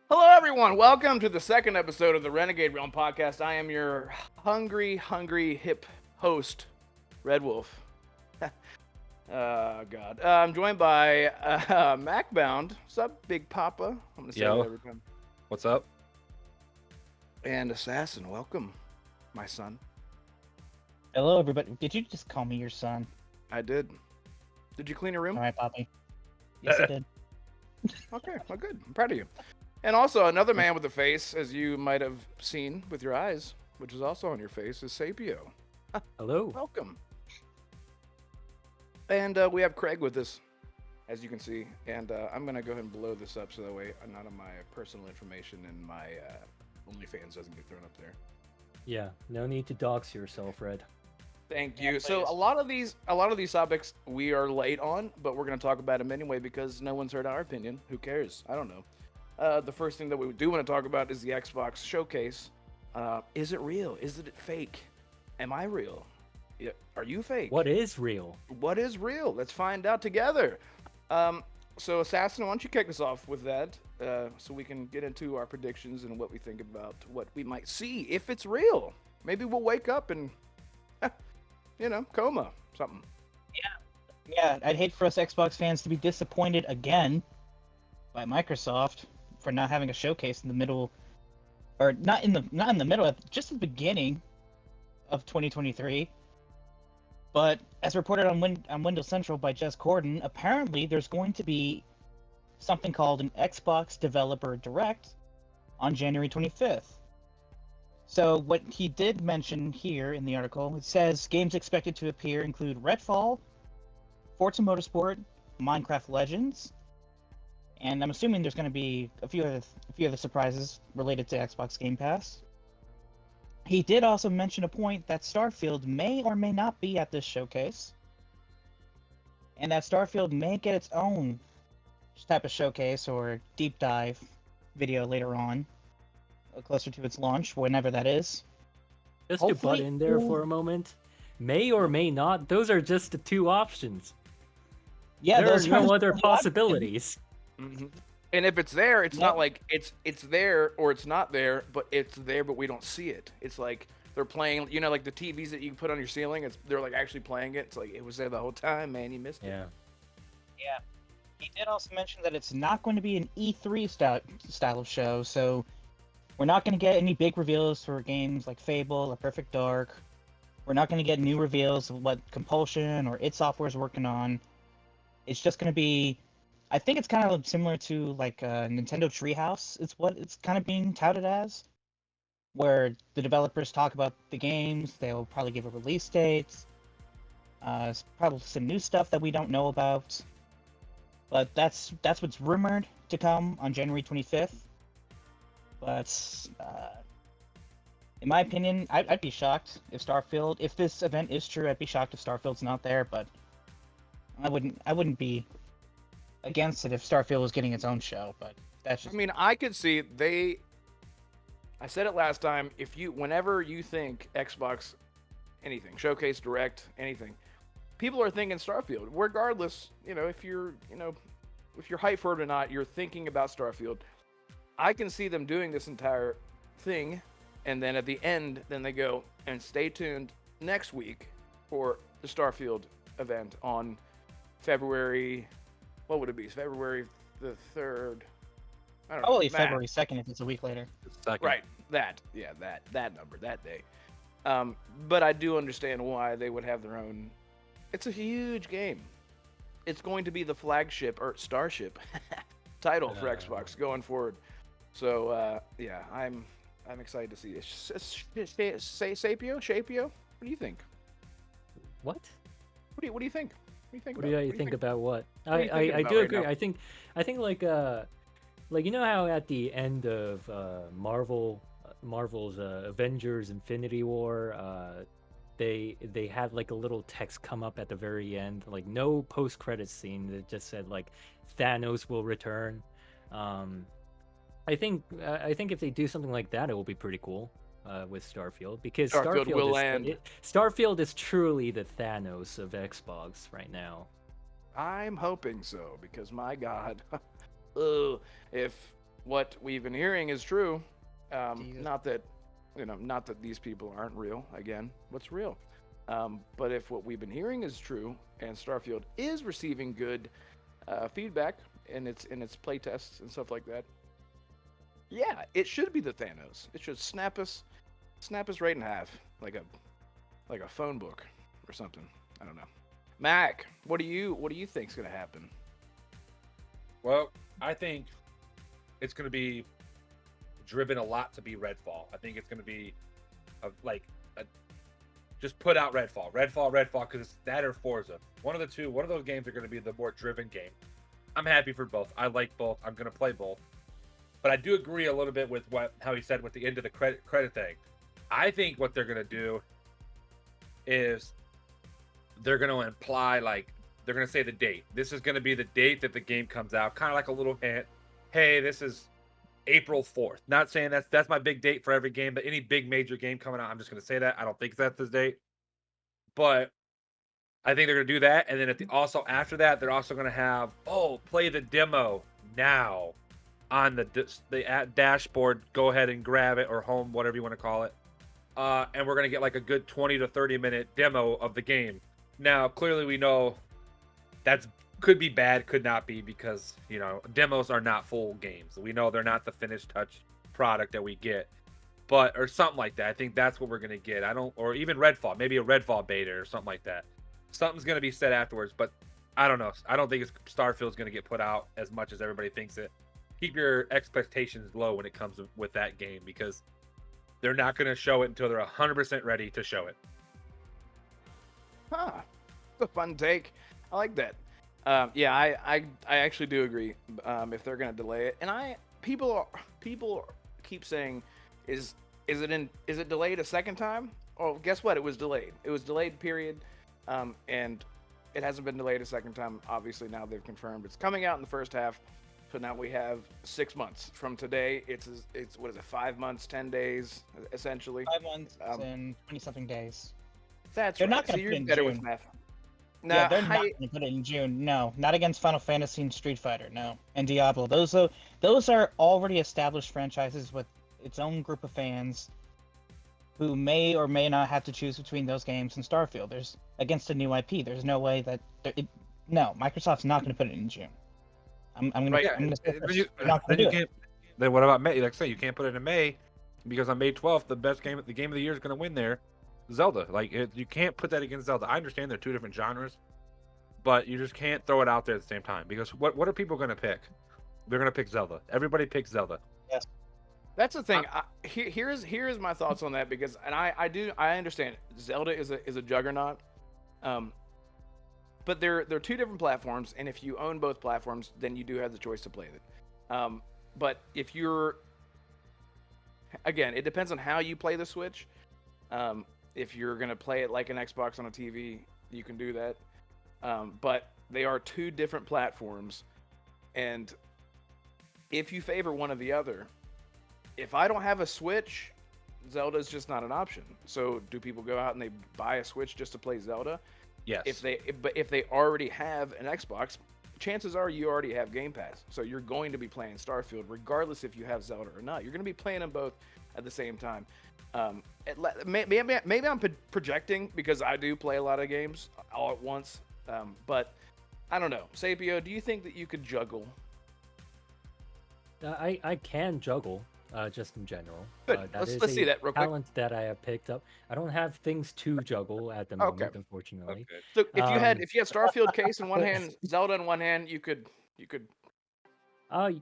Hello, everyone. Welcome to the second episode of the Renegade Realm Podcast. I am your hungry, hip host, Red Wolf. God. I'm joined by Macbound. What's up, Big Papa? I'm going to say that Yo, every time. what's up? And Assassin, welcome, my son. Hello, everybody. Did you just call me your son? I did. Did you clean your room? All right, Poppy. Yes, I did. Okay, well, good. I'm proud of you. And also, another man with a face, as you might have seen with your eyes, which is also on your face, is Sapio. Hello. Welcome. And we have Craig with us, as you can see. And I'm going to go ahead and blow this up so that way none of my personal information and my OnlyFans doesn't get thrown up there. Yeah, no need to dox yourself, Red. Thank Yeah, you. So please. a lot of these topics we are late on, but we're going to talk about them anyway because no one's heard our opinion. Who cares? I don't know. The first thing that we do want to talk about is the Xbox showcase. Is it real? Is it fake? Am I real? Yeah. Are you fake? What is real? What is real? Let's find out together. So Assassin, why don't you kick us off with that, so we can get into our predictions and what we think about what we might see if it's real. Maybe we'll wake up and, coma, something. Yeah, I'd hate for us Xbox fans to be disappointed again by Microsoft for not having a showcase in the middle, or not in the middle, just the beginning of 2023. But as reported on Windows Central by Jess Corden, apparently there's going to be something called an Xbox Developer Direct on January 25th. So what he did mention here in the article, it says games expected to appear include Redfall, Forza Motorsport, Minecraft Legends, and I'm assuming there's going to be a few other surprises related to Xbox Game Pass. He did also mention a point that Starfield may or may not be at this showcase, and that Starfield may get its own type of showcase or deep dive video later on, closer to its launch, whenever that is. Just to butt Hopefully- in there for a moment. May or may not. Those are just the two options. Yeah, There are those no are other the possibilities. Mm-hmm. And if it's there, it's not like it's there or it's not there, but it's there, but we don't see it. It's like they're playing, like the TVs that you can put on your ceiling. They're like actually playing it. It's like it was there the whole time, man. You missed it. Yeah. Yeah. He did also mention that it's not going to be an E3 style of show, so we're not going to get any big reveals for games like Fable or Perfect Dark. We're not going to get new reveals of what Compulsion or id Software is working on. It's just going to be, I think it's kind of similar to like Nintendo Treehouse. It's what it's kind of being touted as, where the developers talk about the games. They'll probably give a release date. Probably some new stuff that we don't know about. But that's what's rumored to come on January 25th. But in my opinion, I'd be shocked if this event is true. I'd be shocked if Starfield's not there. But I wouldn't be against it if Starfield was getting its own show. But that's just. I mean, I could see I said it last time. Whenever you think Xbox, anything, Showcase, Direct, anything, people are thinking Starfield. Regardless, if you're hyped for it or not, you're thinking about Starfield. I can see them doing this entire thing, and then at the end, then they go and stay tuned next week for the Starfield event on February. What would it be? February the 3rd. I don't know. Probably February 2nd if it's a week later. Second. Right. That number, that day. But I do understand why they would have their own. It's a huge game. It's going to be the flagship or Starship title for Xbox going forward. So yeah, I'm excited to see it. Sapio? What do you think? What? What do you think? What do you think about what? What are you thinking I about do right agree. now? I think like how at the end of Marvel's Avengers Infinity War, they had like a little text come up at the very end, like no post-credits scene that just said like Thanos will return. I think if they do something like that, it will be pretty cool with Starfield, because Starfield is truly the Thanos of Xbox right now. I'm hoping so, because my God, if what we've been hearing is true, Jesus. not that these people aren't real. Again, what's real? But if what we've been hearing is true, and Starfield is receiving good feedback in its play tests and stuff like that, yeah, it should be the Thanos. It should snap us right in half, like a phone book or something. I don't know. Mac, what do you think's gonna happen? Well, I think it's going to be driven a lot to be Redfall. I think it's going to be just put out Redfall, because it's that or Forza. One of those games are going to be the more driven game. I'm happy for both. I like both. I'm going to play both. But I do agree a little bit with how he said with the end of the credit thing. I think what they're going to do is they're going to imply, like, they're going to say the date. This is going to be the date that the game comes out. Kind of like a little hint. Hey, this is April 4th. Not saying that's my big date for every game, but any big major game coming out, I'm just going to say that. I don't think that's the date. But I think they're going to do that. And then also after that, they're also going to have, play the demo now on the dashboard. Go ahead and grab it, or home, whatever you want to call it. And we're going to get like a good 20 to 30 minute demo of the game. Now, clearly we know could be bad, could not be, because, demos are not full games. We know they're not the finished touch product that we get, or something like that. I think that's what we're going to get. Or even Redfall, maybe a Redfall beta or something like that. Something's going to be said afterwards, but I don't know. I don't think Starfield's going to get put out as much as everybody thinks it. Keep your expectations low when it comes with that game, because they're not going to show it until they're 100% ready to show it. Huh. That's a fun take. I like that. Yeah, I actually do agree. If they're gonna delay it, and people keep saying, is it delayed a second time? Oh, guess what? It was delayed. It was delayed. Period. And it hasn't been delayed a second time. Obviously, now they've confirmed it's coming out in the first half. So now we have 6 months from today. It's what is it? 5 months, 10 days, essentially. 5 months and 20-something days. That's They're right. not going to So put it you're in better June. with math. Yeah, they're not going to put it in June. No, not against Final Fantasy and Street Fighter. No, and Diablo. Those are already established franchises with its own group of fans who may or may not have to choose between those games and Starfield. There's against a new IP. There's no way that Microsoft's not going to put it in June. I'm going to say not going to do it. Then what about May? Like I say, you can't put it in May, because on May 12th, the game of the year is going to win there. Zelda. You can't put that against Zelda. I understand they're two different genres, but you just can't throw it out there at the same time, because what are people going to pick? They're going to pick Zelda. Everybody picks Zelda. Yes. That's the thing. Here's my thoughts on that, because I understand Zelda is a juggernaut, but they're two different platforms, and if you own both platforms, then you do have the choice to play it. But if you're, again, it depends on how you play the Switch. If you're going to play it like an Xbox on a TV, you can do that. But they are two different platforms. And if you favor one or the other, if I don't have a Switch, Zelda's just not an option. So do people go out and they buy a Switch just to play Zelda? Yes. If they already have an Xbox, chances are you already have Game Pass. So you're going to be playing Starfield regardless if you have Zelda or not. You're going to be playing them both at the same time. Maybe I'm projecting, because I do play a lot of games all at once, but I don't know. Sapio, do you think that you could juggle? I can juggle, just in general. Good. Let's see that real quick. Talent that I have picked up. I don't have things to juggle at the moment, unfortunately. Okay. So if you had Starfield case in one hand, Zelda in one hand, you could. I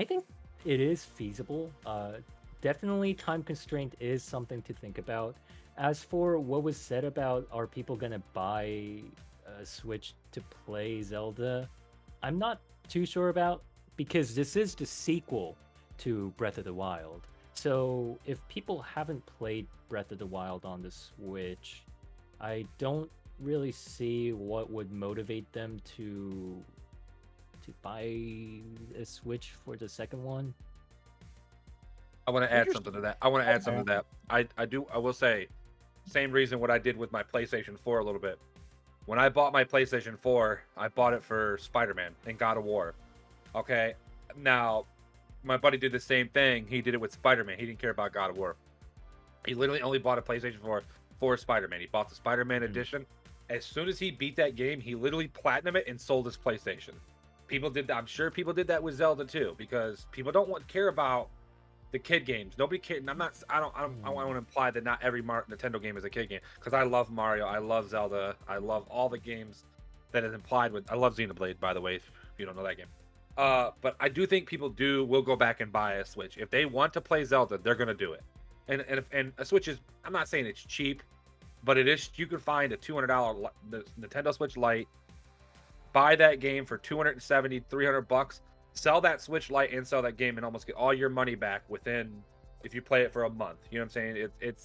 think it is feasible. Definitely time constraint is something to think about. As for what was said about are people going to buy a Switch to play Zelda, I'm not too sure about, because this is the sequel to Breath of the Wild. So if people haven't played Breath of the Wild on the Switch, I don't really see what would motivate them to buy a Switch for the second one. I want to add something to that. I will say, same reason what I did with my PlayStation 4 a little bit. When I bought my PlayStation 4, I bought it for Spider-Man and God of War. Okay, now my buddy did the same thing. He did it with Spider-Man. He didn't care about God of War. He literally only bought a PlayStation 4 for Spider-Man. He bought the Spider-Man edition. As soon as he beat that game, he literally platinumed it and sold his PlayStation. People did that. I'm sure people did that with Zelda too, because people don't care about the kid games. Nobody cares. I don't want to imply that not every Nintendo game is a kid game, because I love Mario, I love Zelda, I love all the games that is implied with. I love Xenoblade, by the way, if you don't know that game. But I do think people will go back and buy a Switch if they want to play Zelda. They're gonna do it. And a Switch is, I'm not saying it's cheap, but it is. You can find a $200 Nintendo Switch Lite, buy that game for $270, $300, sell that Switch Lite and sell that game, and almost get all your money back within, if you play it for a month. You know what I'm saying?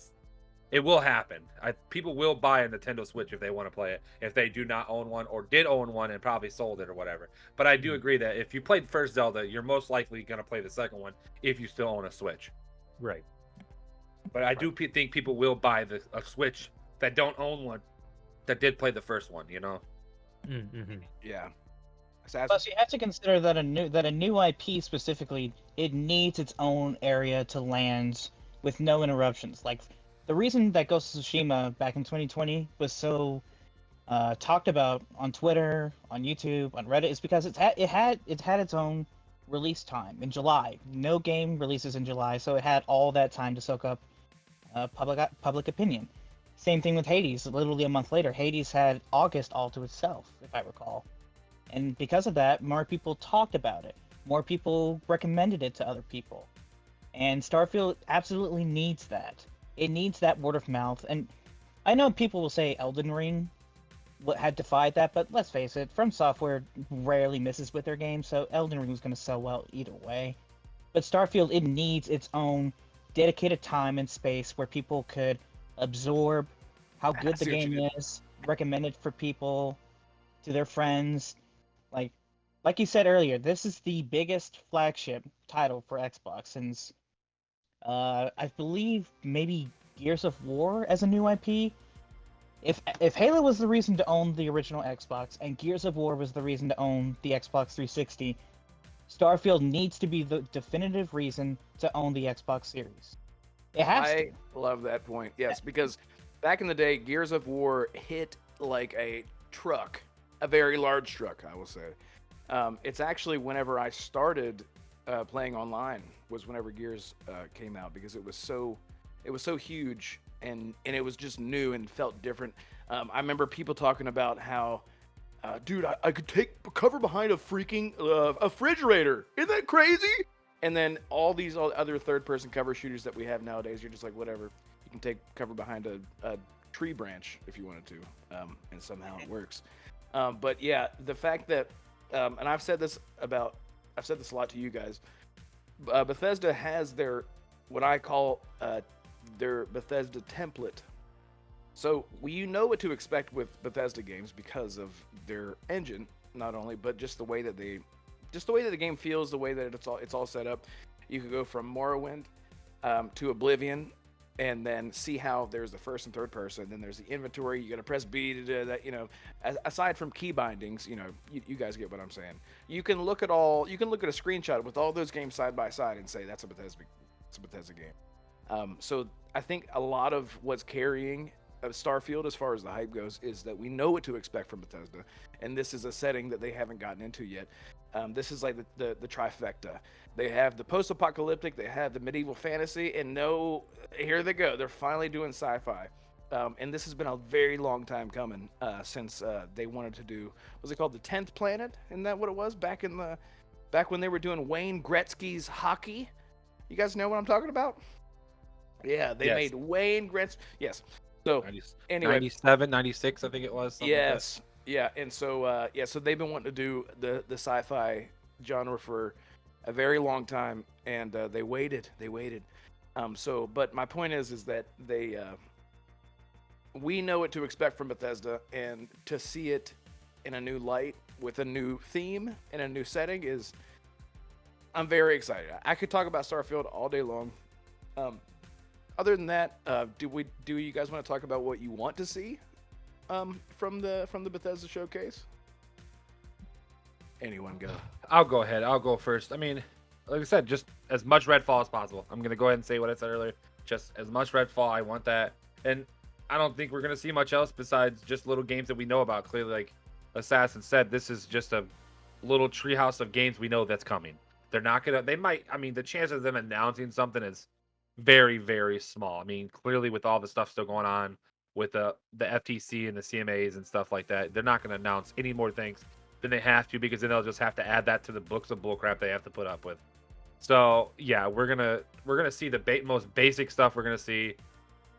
It will happen. People will buy a Nintendo Switch if they want to play it, if they do not own one or did own one and probably sold it or whatever. But I do agree that if you played the first Zelda, you're most likely going to play the second one if you still own a Switch. Right. But I do think people will buy a Switch that don't own one, that did play the first one, you know? Mm-hmm. Yeah. Plus, you have to consider that a new IP specifically, it needs its own area to land with no interruptions. Like, the reason that Ghost of Tsushima back in 2020 was so talked about on Twitter, on YouTube, on Reddit is because it had its own release time in July. No game releases in July, so it had all that time to soak up public opinion. Same thing with Hades. Literally a month later, Hades had August all to itself, if I recall. And because of that, more people talked about it. More people recommended it to other people. And Starfield absolutely needs that. It needs that word of mouth. And I know people will say Elden Ring had defied that, but let's face it, From Software rarely misses with their games, so Elden Ring was going to sell well either way. But Starfield, it needs its own dedicated time and space where people could absorb how good the game is, recommend it for people, to their friends. Like you said earlier, this is the biggest flagship title for Xbox since I believe maybe Gears of War as a new IP. If Halo was the reason to own the original Xbox and Gears of War was the reason to own the Xbox 360, Starfield needs to be the definitive reason to own the Xbox Series. It has to. I love that point. Yes, because back in the day, Gears of War hit like a truck, a very large truck, I will say. It's actually whenever I started playing online was whenever Gears came out, because it was so huge and it was just new and felt different. I remember people talking about how, dude, I could take cover behind a freaking refrigerator. Isn't that crazy? And then all these other third-person cover shooters that we have nowadays, you're just like, whatever. You can take cover behind a tree branch if you wanted to, and somehow it works. But yeah, the fact that, and I've said this a lot to you guys. Bethesda has what I call their Bethesda template. So you know what to expect with Bethesda games because of their engine, not only, but just the way that the game feels, the way that it's all set up. You could go from Morrowind to Oblivion, and then see how there's the first and third person. Then there's the inventory. You got to press B to do that. You know, aside from key bindings, you know, you guys get what I'm saying. You can look at a screenshot with all those games side by side and say that's a Bethesda game. So I think a lot of what's carrying Starfield, as far as the hype goes, is that we know what to expect from Bethesda, and this is a setting that they haven't gotten into yet. This is like the trifecta. They have the post-apocalyptic, they have the medieval fantasy, and here they go. They're finally doing sci-fi. And this has been a very long time coming since they wanted to do, what's it called, the 10th Planet? Isn't that what it was back when they were doing Wayne Gretzky's hockey? You guys know what I'm talking about? Yeah, they made Wayne Gretzky. Yes. So anyway, 97, 96, I think it was. Yes. Yeah, and so so they've been wanting to do the sci-fi genre for a very long time, and they waited. But my point is that we know what to expect from Bethesda, and to see it in a new light with a new theme and a new setting I'm very excited. I could talk about Starfield all day long. Other than that, do you guys want to talk about what you want to see from the Bethesda showcase? Anyone go? I'll go ahead. I'll go first. I mean, like I said, just as much Redfall as possible. I'm gonna go ahead and say what I said earlier. Just as much Redfall. I want that, and I don't think we're gonna see much else besides just little games that we know about. Clearly, like Assassin said, this is just a little treehouse of games we know that's coming. They're not gonna. They might. I mean, the chance of them announcing something is very, very small. I mean, clearly with all the stuff still going on with the FTC and the CMAs and stuff like that, they're not going to announce any more things than they have to, because then they'll just have to add that to the books of bullcrap they have to put up with. So yeah, we're gonna see the most basic stuff we're gonna see,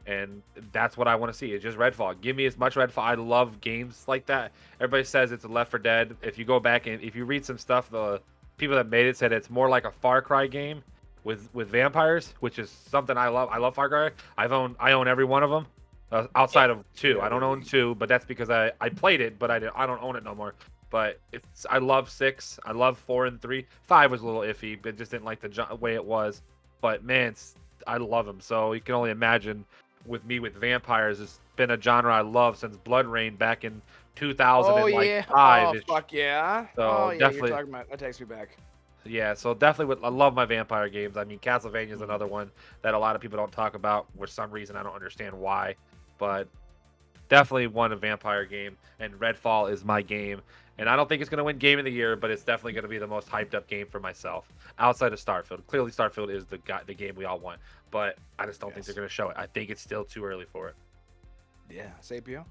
and that's what I want to see. It's just Redfall. Give me as much Redfall. I love games like that. Everybody says it's a Left 4 Dead. If you go back and if you read some stuff, the people that made it said it's more like a Far Cry game with vampires, which is something I love. I love Far Cry. I own every one of them, outside of 2. I don't own 2, but that's because I played it, but I don't own it no more. But I love 6. I love 4 and 3. 5 was a little iffy, but just didn't like the way it was. But man, I love them. So you can only imagine with vampires. It's been a genre I love since Blood Rain back in 2005. Oh fuck yeah! So oh yeah, definitely, you're talking about that takes me back. Yeah, so definitely, I love my vampire games. I mean, Castlevania is another one that a lot of people don't talk about for some reason. I don't understand why, but definitely won a vampire game, and Redfall is my game. And I don't think it's going to win Game of the Year, but it's definitely going to be the most hyped up game for myself outside of Starfield. Clearly, Starfield is the game we all want, but I just don't think they're going to show it. I think it's still too early for it. Yeah, Sapio.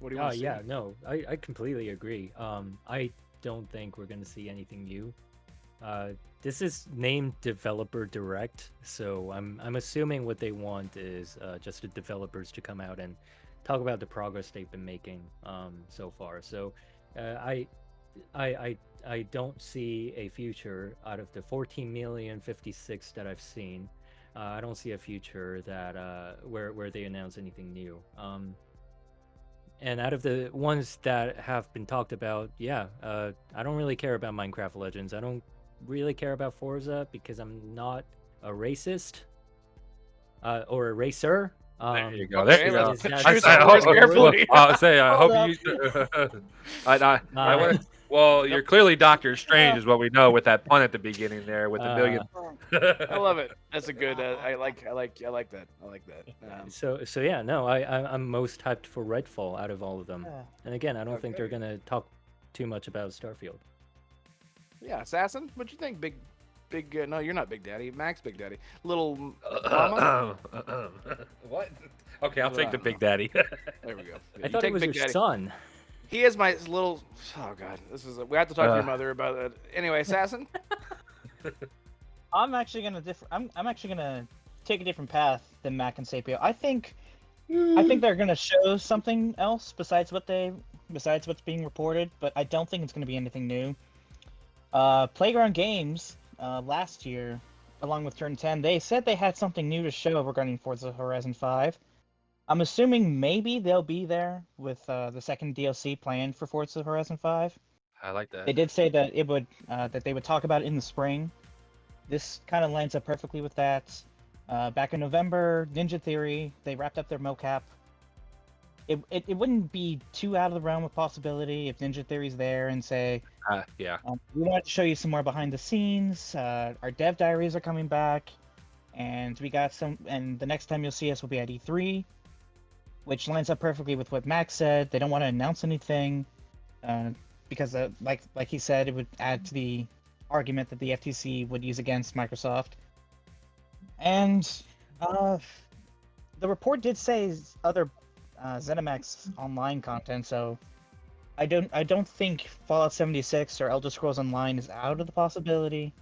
What do you want to see? Yeah, no, I completely agree. I don't think we're going to see anything new. This is named Developer Direct, so I'm assuming what they want is just the developers to come out and talk about the progress they've been making so far. So I don't see a future out of the 14,056 that I've seen. I don't see a future that where they announce anything new. And out of the ones that have been talked about, I don't really care about Minecraft Legends. I don't really care about Forza because I'm not a racist or a racer. There you go. There you go. Well, you're clearly Doctor Strange, is what we know with that pun at the beginning there with the million. I love it. That's a good. I like that. I like that. So yeah, no, I'm most hyped for Redfall out of all of them. And again, I don't think they're gonna talk too much about Starfield. Yeah, Assassin. What'd you think? Big. No, you're not Big Daddy. Max Big Daddy. Little Mama. What? Okay, I'll take the Big Daddy. There we go. I thought it was your son. He is my little. Oh God, we have to talk to your mother about that. Anyway, Assassin. I'm actually gonna take a different path than Mac and Sapio. I think they're gonna show something else besides what's being reported, but I don't think it's gonna be anything new. Playground Games last year, along with Turn 10, they said they had something new to show regarding Forza Horizon 5. I'm assuming maybe they'll be there with the second DLC planned for Forza Horizon 5. I like that. They did say that that they would talk about it in the spring. This kind of lines up perfectly with that. Back in November, Ninja Theory, they wrapped up their mocap. It wouldn't be too out of the realm of possibility if Ninja Theory's there and say, we wanted to show you some more behind the scenes. Our dev diaries are coming back, and the next time you'll see us will be at E3, which lines up perfectly with what Max said. They don't want to announce anything because, like he said, it would add to the argument that the FTC would use against Microsoft. And the report did say other ZeniMax Online content, so I don't think Fallout 76 or Elder Scrolls Online is out of the possibility.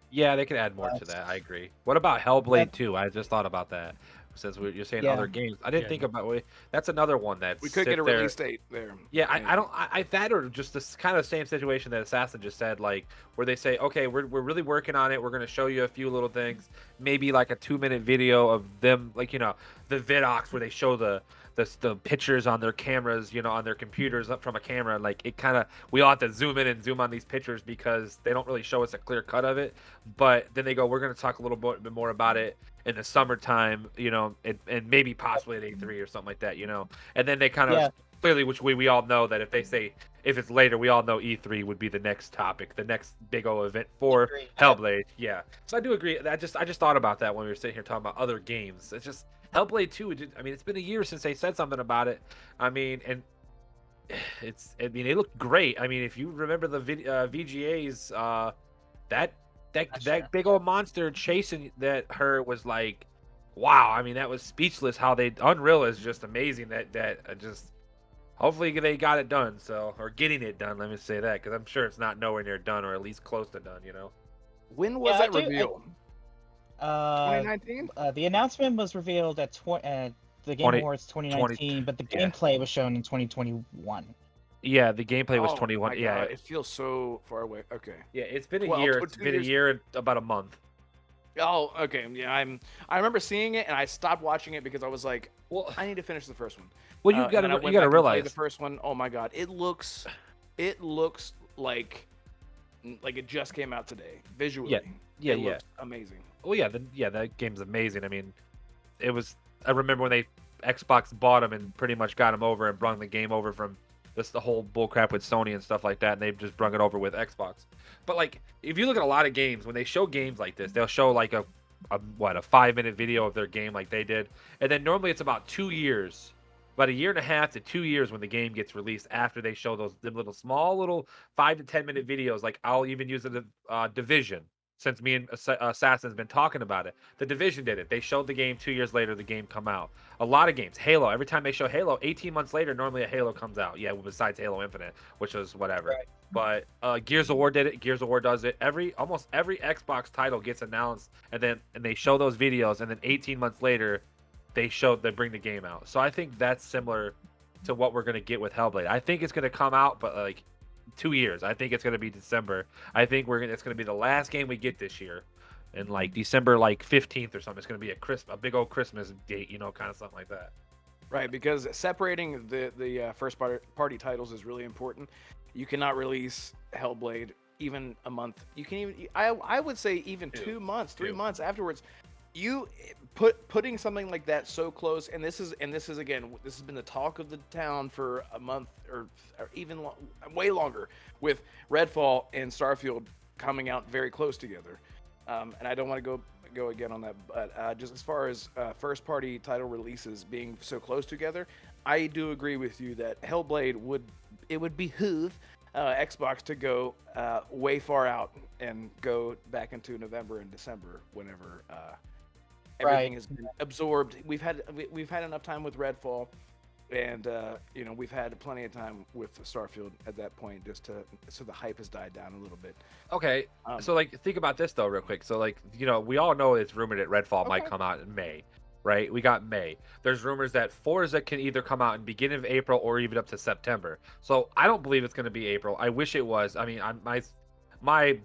Yeah, they could add more to that. I agree. What about Hellblade 2? I just thought about that. Since you're saying other games, I didn't think about. That's another one that we could get a release date there. Yeah, I that or just this kind of same situation that Assassin just said, like where they say, okay, we're really working on it. We're gonna show you a few little things, maybe like a 2-minute video of them, like the vidocs where they show the pictures on their cameras, on their computers up from a camera. Like it kind of, we all have to zoom in and zoom on these pictures because they don't really show us a clear cut of it. But then they go, we're going to talk a little bit more about it in the summertime, and maybe possibly at A3 or something like that, And then they kind of clearly, which we all know that if it's later, we all know E3 would be the next topic, the next big old event for Agreed. Hellblade. Yeah, so I do agree. I just thought about that when we were sitting here talking about other games. It's just Hellblade 2. I mean, it's been a year since they said something about it. I mean, and it looked great. I mean, if you remember the VGAs, that big old monster chasing her was like, wow. I mean, that was speechless. How Unreal is just amazing. Just hopefully they got it done. So, or getting it done. Let me say that, because I'm sure it's not nowhere near done, or at least close to done. When was that revealed? 2019. The announcement was revealed at the Game Awards 2019, but the gameplay was shown in 2021. Yeah, the gameplay was 21. Yeah, it feels so far away. Okay. Yeah, it's been a year. It's been a year and about a month. Oh, okay. Yeah, I remember seeing it and I stopped watching it because I was like, well, I need to finish the first one. Well, you gotta realize the first one. Oh my god, it looks like it just came out today visually. Yeah, it looks amazing. Well, that game's amazing. I mean, I remember when Xbox bought them and pretty much got them over and brung the game over from the whole bullcrap with Sony and stuff like that, and they've just brung it over with Xbox. But like, if you look at a lot of games, when they show games like this, they'll show like a 5-minute video of their game like they did, and then normally it's about 2 years, about a year and a half to 2 years when the game gets released after they show them little small 5 to 10 minute videos. Like I'll even use the Division. Since me and Assassin's been talking about it, the Division did it. They showed the game 2 years later. The game come out. A lot of games, Halo. Every time they show Halo, 18 months later, normally a Halo comes out. Yeah, besides Halo Infinite, which was whatever. Right. But Gears of War did it. Gears of War does it. Almost every Xbox title gets announced, and they show those videos, and then 18 months later, they bring the game out. So I think that's similar to what we're gonna get with Hellblade. I think it's gonna come out, but like 2 years. I think it's going to be December. I think it's going to be the last game we get this year, in like December 15th or something. It's going to be a big old Christmas date, kind of something like that. Right, because separating the first party titles is really important. You cannot release Hellblade even a month. You can even I would say even 2 months, 3 months afterwards. You putting something like that so close, and this is again, this has been the talk of the town for a month or even way longer, with Redfall and Starfield coming out very close together. And I don't want to go again on that, but just as far as first party title releases being so close together, I do agree with you that Hellblade would behoove Xbox to go way far out and go back into November and December whenever everything has been absorbed. We've had enough time with Redfall, and we've had plenty of time with Starfield at that point, so the hype has died down a little bit. Okay, so think about this though, real quick. So we all know it's rumored that Redfall might come out in May, right? We got May. There's rumors that Forza can either come out in beginning of April or even up to September. So I don't believe it's going to be April. I wish it was. I mean, my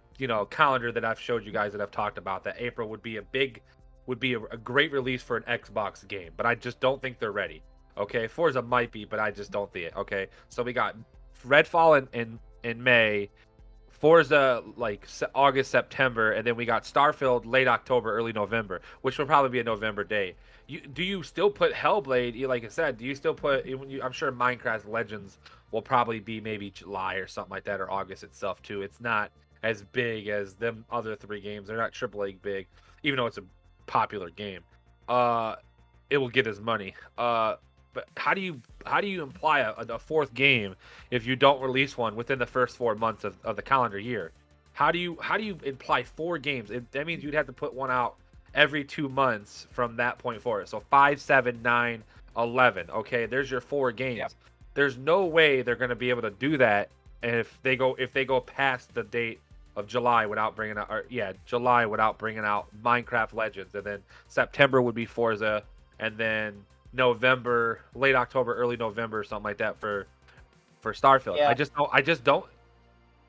calendar that I've showed you guys, that I've talked about, that April would be a great release for an Xbox game, but I just don't think they're ready. Okay, Forza might be, but I just don't see it. Okay, so we got Redfall in May, Forza August, September, and then we got Starfield late October, early November, which will probably be a November date. Do you still put Hellblade? Like I said, do you still put? I'm sure Minecraft Legends will probably be maybe July or something like that, or August itself too. It's not as big as them other 3 games. They're not AAA big, even though it's a popular game. It will get his money. But how do you imply a fourth game if you don't release one within the first 4 months of the calendar year? How do you imply 4 games? That means you'd have to put one out every 2 months from that point forward. So 5, 7, 9, 11. Okay, there's your 4 games. Yep. There's no way they're going to be able to do that if they go past the date of July without bringing out Minecraft Legends, and then September would be Forza, and then November, late October, early November, or something like that for Starfield. Yeah. I just don't.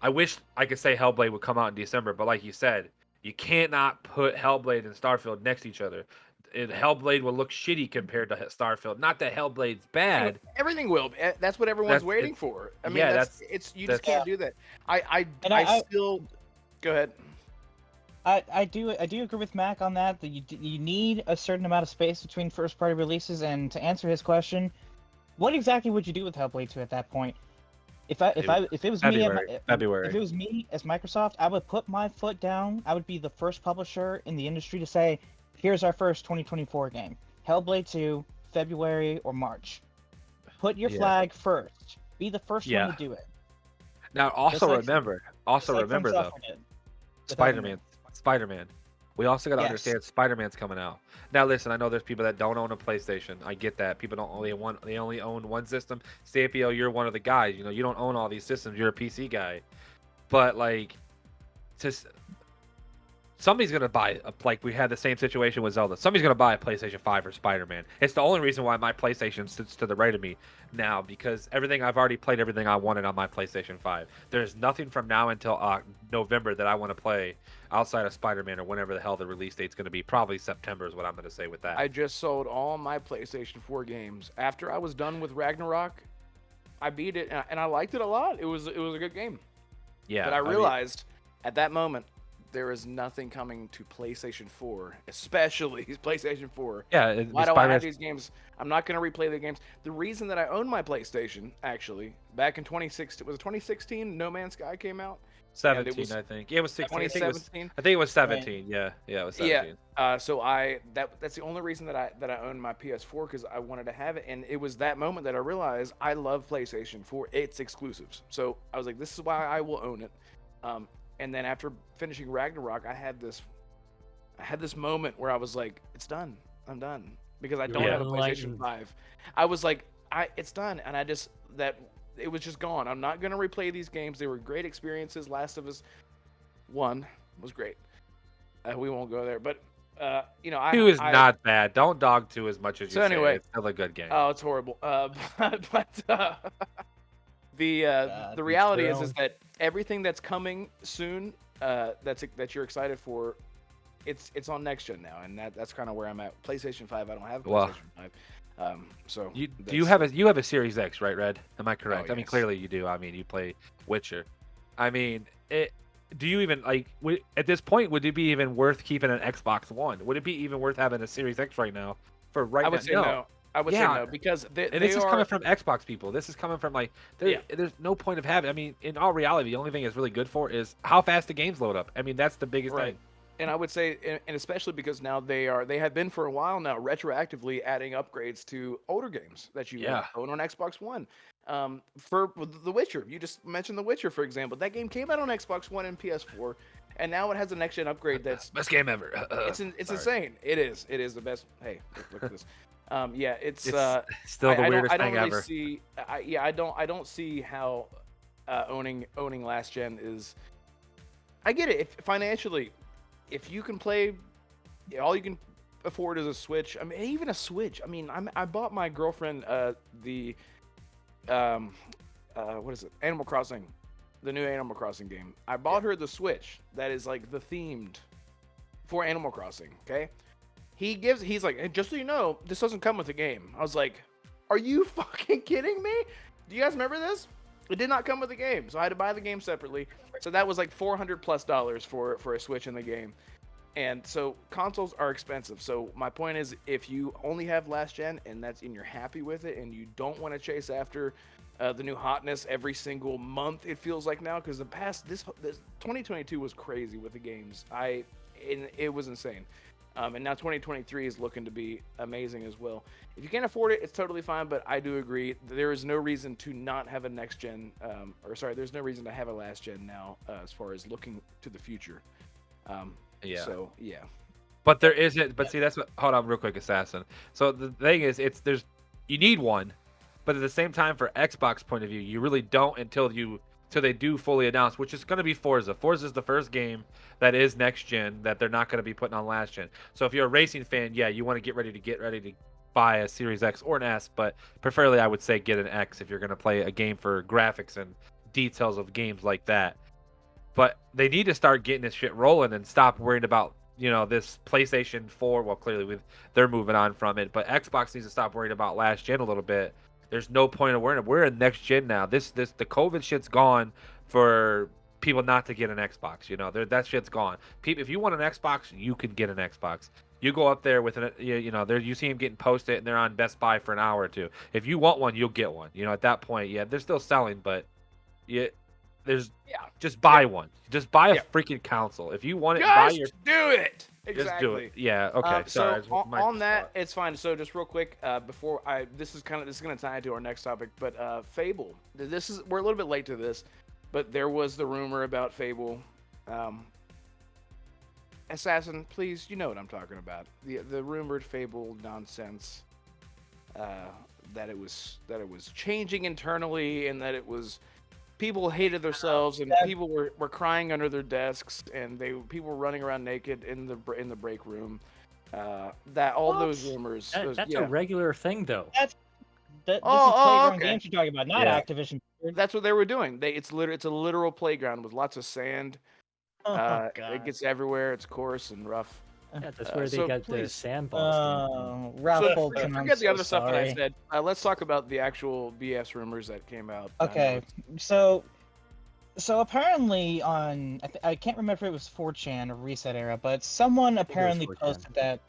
I wish I could say Hellblade would come out in December, but like you said, you cannot put Hellblade and Starfield next to each other. Hellblade will look shitty compared to Starfield. Not that Hellblade's bad. Everything will. That's what everyone's waiting for. I mean, you just can't do that. I still go ahead. I do agree with Mac on that you need a certain amount of space between first party releases, and to answer his question, What exactly would you do with Hellblade 2 at that point? If it was me February. if it was me as Microsoft, I would put my foot down. I would be the first publisher in the industry to say, "Here's our first 2024 game, Hellblade 2, February or March. Put your Yeah. flag first. Be the first Yeah. one to do it." Now, also like- remember, Just like From though, Software did with Spider-Man. We also got to Yes. understand Spider-Man's coming out. Now, listen, I know there's people that don't own a PlayStation. I get that. People they only own one system. Sapio, you're one of the guys. You know, you don't own all these systems. You're a PC guy. But like, just somebody's gonna buy like we had the same situation with Zelda. Somebody's gonna buy a PlayStation 5 for Spider-Man. It's the only reason why my PlayStation sits to the right of me now, because I've already played everything I wanted on my PlayStation 5. There's nothing from now until November that I want to play outside of Spider-Man or whenever the hell the release date's gonna be. Probably September is what I'm gonna say with that. I just sold all my PlayStation 4 games after I was done with Ragnarok. I beat it and I liked it a lot. It was a good game. Yeah, But I realized at that moment there is nothing coming to PlayStation 4, especially PlayStation 4. yeah, Why do I have these games? I'm not going to replay the games. The reason that I own my PlayStation, actually, back in 2016, was it 2016? No Man's Sky came out. 17, was- I think. Yeah, it was 16. I think it was 2017. 17. Yeah, it was 17. So that's the only reason that I own my PS4, because I wanted to have it, and it was that moment that I realized I love PlayStation for its exclusives. So I was like, this is why I will own it. And then after finishing Ragnarok, I had this moment where I was like, it's done. I'm done, because I don't Yeah. have a PlayStation 5. I was like, it's done, and it was just gone. I'm not gonna replay these games. They were great experiences. Last of Us 1 was great. We won't go there, but 2 is not bad. Don't dog 2 as much as you So say. anyway, It's still a good game. Oh, it's horrible. The reality is that everything that's coming soon, that you're excited for, it's on next gen now, and that's kind of where I'm at. PlayStation 5, I don't have a Well, PlayStation 5. So do you have a Series X, right, Red? Am I correct? Oh, I mean, yes. clearly you do. I mean, you play Witcher. I mean, do you even at this point, would it be even worth keeping an Xbox One? Would it be even worth having a Series X right now? I would say no. I would say Yeah. no, because And this is coming from Xbox people. This is coming from there's no point of having. I mean, in all reality, the only thing it's really good for is how fast the games load up. I mean, that's the biggest Right. thing. And I would say, and especially because now they have been for a while now retroactively adding upgrades to older games that you own on Xbox One. For The Witcher, you just mentioned The Witcher, for example. That game came out on Xbox One and PS4, and now it has a next gen upgrade that's Best game ever. it's insane. It is the best. Hey, look at this. It's still the weirdest I don't thing really ever. see. I don't see how owning last gen is. I get it. If financially, if you can play, all you can afford is a Switch. I mean, even a Switch. I mean, I bought my girlfriend the what is it? Animal Crossing, the new Animal Crossing game. I bought her the Switch that is like the themed for Animal Crossing. Okay. He's like, hey, just so you know, this doesn't come with the game. I was like, are you fucking kidding me? Do you guys remember this? It did not come with the game, so I had to buy the game separately. So that was like $400+ for a Switch in the game. And so consoles are expensive. So my point is, if you only have last gen and you're happy with it, and you don't want to chase after the new hotness every single month, it feels like now, because this 2022 was crazy with the games. It was insane. And now 2023 is looking to be amazing as well. If you can't afford it, it's totally fine, but I do agree there is no reason to not have a next gen, there's no reason to have a last gen now as far as looking to the future. So, yeah. But there isn't. But see, that's what. Hold on, real quick, Assassin. So the thing is, you need one, but at the same time, for Xbox point of view, you really don't until they do fully announce, which is going to be Forza. Forza is the first game that is next gen that they're not going to be putting on last gen. So if you're a racing fan, yeah, you want to get ready to buy a Series X or an S, but preferably I would say get an X if you're going to play a game for graphics and details of games like that. But they need to start getting this shit rolling and stop worrying about, this PlayStation 4. Well, clearly they're moving on from it, but Xbox needs to stop worrying about last gen a little bit. There's no point of worrying. We're in next gen now. The COVID shit's gone for people not to get an Xbox. You know, that shit's gone. People, if you want an Xbox, you can get an Xbox. You go up there with you know, there you see them getting posted, and they're on Best Buy for an hour or two. If you want one, you'll get one. You know, at that point, yeah, they're still selling, but there's just buy one. Just buy a freaking console. If you want it, buy your. Do it. Exactly. Just do it. Yeah. Okay. Sorry. So on that, it's fine. So just real quick, before this is going to tie into our next topic, but Fable. We're a little bit late to this, but there was the rumor about Fable. Assassin, please, you know what I'm talking about. The rumored Fable nonsense. That it was changing internally, and that it was. People hated themselves, and people were crying under their desks, and people were running around naked in the break room. Those rumors. That's a regular thing, though. This is Playground Games you're talking about, not Activision. That's what they were doing. It's a literal playground with lots of sand. God. It gets everywhere. It's coarse and rough. Yeah, that's where they got the sandbox. Ralph forget the other stuff that I said. Let's talk about the actual BS rumors that came out. Okay, so apparently on I can't remember if it was 4chan or Reset Era, but someone apparently posted that.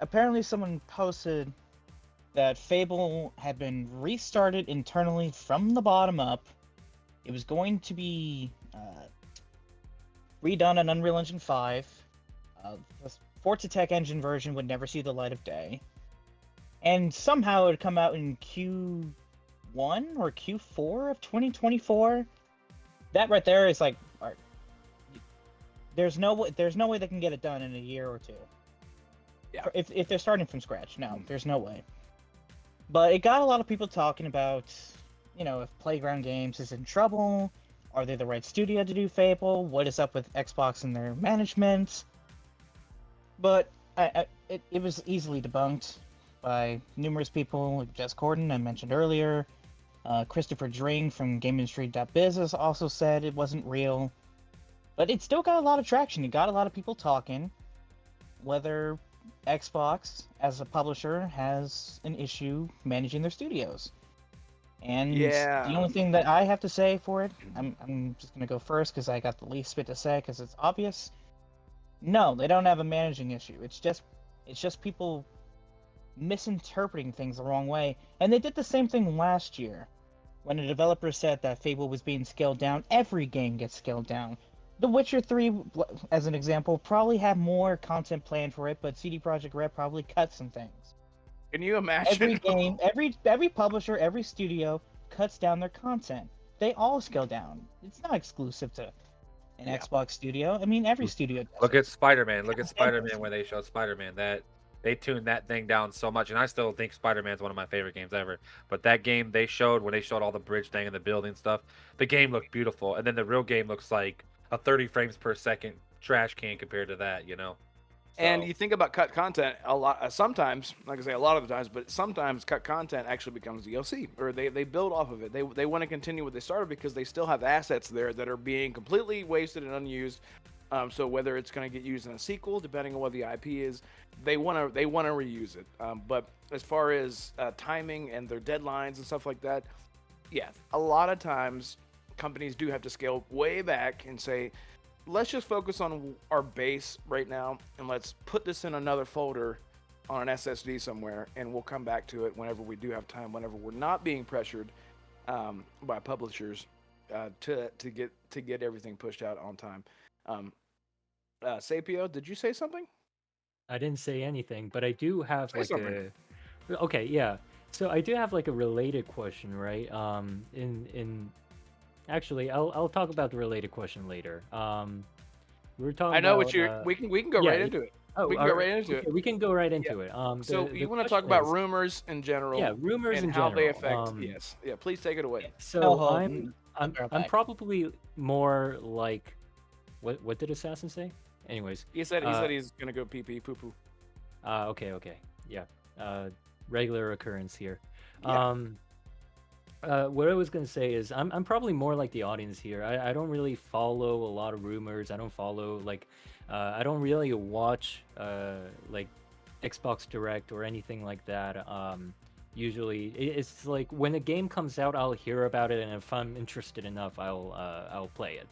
Apparently, someone posted that Fable had been restarted internally from the bottom up. It was going to be redone on Unreal Engine 5. The Forza Tech engine version would never see the light of day. And somehow it would come out in Q1 or Q4 of 2024. That right there is like, there's no way they can get it done in a year or two. Yeah. If they're starting from scratch, no, there's no way. But it got a lot of people talking about, if Playground Games is in trouble. Are they the right studio to do Fable? What is up with Xbox and their management? But it was easily debunked by numerous people, like Jess Gordon, I mentioned earlier. Christopher Dring from GameIndustry.biz also said it wasn't real. But it still got a lot of traction. It got a lot of people talking. Whether Xbox, as a publisher, has an issue managing their studios. And the only thing that I have to say for it, I'm just going to go first because I got the least bit to say because it's obvious. No, they don't have a managing issue. It's just people misinterpreting things the wrong way. And they did the same thing last year. When a developer said that Fable was being scaled down, every game gets scaled down. The Witcher 3, as an example, probably had more content planned for it, but CD Projekt Red probably cut some things. Can you imagine? Every game, every publisher, every studio cuts down their content. They all scale down. It's not exclusive to an Xbox studio. I mean, every studio does. Look at Spider-Man. Look at Spider-Man when they showed Spider-Man. That they tuned that thing down so much, and I still think Spider-Man's one of my favorite games ever. But that game when they showed all the bridge thing and the building stuff, the game looked beautiful, and then the real game looks like a 30 frames per second trash can compared to that, So. And you think about cut content a lot. Sometimes, like I say, a lot of the times, but sometimes cut content actually becomes DLC, or they build off of it. They want to continue what they started because they still have assets there that are being completely wasted and unused. So whether it's going to get used in a sequel, depending on what the IP is, they want to reuse it. But as far as timing and their deadlines and stuff like that, a lot of times companies do have to scale way back and say, let's just focus on our base right now, and let's put this in another folder on an SSD somewhere, and we'll come back to it whenever we do have time, whenever we're not being pressured by publishers to get everything pushed out on time. Sapio, did you say something? I didn't say anything, but I do have Okay, yeah. So I do have like a related question, right? Actually, I'll talk about the related question later. We were talking. I know about, what you're. We can go right into it. We can go right into it. We can go right into it. So you want to talk about rumors in general? Yeah, rumors and in how general. they affect. Yes. Yeah. Please take it away. So I'm probably more like, what did Assassin say? Anyways, he said he's gonna go pee pee poo poo. Okay, yeah. Regular occurrence here. Yeah. What I was gonna say is I'm probably more like the audience here. I don't really follow a lot of rumors. I don't follow I don't really watch like Xbox Direct or anything like that. Usually it's like when a game comes out, I'll hear about it, and if I'm interested enough, I'll play it.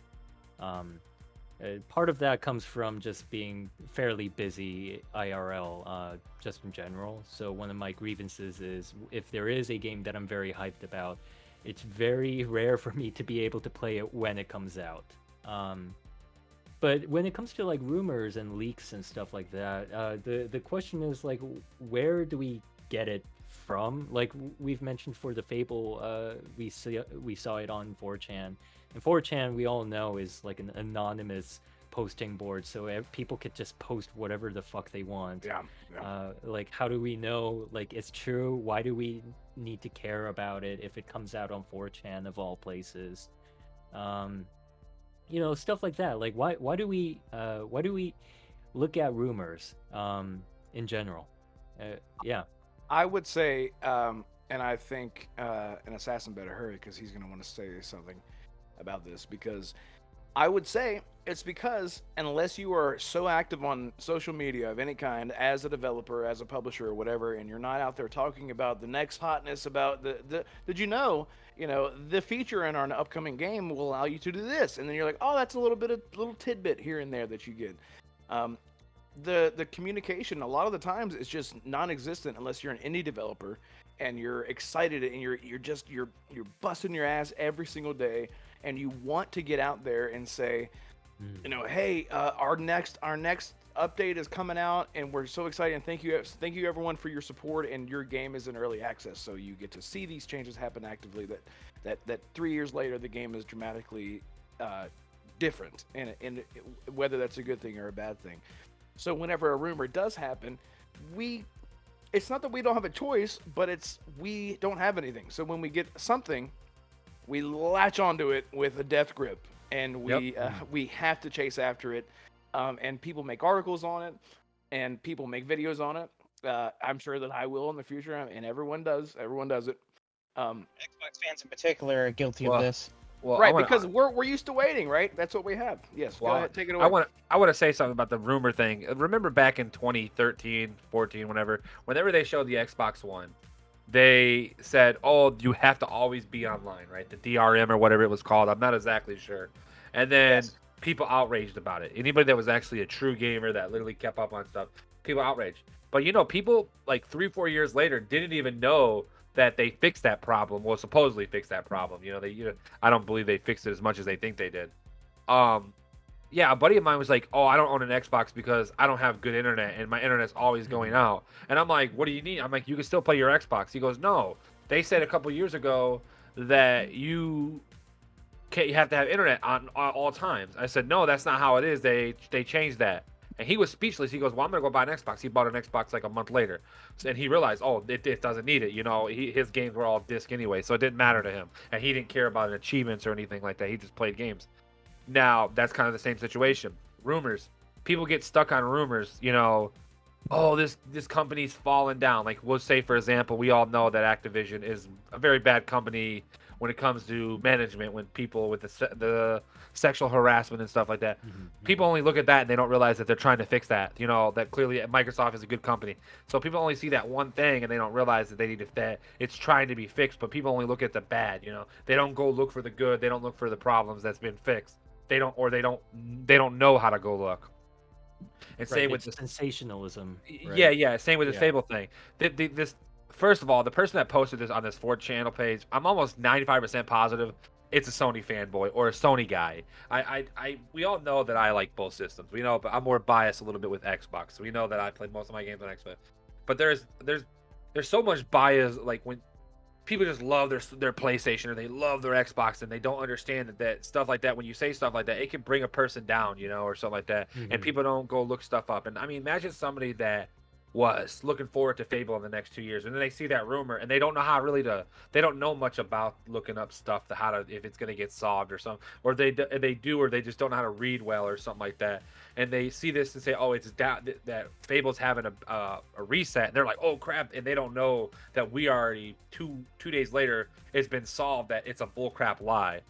Part of that comes from just being fairly busy IRL, just in general. So one of my grievances is if there is a game that I'm very hyped about, it's very rare for me to be able to play it when it comes out. But when it comes to like rumors and leaks and stuff like that, the question is like, where do we get it from? Like we've mentioned for the Fable, we saw it on 4chan, and 4chan we all know is like an anonymous posting board, so people could just post whatever the fuck they want. Yeah. Like how do we know like it's true? Why do we need to care about it if it comes out on 4chan of all places? Stuff like that. Like why do we look at rumors in general? Yeah. I would say, and I think an assassin better hurry because he's going to want to say something about this, because I would say it's because unless you are so active on social media of any kind as a developer, as a publisher or whatever, and you're not out there talking about the next hotness about did you know the feature in our upcoming game will allow you to do this, and then you're like, oh, that's a little tidbit here and there that you get. The communication a lot of the times is just non-existent unless you're an indie developer and you're excited and you're busting your ass every single day and you want to get out there and say, hey, our next update is coming out and we're so excited, and thank you everyone for your support, and your game is in early access, so you get to see these changes happen actively, that 3 years later the game is dramatically different, and whether that's a good thing or a bad thing. So whenever a rumor does happen, it's not that we don't have a choice, but we don't have anything. So when we get something, we latch onto it with a death grip, and we have to chase after it. And people make articles on it, and people make videos on it. I'm sure that I will in the future, and everyone does. Everyone does it. Xbox fans in particular are guilty of this. Well, right, because we're used to waiting, right? That's what we have. Yes, go ahead, take it away. I want to say something about the rumor thing. Remember back in 2013, 14, whenever they showed the Xbox One, they said, "Oh, you have to always be online, right? The DRM or whatever it was called. I'm not exactly sure." And then people outraged about it. Anybody that was actually a true gamer that literally kept up on stuff, people outraged. But people like 3-4 years later didn't even know that they fixed that problem. Well, supposedly fixed that problem. I don't believe they fixed it as much as they think they did. A buddy of mine was like, "Oh, I don't own an Xbox because I don't have good internet and my internet's always going out." And I'm like, "What do you need?" I'm like, "You can still play your Xbox." He goes, "No, they said a couple years ago that you have to have internet on all times." I said, "No, that's not how it is. They changed that." And he was speechless. He goes, "Well, I'm gonna go buy an Xbox." He bought an Xbox like a month later, and he realized, oh, it doesn't need it. His games were all disc anyway, so it didn't matter to him, and he didn't care about achievements or anything like that. He just played games. Now that's kind of the same situation. Rumors. People get stuck on rumors. Oh, this company's fallen down. Like we'll say, for example, we all know that Activision is a very bad company when it comes to management, when people with the sexual harassment and stuff like that. People only look at that and they don't realize that they're trying to fix that. That clearly Microsoft is a good company. So people only see that one thing and they don't realize that it's trying to be fixed. But people only look at the bad. They don't go look for the good. They don't look for the problems that's been fixed. They don't know how to go look. And same with the sensationalism. Right? Yeah. Same with this Fable thing. This first of all, the person that posted this on this 4chan page, I'm almost 95% positive it's a Sony fanboy or a Sony guy. We all know that I like both systems. We know, but I'm more biased a little bit with Xbox. We know that I played most of my games on Xbox. But there's so much bias, like when people just love their PlayStation or they love their Xbox and they don't understand that stuff like that. When you say stuff like that, it can bring a person down, or something like that. And people don't go look stuff up. And I mean, imagine somebody that was looking forward to Fable in the next 2 years, and then they see that rumor and they don't know how they don't know much about looking up stuff if it's going to get solved or something, or they do, or they just don't know how to read well or something like that, and they see this and say, oh, it's down, that Fable's having a reset, and they're like, oh crap, and they don't know that we already two days later it's been solved, that it's a bullcrap lie.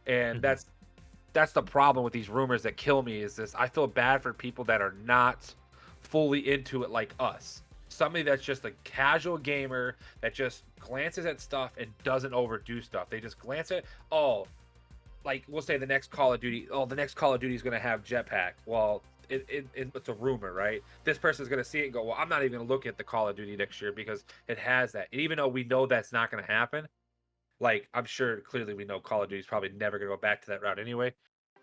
And that's the problem with these rumors that kill me, is this: I feel bad for people that are not fully into it like us. Somebody that's just a casual gamer that just glances at stuff and doesn't overdo stuff. They just glance at, oh, like we'll say the next Call of Duty, the next Call of Duty is going to have jetpack. Well, it's a rumor, right? This person's going to see it and go, well, I'm not even going to look at the Call of Duty next year because it has that. And even though we know that's not going to happen, like I'm sure clearly we know Call of Duty is probably never going to go back to that route anyway.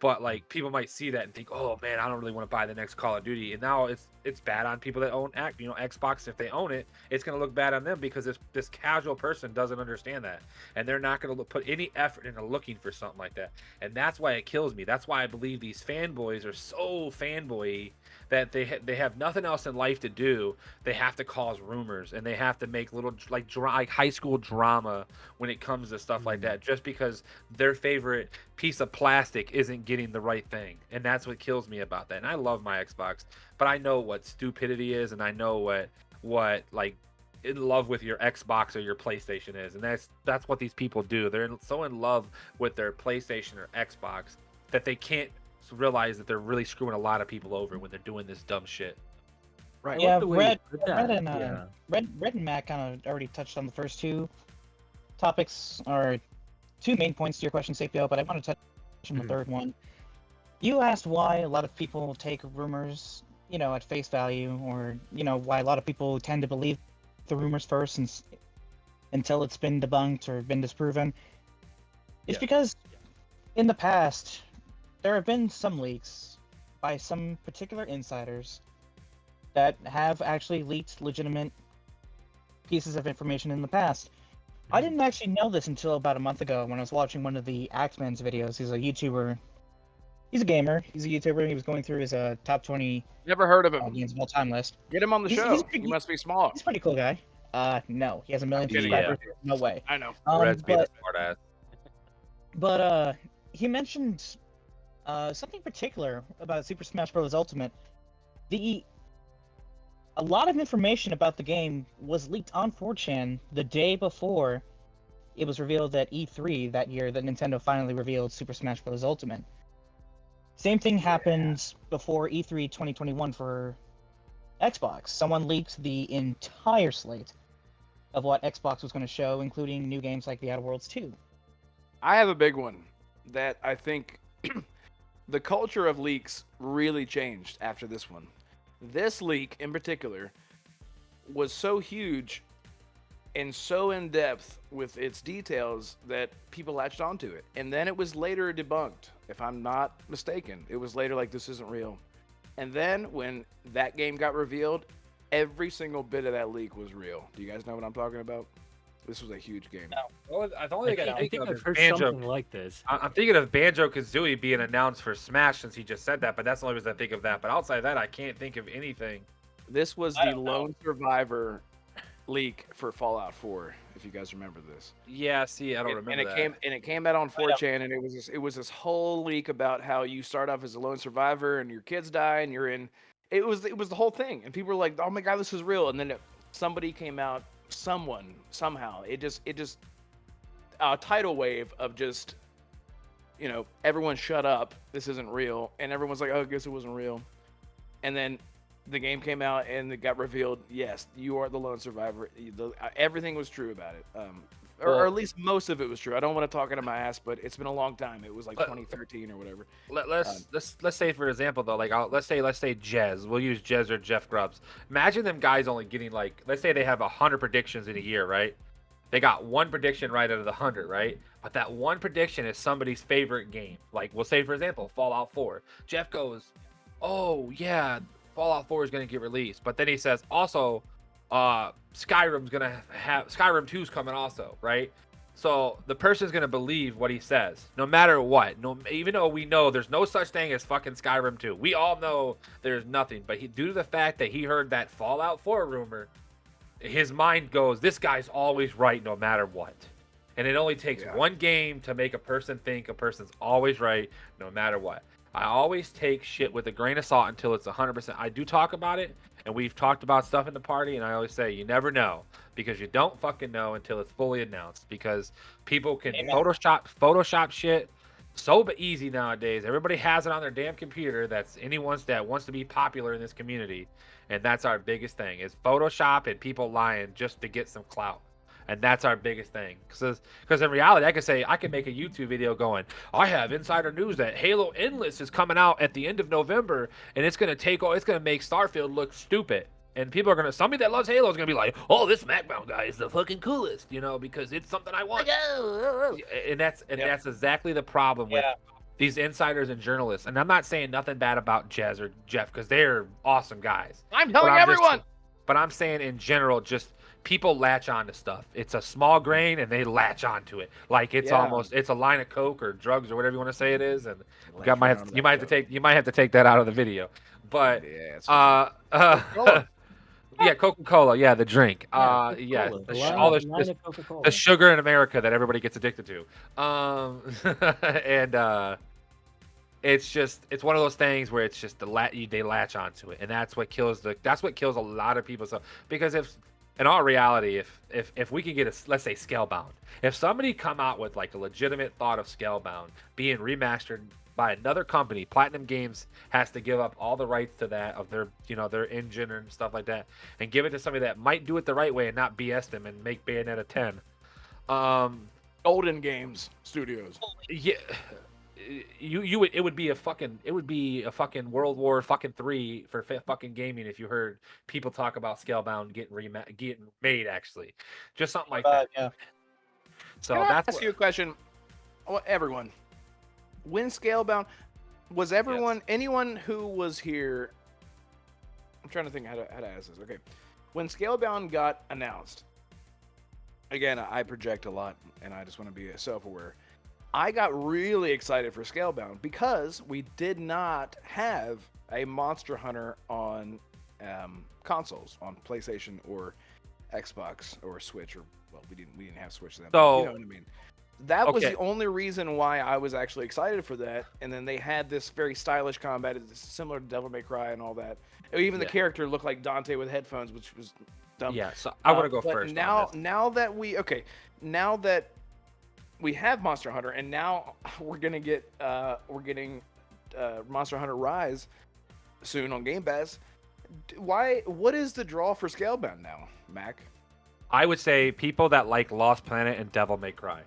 But like people might see that and think, oh man, I don't really want to buy the next Call of Duty. And now it's bad on people that own Xbox. If they own it, it's gonna look bad on them because this casual person doesn't understand that, and they're not gonna put any effort into looking for something like that. And that's why it kills me. That's why I believe these fanboys are so fanboy that they have nothing else in life to do. They have to cause rumors and they have to make little like high school drama when it comes to stuff like that, just because their favorite piece of plastic isn't getting the right thing. And that's what kills me about that. And I love my Xbox, but I know what stupidity is, and I know what like in love with your Xbox or your PlayStation is. And that's what these people do. They're so in love with their PlayStation or Xbox that they can't realize that they're really screwing a lot of people over when they're doing this dumb shit. Right. Yeah, Red and Matt kind of already touched on the first two topics, or two main points to your question, Sapio, but I want to touch on the third one. You asked why a lot of people take rumors, at face value, or, why a lot of people tend to believe the rumors first until it's been debunked or been disproven. It's because in the past, there have been some leaks by some particular insiders that have actually leaked legitimate pieces of information in the past. I didn't actually know this until about a month ago when I was watching one of the Axeman's videos. He's a YouTuber. He's a gamer. He's a YouTuber. He was going through his top 20 Never heard of him. games of all time list. Get him on the show. He must be small. He's a pretty cool guy. No, he has 1 million subscribers. No way. I know. Red's being a smart ass. But he mentioned something particular about Super Smash Bros. Ultimate. A lot of information about the game was leaked on 4chan the day before it was revealed at E3 that year that Nintendo finally revealed Super Smash Bros. Ultimate. Same thing happened before E3 2021 for Xbox. Someone leaked the entire slate of what Xbox was going to show, including new games like The Outer Worlds 2. I have a big one that I think the culture of leaks really changed after this one. This leak in particular was so huge and so in depth with its details that people latched onto it. And then it was later debunked, if I'm not mistaken. It was later like, this isn't real. And then when that game got revealed, every single bit of that leak was real. Do you guys know what I'm talking about? This was a huge game. No. Well, the only thing I think of I've is heard Banjo. something like this. I'm thinking of Banjo-Kazooie being announced for Smash since he just said that, but that's the only reason I think of that. But outside of that, I can't think of anything. This was the Lone Survivor leak for Fallout 4, if you guys remember this. Yeah, see, I don't remember that. It came out on 4chan, and it was this whole leak about how you start off as a lone survivor and your kids die and you're in. It was the whole thing, and people were like, "Oh my god, this is real!" And then somebody came out, somehow it just a tidal wave of just, everyone shut up, this isn't real, and everyone's like, oh, I guess it wasn't real. And then the game came out and it got revealed, yes, you are the lone survivor. Everything was true about it, or at least most of it was true. I don't want to talk out of my ass, but it's been a long time. It was like 2013 or whatever. Let's say, for example, though, like let's say Jez. We'll use Jez or Jeff Grubbs. Imagine them guys only getting like, let's say they have 100 predictions in a year, right? They got one prediction right out of the 100, right? But that one prediction is somebody's favorite game. Like, we'll say, for example, Fallout 4. Jeff goes, oh yeah, Fallout 4 is going to get released. But then he says, also, Skyrim's going to have, Skyrim 2's coming also, right? So the person's going to believe what he says, no matter what. Even though we know there's no such thing as fucking Skyrim 2. We all know there's nothing. But due to the fact that he heard that Fallout 4 rumor, his mind goes, this guy's always right no matter what. And it only takes one game to make a person think a person's always right no matter what. I always take shit with a grain of salt until it's 100%. I do talk about it, and we've talked about stuff in the party, and I always say you never know, because you don't fucking know until it's fully announced, because people can Photoshop shit so easy nowadays. Everybody has it on their damn computer. That's anyone that wants to be popular in this community, and that's our biggest thing is Photoshop and people lying just to get some clout. And that's our biggest thing. Because in reality, I can make a YouTube video going, I have insider news that Halo Endless is coming out at the end of November, and it's gonna make Starfield look stupid. And people are gonna, somebody that loves Halo is gonna be like, oh, this Macbound guy is the fucking coolest, because it's something I want. And that's exactly the problem with these insiders and journalists. And I'm not saying nothing bad about Jez or Jeff, because they're awesome guys. I'm telling everyone. But I'm saying in general, just people latch on to stuff. It's a small grain, and they latch onto it like it's it's a line of coke or drugs or whatever you want to say it is. And you might have to take that out of the video. But yeah, Coca-Cola, yeah, the drink. All the sugar in America that everybody gets addicted to. And it's one of those things where it's just they latch onto it, and that's what kills a lot of people. So because in all reality, if we can get let's say Scalebound, if somebody come out with like a legitimate thought of Scalebound being remastered by another company, Platinum Games has to give up all the rights to that of their engine and stuff like that, and give it to somebody that might do it the right way and not BS them and make Bayonetta 10. Golden Games Studios. Yeah. It would be a fucking World War III for fucking gaming if you heard people talk about Scalebound getting made, actually, just something like that. Yeah. So Can I that's ask you a question. Well, everyone, when Scalebound was anyone who was here? I'm trying to think how to ask this. Okay, when Scalebound got announced, again, I project a lot, and I just want to be self-aware. I got really excited for Scalebound because we did not have a Monster Hunter on consoles, on PlayStation or Xbox or Switch, or we didn't have Switch then. So, you know what I mean. That was the only reason why I was actually excited for that. And then they had this very stylish combat, it's similar to Devil May Cry and all that. Even the character looked like Dante with headphones, which was dumb. Yeah, so I want to go first. Now that we have Monster Hunter, and now we're getting Monster Hunter Rise soon on Game Pass. What is the draw for Scalebound now, Mac? I would say people that like Lost Planet and Devil May Cry.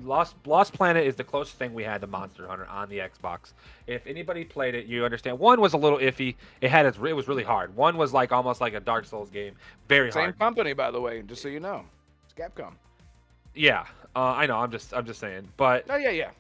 Lost Planet is the closest thing we had to Monster Hunter on the Xbox. If anybody played it, you understand. One was a little iffy. It was really hard. One was like almost like a Dark Souls game, very hard. Same company, by the way, just so you know. It's Capcom. Yeah, I know. I'm just saying, but yeah.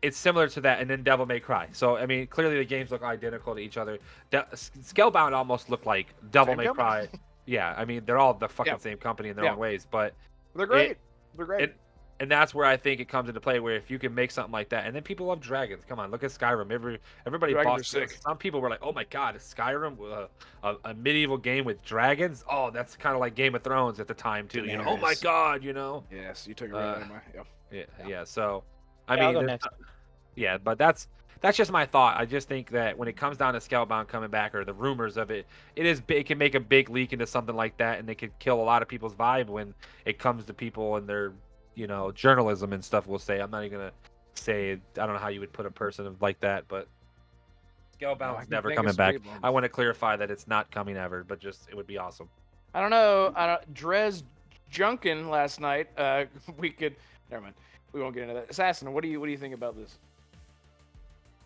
It's similar to that, and then Devil May Cry. So I mean, clearly the games look identical to each other. Scalebound almost looked like Devil May Cry. Yeah, I mean they're all the fucking same company in their own ways, but they're great. They're great. And that's where I think it comes into play, where if you can make something like that, and then people love dragons. Come on, look at Skyrim. Everybody bought it. Some people were like, "Oh my god, is Skyrim a medieval game with dragons? Oh, that's kind of like Game of Thrones at the time too. Oh my god, Yes, you took it right out of my. Yeah. So, I mean, but that's just my thought. I just think that when it comes down to Scalebound coming back, or the rumors of it, it can make a big leak into something like that, and it could kill a lot of people's vibe when it comes to people and their journalism and stuff. We'll say, I'm not even gonna say, I don't know how you would put a person like that, but Scalebound's never coming back. I want to clarify that it's not coming ever, but just it would be awesome. I don't know. Drez Junkin last night. We could. Never mind. We won't get into that. Assassin, what do you think about this?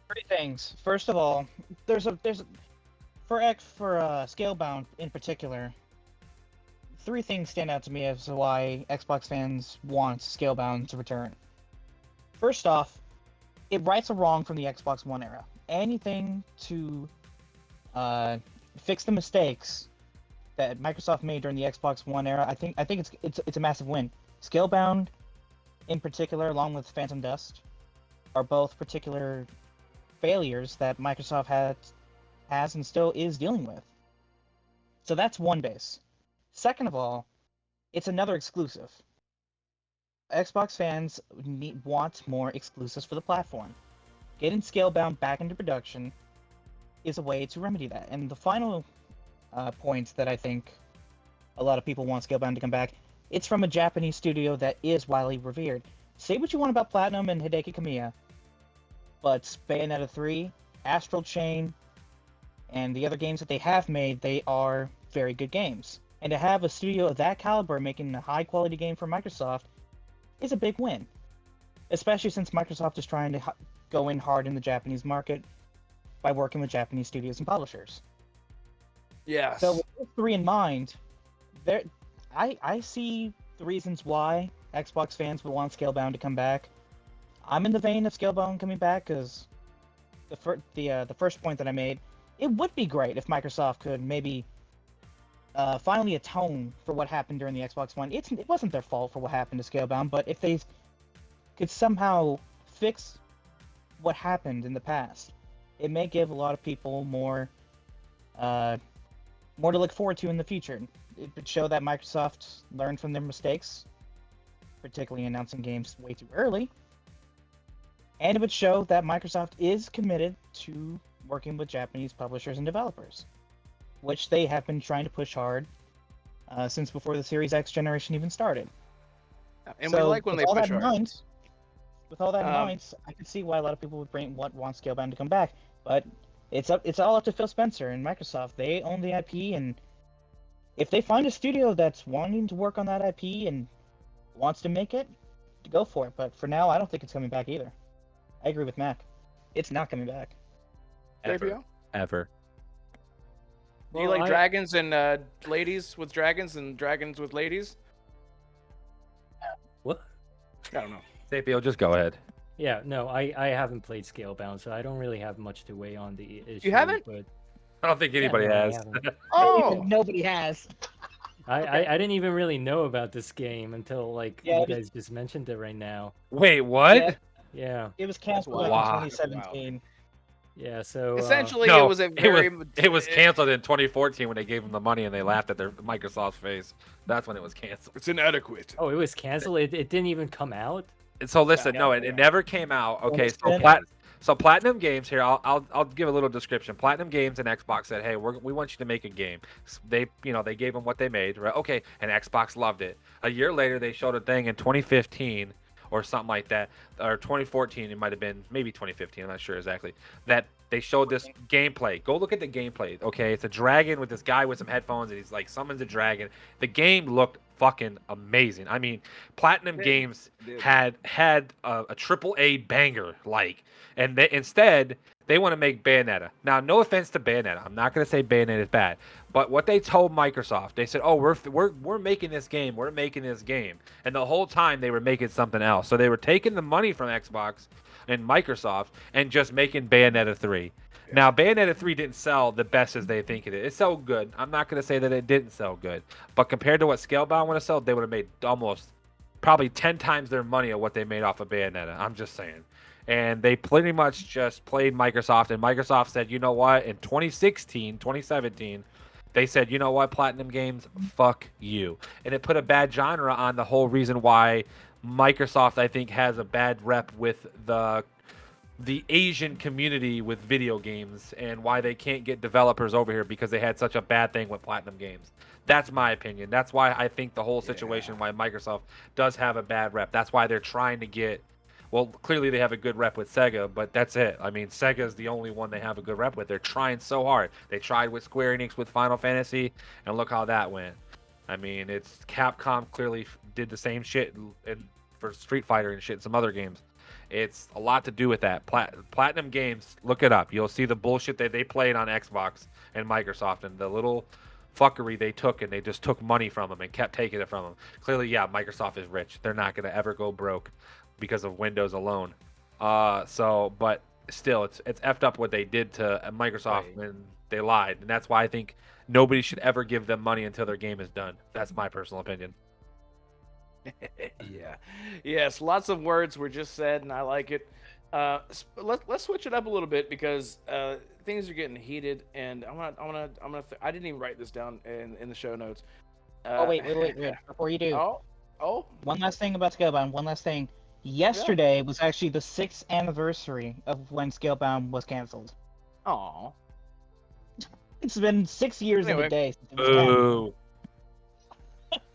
3 things. First of all, there's for Scalebound in particular. 3 things stand out to me as to why Xbox fans want Scalebound to return. First off, it rights a wrong from the Xbox One era. Anything to fix the mistakes that Microsoft made during the Xbox One era, I think it's a massive win. Scalebound, in particular, along with Phantom Dust, are both particular failures that Microsoft has and still is dealing with. So that's one base. Second of all, it's another exclusive. Xbox fans want more exclusives for the platform. Getting Scalebound back into production is a way to remedy that. And the final point that I think a lot of people want Scalebound to come back, it's from a Japanese studio that is widely revered. Say what you want about Platinum and Hideki Kamiya, but Bayonetta 3, Astral Chain, and the other games that they have made, they are very good games. And to have a studio of that caliber making a high-quality game for Microsoft is a big win. Especially since Microsoft is trying to go in hard in the Japanese market by working with Japanese studios and publishers. Yes. So with those three in mind, I see the reasons why Xbox fans would want Scalebound to come back. I'm in the vein of Scalebound coming back because the first point that I made, it would be great if Microsoft could maybe finally atone for what happened during the Xbox One. It wasn't their fault for what happened to Scalebound, but if they could somehow fix what happened in the past, it may give a lot of people more to look forward to in the future. It would show that Microsoft learned from their mistakes, particularly announcing games way too early, and it would show that Microsoft is committed to working with Japanese publishers and developers, which they have been trying to push hard since before the Series X generation even started. And so we like when they push hard. With all that in mind, I could see why a lot of people would want Scalebound to come back, but it's all up to Phil Spencer and Microsoft. They own the IP, and if they find a studio that's wanting to work on that IP and wants to make it, go for it. But for now, I don't think it's coming back either. I agree with Mac. It's not coming back. Ever. Do you like dragons and ladies with dragons and dragons with ladies? What? I don't know. Sapio, just go ahead. Yeah, no, I haven't played Scalebound, so I don't really have much to weigh on the issue. You haven't? But I don't think anybody no, I has. haven't. Oh, Nobody has. I didn't even really know about this game until you guys just mentioned it right now. Wait, what? Yeah. Yeah. It was canceled Wow. in 2017. Yeah, so essentially, No, it was a very. It was canceled in 2014 when they gave them the money and they laughed at their Microsoft's face. That's when it was canceled. It's inadequate. Oh, it was canceled. It didn't even come out. And so listen, Yeah, no, yeah. it never came out. Okay, Understand. so Platinum Games here. I'll give a little description. Platinum Games and Xbox said, hey, we want you to make a game. They gave them what they made, right? Okay, and Xbox loved it. A year later, they showed a thing in 2015 or something like that, or 2014. It might have been maybe 2015. I'm not sure exactly. That they showed this gameplay. Go look at the gameplay. Okay, it's a dragon with this guy with some headphones, and he's like summons a dragon. The game looked fucking amazing. I mean, Platinum Games had a triple A banger, and instead they want to make Bayonetta. Now, no offense to Bayonetta, I'm not gonna say Bayonetta is bad, but what they told Microsoft, they said, "Oh, we're making this game, we're making this game," and the whole time they were making something else. So they were taking the money from Xbox and Microsoft and just making Bayonetta 3. Now, Bayonetta 3 didn't sell the best as they think it is. It sold good. I'm not going to say that it didn't sell good. But compared to what Scalebound would have sold, they would have made probably 10 times their money of what they made off of Bayonetta. I'm just saying. And they pretty much just played Microsoft. And Microsoft said, you know what? In 2017, they said, you know what, Platinum Games, fuck you. And it put a bad genre on the whole reason why Microsoft, I think, has a bad rep with the Asian community with video games and why they can't get developers over here because they had such a bad thing with Platinum Games. That's my opinion. That's why I think the whole situation why Microsoft does have a bad rep. That's why they're trying to get, well, clearly they have a good rep with Sega, but that's it. I mean, Sega's the only one they have a good rep with. They're trying so hard. They tried with Square Enix with Final Fantasy, and look how that went. I mean, it's Capcom clearly did the same shit for Street Fighter and shit and some other games. It's a lot to do with that. Platinum Games, look it up. You'll see the bullshit that they played on Xbox and Microsoft and the little fuckery they took, and they just took money from them and kept taking it from them. Clearly, yeah, Microsoft is rich. They're not going to ever go broke because of Windows alone. But still, it's effed up what they did to Microsoft when they lied. And that's why I think nobody should ever give them money until their game is done. That's my personal opinion. Yeah. Yes, lots of words were just said, and I like it. Let's switch it up a little bit because things are getting heated, and I didn't even write this down in the show notes. Wait. Before you do. Oh. One last thing about Scalebound. One last thing. Yesterday was actually the 6th anniversary of when Scalebound was canceled. Aw. It's been 6 years Anyway. and a day since it was canceled. Ooh.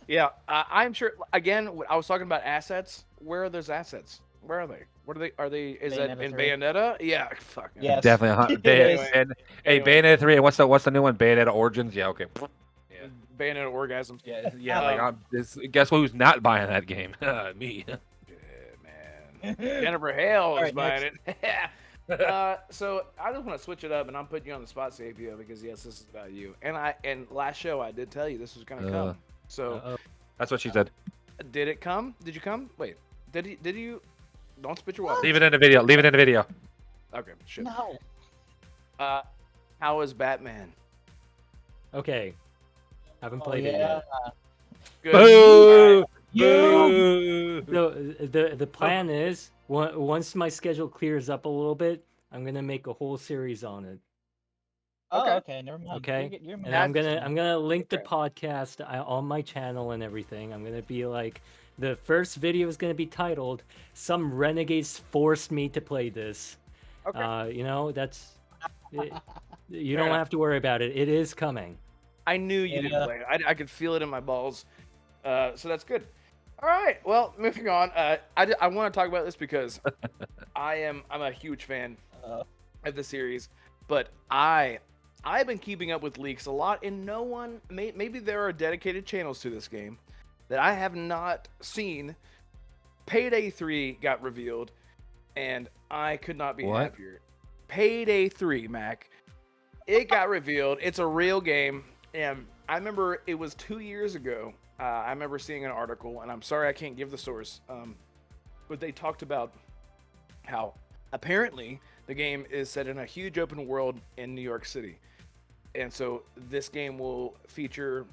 Yeah, I'm sure. Again, I was talking about assets. Where are those assets? Where are they? What are they? Are they? Is that Bayonetta in 3. Bayonetta? Yeah. Fuck. Yes. Definitely. Anyway. Hey, Bayonetta 3, and what's the new one? Bayonetta Origins? Yeah, okay. Bayonetta orgasms. Yeah. Like, guess who's not buying that game? Me. Yeah, man. Jennifer Hale is Alright, buying it. So I just want to switch it up, and I'm putting you on the spot, Sapio, because yes, this is about you. And last show I did tell you this was gonna come. So That's what she said. did it come? Did you come? Wait, did you? Don't spit your water. Leave it in the video. Leave it in the video. Okay, shit. No. How is Batman? Okay. Haven't played yeah. it yet. Good. Boo! You. Boo! So the plan is once my schedule clears up a little bit, I'm gonna make a whole series on it. Oh, okay. Never mind. Okay. You're And I'm That's- gonna link the okay. podcast on my channel and everything. I'm gonna be like, the first video is gonna be titled "Some Renegades Forced Me to Play This." Okay. You know, that's you Fair don't enough. have to worry about it. It is coming. I knew you didn't Yeah. play it. I could feel it in my balls. So that's good. All right. Well, moving on. I want to talk about this because I'm a huge fan Uh, of the series, but I've been keeping up with leaks a lot, and no one maybe there are dedicated channels to this game that I have not seen. Payday 3 got revealed, and I could not be What? happier. Payday 3, Mac. It got revealed. It's a real game, and I remember it was 2 years ago. I remember seeing an article, and I'm sorry I can't give the source, but they talked about how apparently the game is set in a huge open world in New York City, and so this game will feature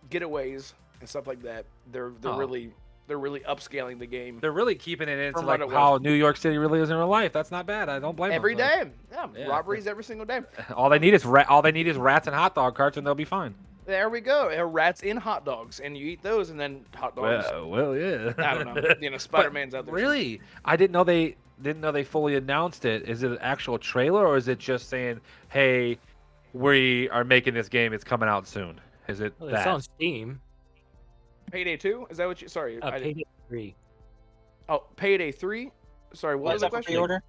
getaways and stuff like that. They're Oh. really upscaling the game They're really keeping it into From like what it how New York City really is in real life. That's not bad. I don't blame them. every day. Yeah, Yeah. robberies every single day. All they need is rats and hot dog carts, and they'll be fine. There we go. Rats in hot dogs, and you eat those, and then hot dogs. Well, yeah. I don't know. You know, Spider-Man's out there. Really? I didn't know they fully announced it. Is it an actual trailer, or is it just saying, "Hey, we are making this game. It's coming out soon"? Is it Well, that? it's on Steam. Payday 2? Is that what you? Sorry. I didn't- Payday 3. Oh, Payday 3. Sorry, what was the that for question? pre-order?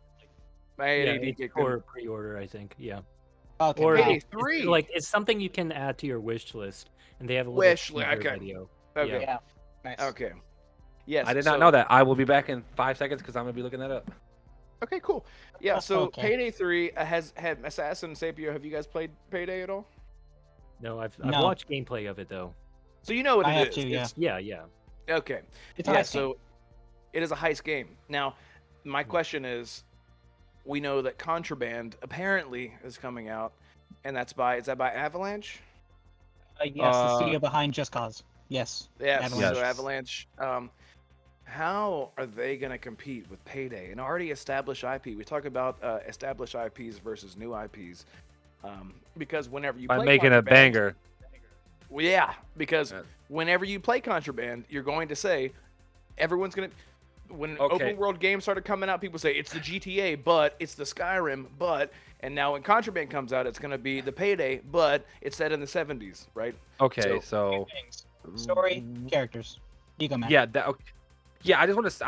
Payday Yeah, did it's get for good. pre-order, I think. Yeah. Okay. Or wow. Payday it's 3. like it's something you can add to your wish list, and they have a little Wish list, teaser okay. video. Okay. Yeah. Nice. Okay. Yes. I did not so- know that. I will be back in 5 seconds because I'm gonna be looking that up. Okay, cool. Yeah. So Okay. Payday 3 had Assassin and Sapio. Have you guys played Payday at all? No, I've No. watched gameplay of it though. So you know what I it have is. to, yeah. It's- Yeah. Okay. It's a Yeah. heist game. So it is a heist game. Now, my question is, we know that Contraband apparently is coming out, and is that by Avalanche? Yes, the studio behind Just Cause. Yes. Yeah, Avalanche. so Avalanche. How are they going to compete with Payday, an already established IP? We talk about established IPs versus new IPs, because whenever you By play making a Contraband- banger. Well, yeah, because Yeah. whenever you play Contraband, you're going to say, everyone's going to. When Okay. open world games started coming out, people say it's the GTA, but it's the Skyrim, but, and now when Contraband comes out, it's going to be the Payday, but it's set in the 70s, right? Okay, so Story, characters. You go, man. yeah, okay. Yeah, I just want to.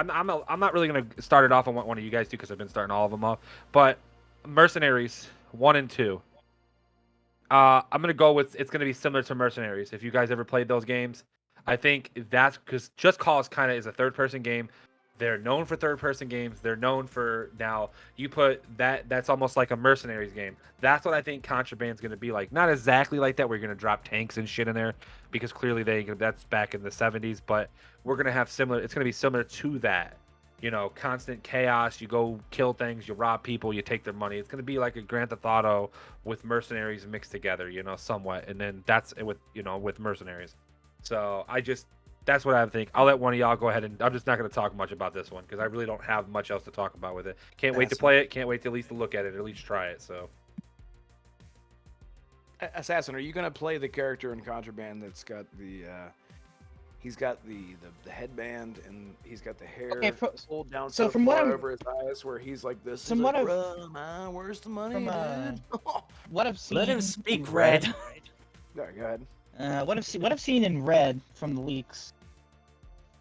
I'm not really gonna start it off on what one of you guys do because I've been starting all of them off. But Mercenaries 1 and 2. I'm gonna go with it's gonna be similar to Mercenaries. If you guys ever played those games, I think that's because Just Cause kind of is a third-person game. They're known for third-person games. They're known for now. You put that's almost like a Mercenaries game. That's what I think Contraband's gonna be like. Not exactly like that. We're gonna drop tanks and shit in there because clearly that's back in the 70s. But we're gonna have similar. It's gonna be similar to that. You know, constant chaos. You go kill things. You rob people. You take their money. It's gonna be like a Grand Theft Auto with Mercenaries mixed together. You know, somewhat. And then that's with Mercenaries. So that's what I think. I'll let one of y'all go ahead, and I'm just not going to talk much about this one because I really don't have much else to talk about with it. Can't wait to play it. Can't wait to at least look at it, or at least try it. So, Assassin, are you going to play the character in Contraband that's got he's got the headband and he's got the hair Okay, pulled down so so from what far I'm- over his eyes where he's like this. From He's what like, I've- "Bruh, man, where's the money, from, dude?" What I've seen. Let him speak, in Red. Yeah, go ahead. What I've seen in Red from the leaks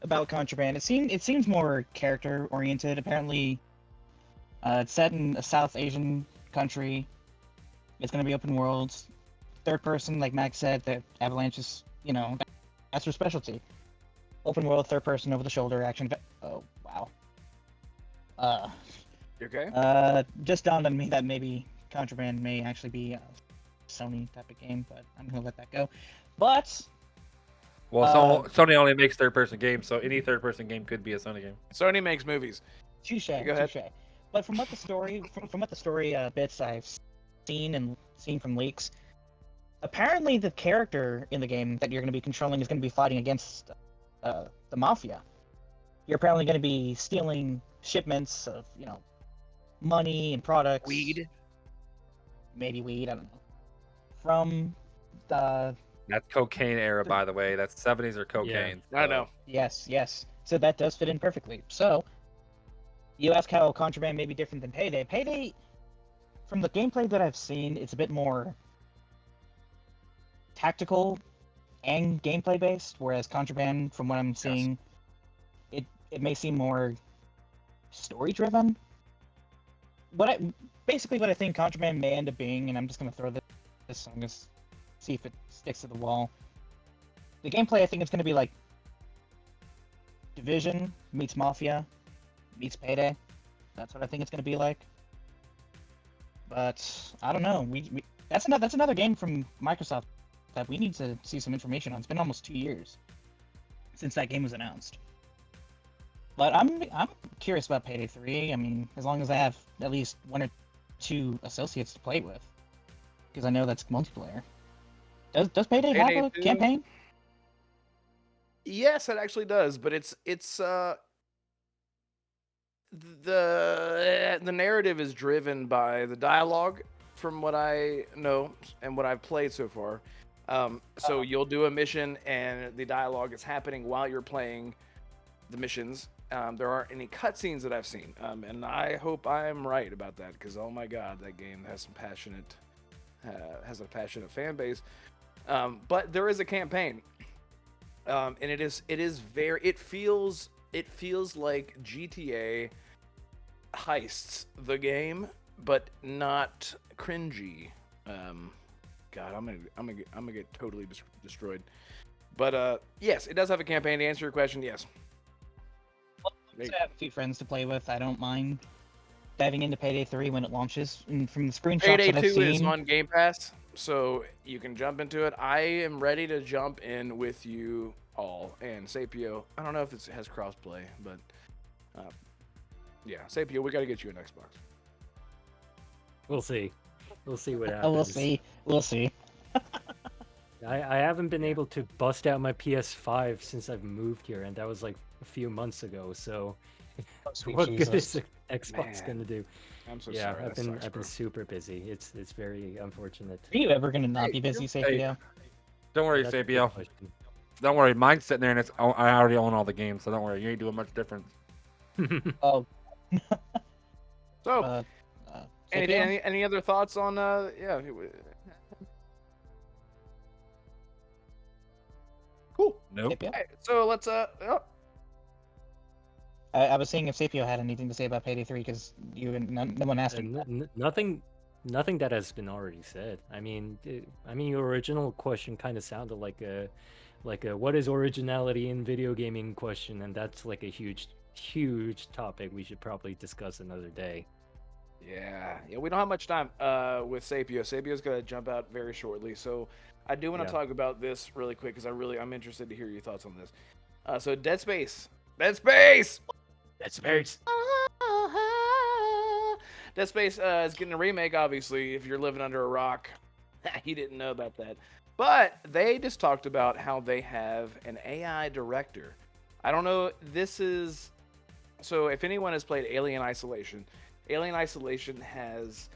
about Contraband, it seems more character oriented. Apparently, it's set in a South Asian country. It's gonna be open worlds. third person, like Max said, that Avalanche is, that's their specialty. Open world, third person, over the shoulder action. Oh wow. You okay? Just dawned on me that maybe Contraband may actually be a Sony type of game, but I'm gonna let that go. But Well, Sony only makes third-person games, so any third-person game could be a Sony game. Sony makes movies. touche, Go ahead. touche. But from what the story, bits I've seen from leaks, apparently the character in the game that you're going to be controlling is going to be fighting against the mafia. You're apparently going to be stealing shipments of, money and products. Weed. Maybe weed, I don't know. From the... That's cocaine era, by the way. That's 70s or cocaine. Yeah, I know. Yes. So that does fit in perfectly. So, you ask how Contraband may be different than Payday. Payday, from the gameplay that I've seen, it's a bit more tactical and gameplay based, whereas Contraband, from what I'm seeing, it may seem more story driven. What I think Contraband may end up being, and I'm just gonna throw this, I'm gonna see if it sticks to the wall. The gameplay, I think it's gonna be like Division meets Mafia meets Payday. That's what I think it's gonna be like. But I don't know. That's another game from Microsoft that we need to see some information on. It's been almost 2 years since that game was announced. But I'm curious about Payday 3. I mean, as long as I have at least 1 or 2 associates to play with, because I know that's multiplayer. Does Payday have a 2? campaign? Yes, it actually does, but it's the narrative is driven by the dialogue, from what I know and what I've played so far. So you'll do a mission, and the dialogue is happening while you're playing the missions. There aren't any cutscenes that I've seen, and I hope I'm right about that, because oh my god, that game has has a passionate fan base. But there is a campaign, and it feels like GTA heists the game, but not cringy. God, I'm gonna get totally destroyed. But yes, it does have a campaign. To answer your question, yes. I have a few friends to play with. I don't mind diving into Payday 3 when it launches. And from the screenshots Payday that I've 2 is seen, on Game Pass, so you can jump into it. I am ready to jump in with you all. And Sapio, I don't know if it has crossplay, but yeah, Sapio, we got to get you an Xbox. We'll see. We'll see what happens. oh, we'll see. I haven't been able to bust out my PS5 since I've moved here, and that was like a few months ago. So, what good is Xbox gonna do? I'm so Yeah, sorry. I've been super busy. It's very unfortunate. Are you ever gonna not be busy, Sapio? Don't worry, That's a good Sapio. question. Don't worry. Mine's sitting there, and I already own all the games, so don't worry. You ain't doing much different. Oh. So, any other thoughts on yeah? Cool. Nope. Sapio? Alright, so let's I was seeing if Sapio had anything to say about Payday 3, because no one asked him. Nothing that has been already said. I mean, your original question kind of sounded like a what is originality in video gaming question, and that's like a huge topic we should probably discuss another day. Yeah, we don't have much time with Sapio. Sapio's gonna jump out very shortly, so I do want to talk about this really quick, because I'm interested to hear your thoughts on this. So Dead Space. Dead Space is getting a remake, obviously, if you're living under a rock. You didn't know about that. But they just talked about how they have an AI director. I don't know, so if anyone has played Alien Isolation has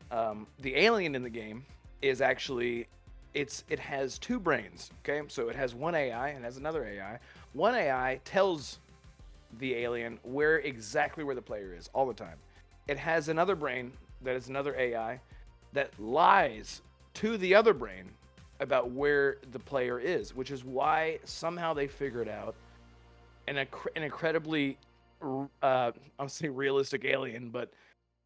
the alien in the game is actually it has 2 brains, okay? So it has one AI and has another AI. One AI tells the alien exactly where the player is all the time. It has another brain that is another AI that lies to the other brain about where the player is, which is why somehow they figured out an incredibly I'll say realistic alien, but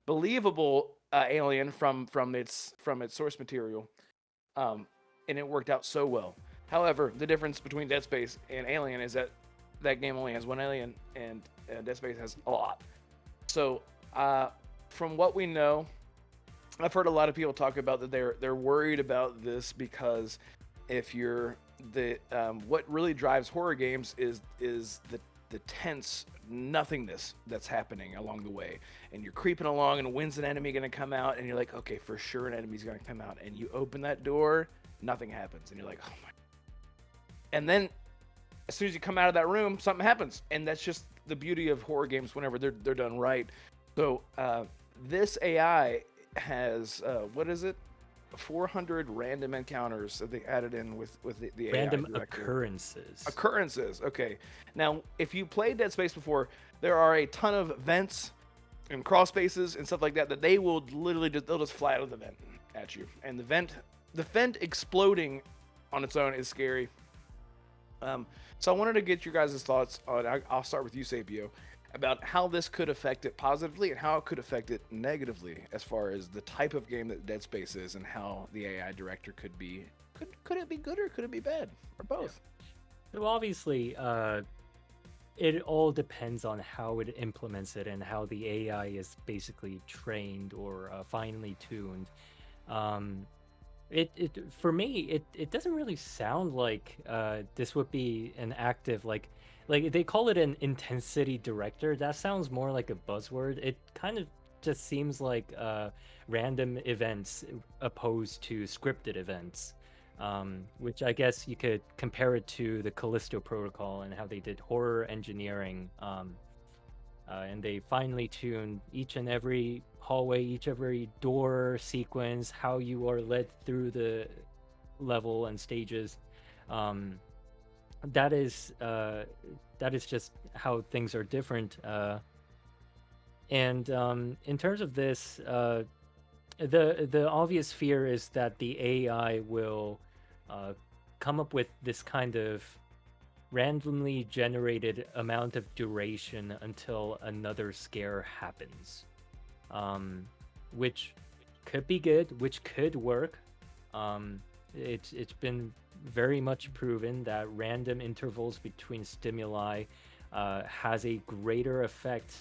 believable alien from its source material and it worked out so well. However, the difference between Dead Space and Alien is that that game only has one alien, and Dead Space has a lot. So, from what we know, I've heard a lot of people talk about that they're worried about this because if you're the what really drives horror games is the tense nothingness that's happening along the way, and you're creeping along, and when's an enemy going to come out, and you're like, okay, for sure an enemy's going to come out, and you open that door, nothing happens, and you're like, oh my. And then as soon as you come out of that room, something happens, and that's just the beauty of horror games whenever they're done right. So this AI has what is it? 400 random encounters that they added in with the Random AI director. occurrences. Occurrences. Okay. Now, if you played Dead Space before, there are a ton of vents and crawl spaces and stuff like that that they will literally they'll just fly out of the vent at you, and the vent exploding on its own is scary. So I wanted to get your guys' thoughts on. I'll start with you, Sapio, about how this could affect it positively and how it could affect it negatively, as far as the type of game that Dead Space is and how the AI director could be. Could it be good or could it be bad or both? So obviously, it all depends on how it implements it and how the AI is basically trained or finely tuned. For me, it doesn't really sound like this would be an active like they call it an intensity director. That sounds more like a buzzword. It kind of just seems like random events opposed to scripted events, which I guess you could compare it to the Callisto Protocol and how they did horror engineering. And they finely tuned each and every hallway, each every door sequence, how you are led through the level and stages. That is just how things are different. And in terms of this, the obvious fear is that the AI will come up with this kind of randomly generated amount of duration until another scare happens, which could be good, which could work. It's been very much proven that random intervals between stimuli has a greater effect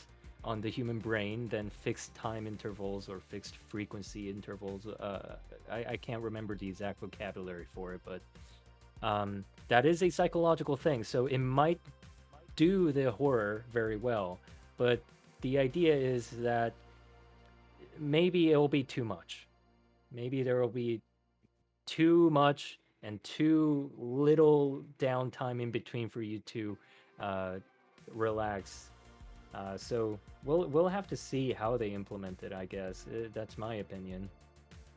on the human brain than fixed time intervals or fixed frequency intervals. I can't remember the exact vocabulary for it, but that is a psychological thing, so it might do the horror very well, but the idea is that maybe it will be too much. Maybe there will be too much and too little downtime in between for you to relax. So we'll have to see how they implement it, I guess. That's my opinion.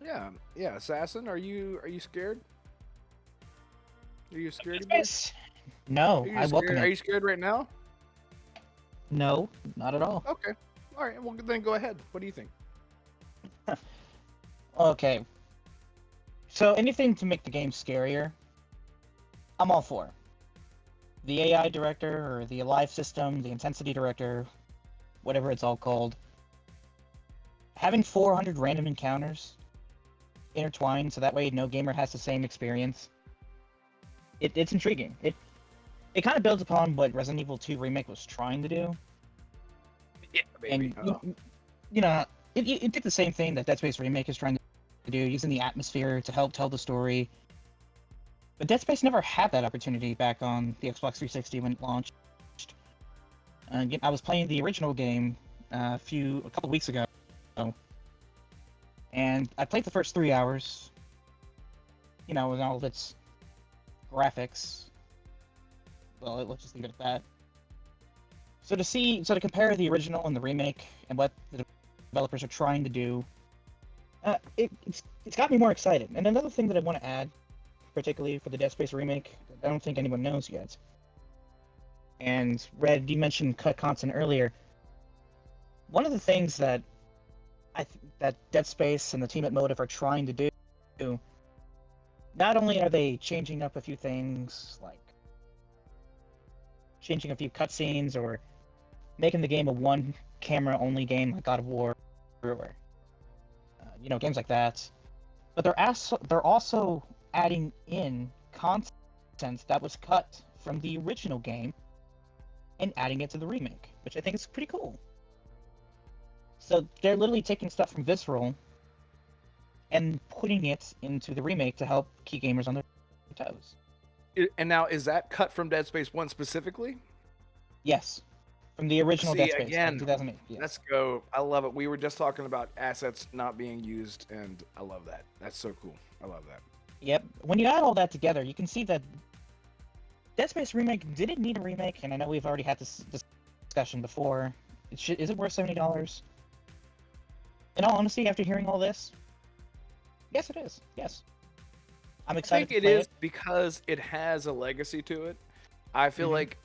Yeah. Assassin, are you scared? Are you scared? No, I welcome Are it. you scared right now? No, not at all. Okay. All right. Well, then go ahead. What do you think? Okay. So anything to make the game scarier, I'm all for. The AI director or the Alive system, the intensity director, whatever it's all called, having 400 random encounters intertwined so that way no gamer has the same experience. It's intriguing. It kind of builds upon what Resident Evil 2 Remake was trying to do. Yeah, baby. And, you know, it did the same thing that Dead Space Remake is trying to do, using the atmosphere to help tell the story. But Dead Space never had that opportunity back on the Xbox 360 when it launched. I was playing the original game a couple weeks ago, and I played the first 3 hours. You know, with all of its graphics. Well, let's just leave it at that. So to compare the original and the remake and what the developers are trying to do, it's got me more excited. And another thing that I want to add, particularly for the Dead Space remake, I don't think anyone knows yet. And Red, you mentioned cut content earlier. One of the things that that Dead Space and the Team at Motive are trying to do, not only are they changing up a few things, like changing a few cutscenes or making the game a one-camera only game like God of War, or games like that, But they're also adding in content that was cut from the original game and adding it to the remake, which I think is pretty cool. So they're literally taking stuff from Visceral and putting it into the remake to help keep gamers on their toes. And now, is that cut from Dead Space 1 specifically? Yes, from the original See, Dead Space, again, 2008. Yes. Let's go. I love it. We were just talking about assets not being used, and I love that. That's so cool. I love that. Yep. When you add all that together, you can see that Dead Space Remake didn't need a remake, and I know we've already had this discussion before. Is it worth $70? In all honesty, after hearing all this, yes, it is. Yes. I'm I excited think to it play is because it has a legacy to it. I feel Mhm. like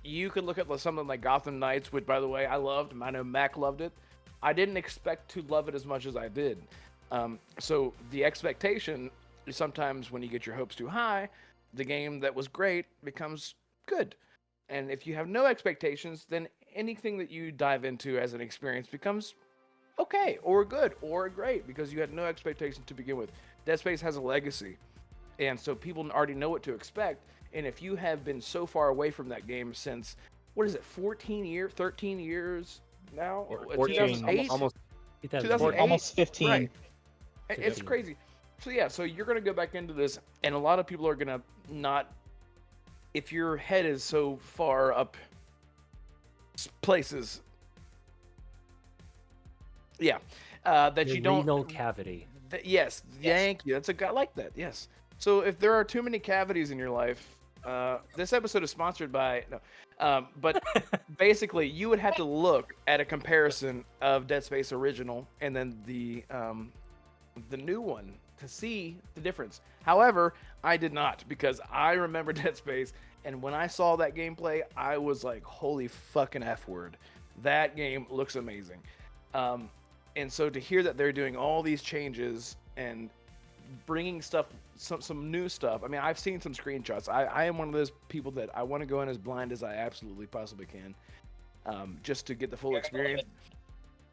you could look at something like Gotham Knights, which, by the way, I loved. I know Mac loved it. I didn't expect to love it as much as I did. So the expectation is sometimes when you get your hopes too high, the game that was great becomes good. And if you have no expectations, then anything that you dive into as an experience becomes okay or good or great because you had no expectations to begin with. Dead Space has a legacy, and so people already know what to expect. And if you have been so far away from that game since, what is it, 14 years, 13 years now? 14, 2008? almost 2008? almost 15. Right. It's 15. crazy. So yeah, so you're going to go back into this, and a lot of people are going to not, if your head is so far up places, yeah, that Your you don't. renal cavity. Yes, thank you. That's a guy like that. Yes. So if there are too many cavities in your life, this episode is sponsored by no, but basically you would have to look at a comparison of Dead Space original and then the new one to see the difference. However, I did not because I remember Dead Space, and when I saw that gameplay, I was like, "Holy fucking f word!" That game looks amazing. And so to hear that they're doing all these changes and bringing stuff, some new stuff. I mean, I've seen some screenshots. I am one of those people that I want to go in as blind as I absolutely possibly can, just to get the full experience.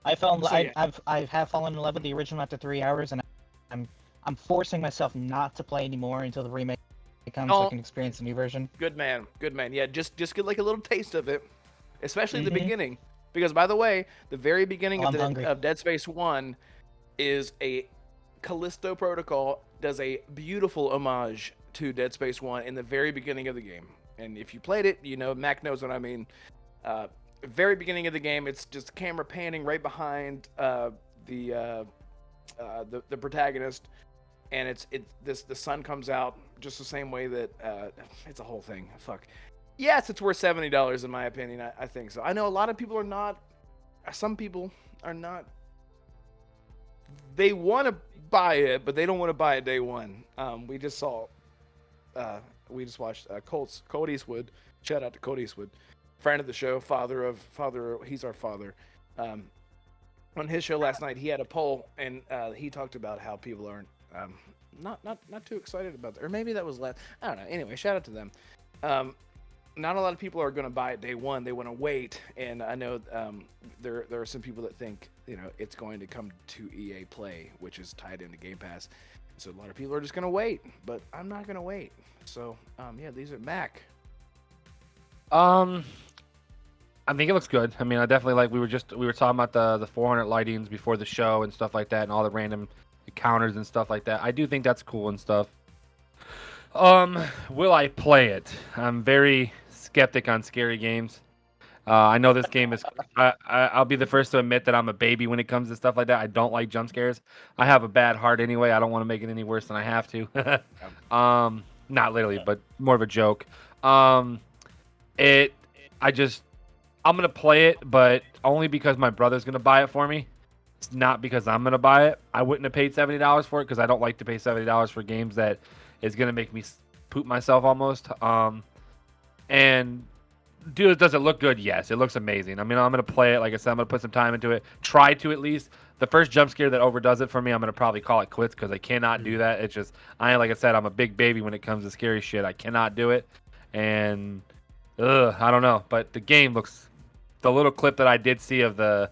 I fell. So, yeah. I have fallen in love with the original after 3 hours, and I'm forcing myself not to play anymore until the remake comes so I Oh. can experience the new version. Good man, good man. Yeah, just get like a little taste of it, especially the Mhm. beginning. Because by the way, the very beginning I'm hungry. of Dead Space 1 is a Callisto Protocol does a beautiful homage to Dead Space 1 in the very beginning of the game. And if you played it, you know, Mac knows what I mean. Very beginning of the game, it's just camera panning right behind the protagonist, and the sun comes out just the same way that it's a whole thing. Fuck. Yes, it's worth $70 in my opinion. I think so. I know a lot of people are not. Some people are not. They want to buy it, but they don't want to buy it day one. We just watched Colt Eastwood. Shout out to Colt Eastwood, friend of the show, father. He's our father. On his show last night, he had a poll, and he talked about how people aren't not too excited about that, or maybe that was last. I don't know. Anyway, shout out to them. Not a lot of people are going to buy it day one. They want to wait, and I know there are some people that think it's going to come to EA Play, which is tied into Game Pass. So a lot of people are just going to wait, but I'm not going to wait. So yeah, these are Mac. I think it looks good. I mean, I definitely like we were talking about the 400 lightings before the show and stuff like that, and all the random encounters and stuff like that. I do think that's cool and stuff. Will I play it? I'm very skeptic on scary games. I know this game is. I'll be the first to admit that I'm a baby when it comes to stuff like that. I don't like jump scares. I have a bad heart anyway. I don't want to make it any worse than I have to. Not literally, but more of a joke. I'm gonna play it, but only because my brother's gonna buy it for me. It's not because I'm gonna buy it. I wouldn't have paid $70 for it because I don't like to pay $70 for games that is gonna make me poop myself almost. And dude, does it look good? Yes, it looks amazing. I mean, I'm gonna play it. Like I said, I'm gonna put some time into it. Try to at least. The first jump scare that overdoes it for me, I'm gonna probably call it quits because I cannot do that. It's just like I said, I'm a big baby when it comes to scary shit. I cannot do it, and I don't know. But the game looks. The little clip that I did see of the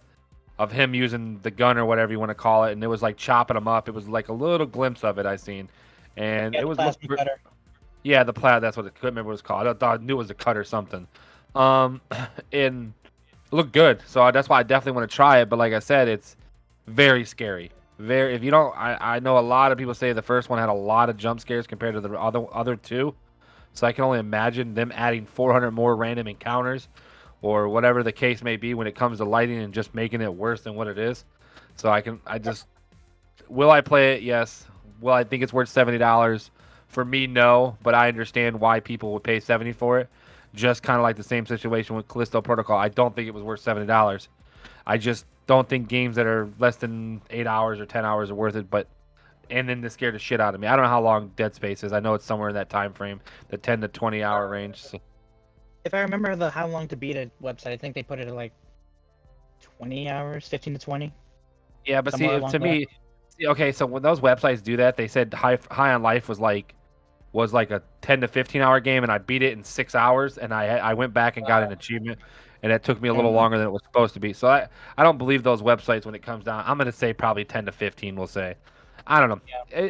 of him using the gun or whatever you want to call it, and it was like chopping them up. It was like a little glimpse of it I seen, and Yeah, it the was plasma cutter. yeah, the plat. That's what it. Couldn't remember what it was called. I thought I knew it was a cut or something. And it looked good, so that's why I definitely want to try it. But like I said, it's very scary. Very. If you don't, I know a lot of people say the first one had a lot of jump scares compared to the other two. So I can only imagine them adding 400 more random encounters, or whatever the case may be when it comes to lighting and just making it worse than what it is. So will I play it? Yes. Will I think it's worth $70? For me, no, but I understand why people would pay 70 for it. Just kind of like the same situation with Callisto Protocol. I don't think it was worth $70. I just don't think games that are less than 8 hours or 10 hours are worth it. And then this scared the shit out of me. I don't know how long Dead Space is. I know it's somewhere in that time frame, the 10 to 20 hour range. So. If I remember the how long to beat it website, I think they put it at like 20 hours, 15 to 20. Yeah, but see, Somewhere along to that. me, okay, so when those websites do that, they said High on Life was like a 10 to 15 hour game, and I beat it in 6 hours, and I went back and got an achievement, and it took me a little longer than it was supposed to be. So I don't believe those websites when it comes down. I'm gonna say probably 10 to 15. We'll say, I don't know.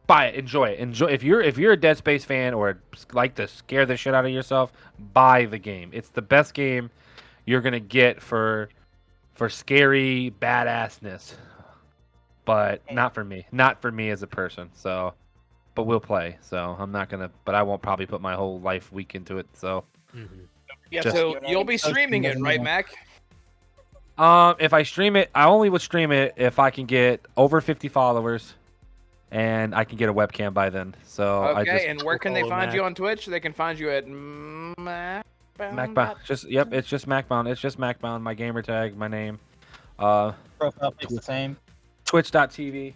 Buy it, enjoy it, enjoy. If you're a Dead Space fan or like to scare the shit out of yourself, buy the game. It's the best game you're gonna get for scary badassness, but not for me. Not for me as a person. So. But we'll play, so I'm not gonna. But I won't probably put my whole life week into it. So, Yeah, Just- so you'll be streaming it, right, Mac? if I stream it, I only would stream it if I can get over 50 followers, and I can get a webcam by then. So Okay, and where can they follow find you Mac. on Twitch? They can find you at Macbound. Macbound. It's just Macbound. It's just Macbound. My gamer tag, my name. Profile pics the same. Twitch.tv.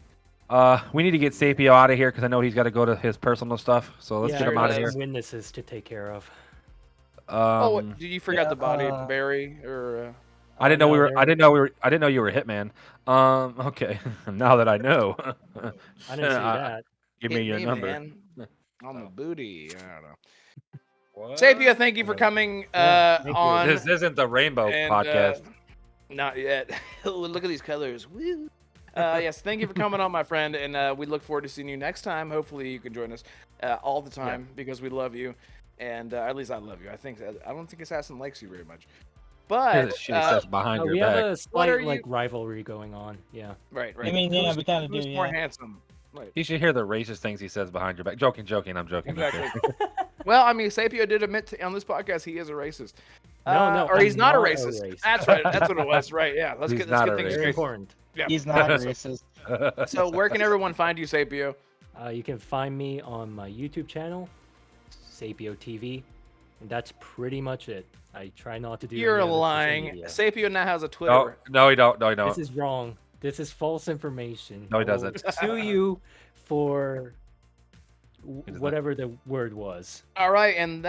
We need to get Sapio out of here because I know he's got to go to his personal stuff. So let's yeah, get him out of here. Witnesses to take care of. Did you forget yeah, the body, Barry? Or I didn't know no, we were. there- I didn't know you were a hitman. Okay. Now that I know. I didn't see that. Give hit me your number. man, on the booty. I don't know. What? Sapio, thank you for coming Yeah, thank you. on. This isn't the Rainbow and, podcast. Not yet. Look at these colors. Woo. Yes, thank you for coming on, my friend, and we look forward to seeing you next time. Hopefully, you can join us all the time because we love you, and at least I love you. I don't think Assassin likes you very much, but She says behind your We back. have a What are slight you- like rivalry going on. Yeah. right. I mean, yeah, we kind of Who's do. more Yeah. handsome? Right. You should hear the racist things he says behind your back. Joking. I'm joking. Exactly. Well, I mean, Sapio did admit on this podcast he is a racist. No, or he's I'm not a not a racist. racist. That's right. That's what it was. Right. Yeah. Let's He's get not a things racist. Very straight. important. Yeah. He's not racist. So where can everyone find you, Sapio? You can find me on my YouTube channel, Sapio TV, and that's pretty much it. I try not to do. You're any other social lying. media. Sapio now has a no, Twitter. no, he don't. No, he don't. This is wrong. This is false information. No, he I will doesn't. Sue you for doesn't. whatever the word was. All right, and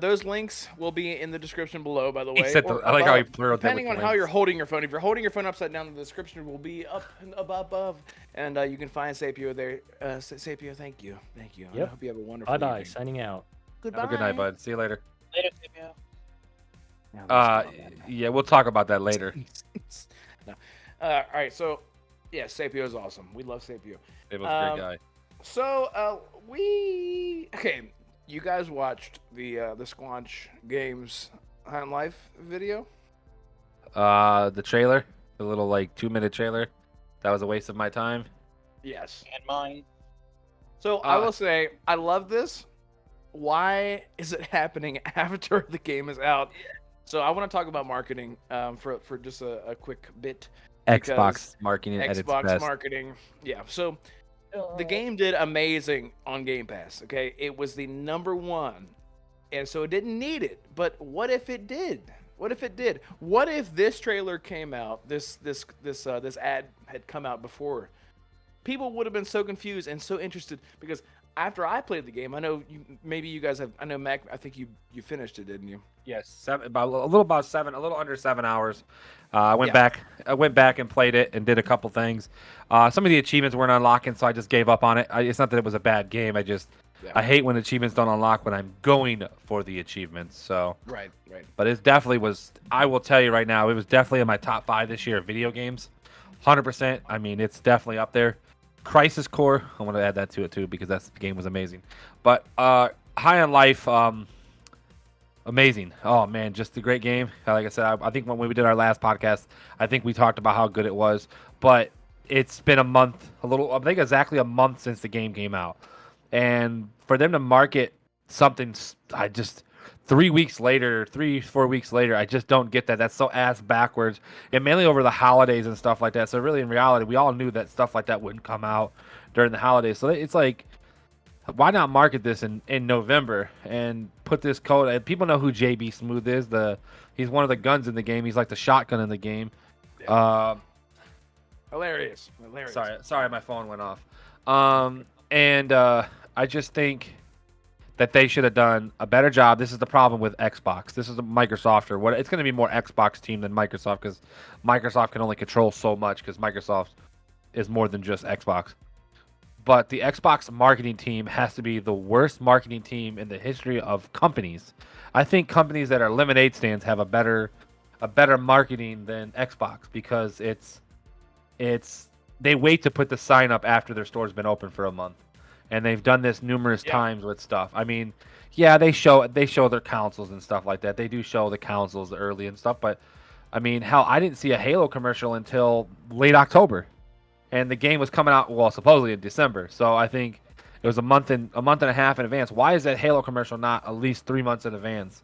those links will be in the description below. By the way, He said or I like how he above, pluraled that depending with on how links. you're holding your phone. If you're holding your phone upside down, the description will be up and above, and you can find Sapio there. Sapio, thank you. I Yep. hope you have a wonderful Bye bye. evening. Signing out. Goodbye. Have a good night, bud. See you later. Later, Sapio. Yeah, we'll talk about that later. No. All right, so yeah, Sapio is awesome. We love Sapio. It was a great guy. So okay. You guys watched the Squanch Games High on Life video? The trailer, the little like 2-minute trailer, that was a waste of my time. Yes. And mine. So I will say I love this. Why is it happening after the game is out? So I want to talk about marketing for just a quick bit. Xbox marketing at its Xbox best. marketing. Yeah. So the game did amazing on Game Pass. Okay, it was the #1, and so it didn't need it. But what if it did? What if it did? What if this trailer came out? This ad had come out before. People would have been so confused and so interested because after I played the game, I know maybe you guys have. I know Mac. I think you finished it, didn't you? Yes, a little under 7 hours. I went back and played it and did a couple things. Some of the achievements weren't unlocking, so I just gave up on it. It's not that it was a bad game. I just Yeah. I hate when achievements don't unlock when I'm going for the achievements. So, Right. but it definitely was. I will tell you right now, it was definitely in my top 5 this year of video games. 100%. I mean, it's definitely up there. Crisis Core. I want to add that to it too because the game was amazing. But High on Life. Amazing. Oh man, just a great game. Like I said, I think when we did our last podcast, I think we talked about how good it was. But it's been a month, I think exactly a month since the game came out, and for them to market something, I just 3 weeks later, 4 weeks later, I just don't get that. That's so ass backwards, and mainly over the holidays and stuff like that. So really, in reality, we all knew that stuff like that wouldn't come out during the holidays. So it's like, why not market this in November and put this code? And people know who JB Smooth is. He's one of the guns in the game. He's like the shotgun in the game. Yeah. Hilarious. Sorry, my phone went off. And I just think that they should have done a better job. This is the problem with Xbox. This is a Microsoft or what? It's going to be more Xbox team than Microsoft because Microsoft can only control so much because Microsoft is more than just Xbox. But the Xbox marketing team has to be the worst marketing team in the history of companies. I think companies that are lemonade stands have a better marketing than Xbox because they wait to put the sign up after their store's been open for a month. And they've done this numerous times with stuff. I mean, yeah, they show their consoles and stuff like that. They do show the consoles early and stuff, but I mean, hell, I didn't see a Halo commercial until late October. And the game was coming out, well, supposedly in December. So I think it was a month and a half in advance. Why is that Halo commercial not at least 3 months in advance?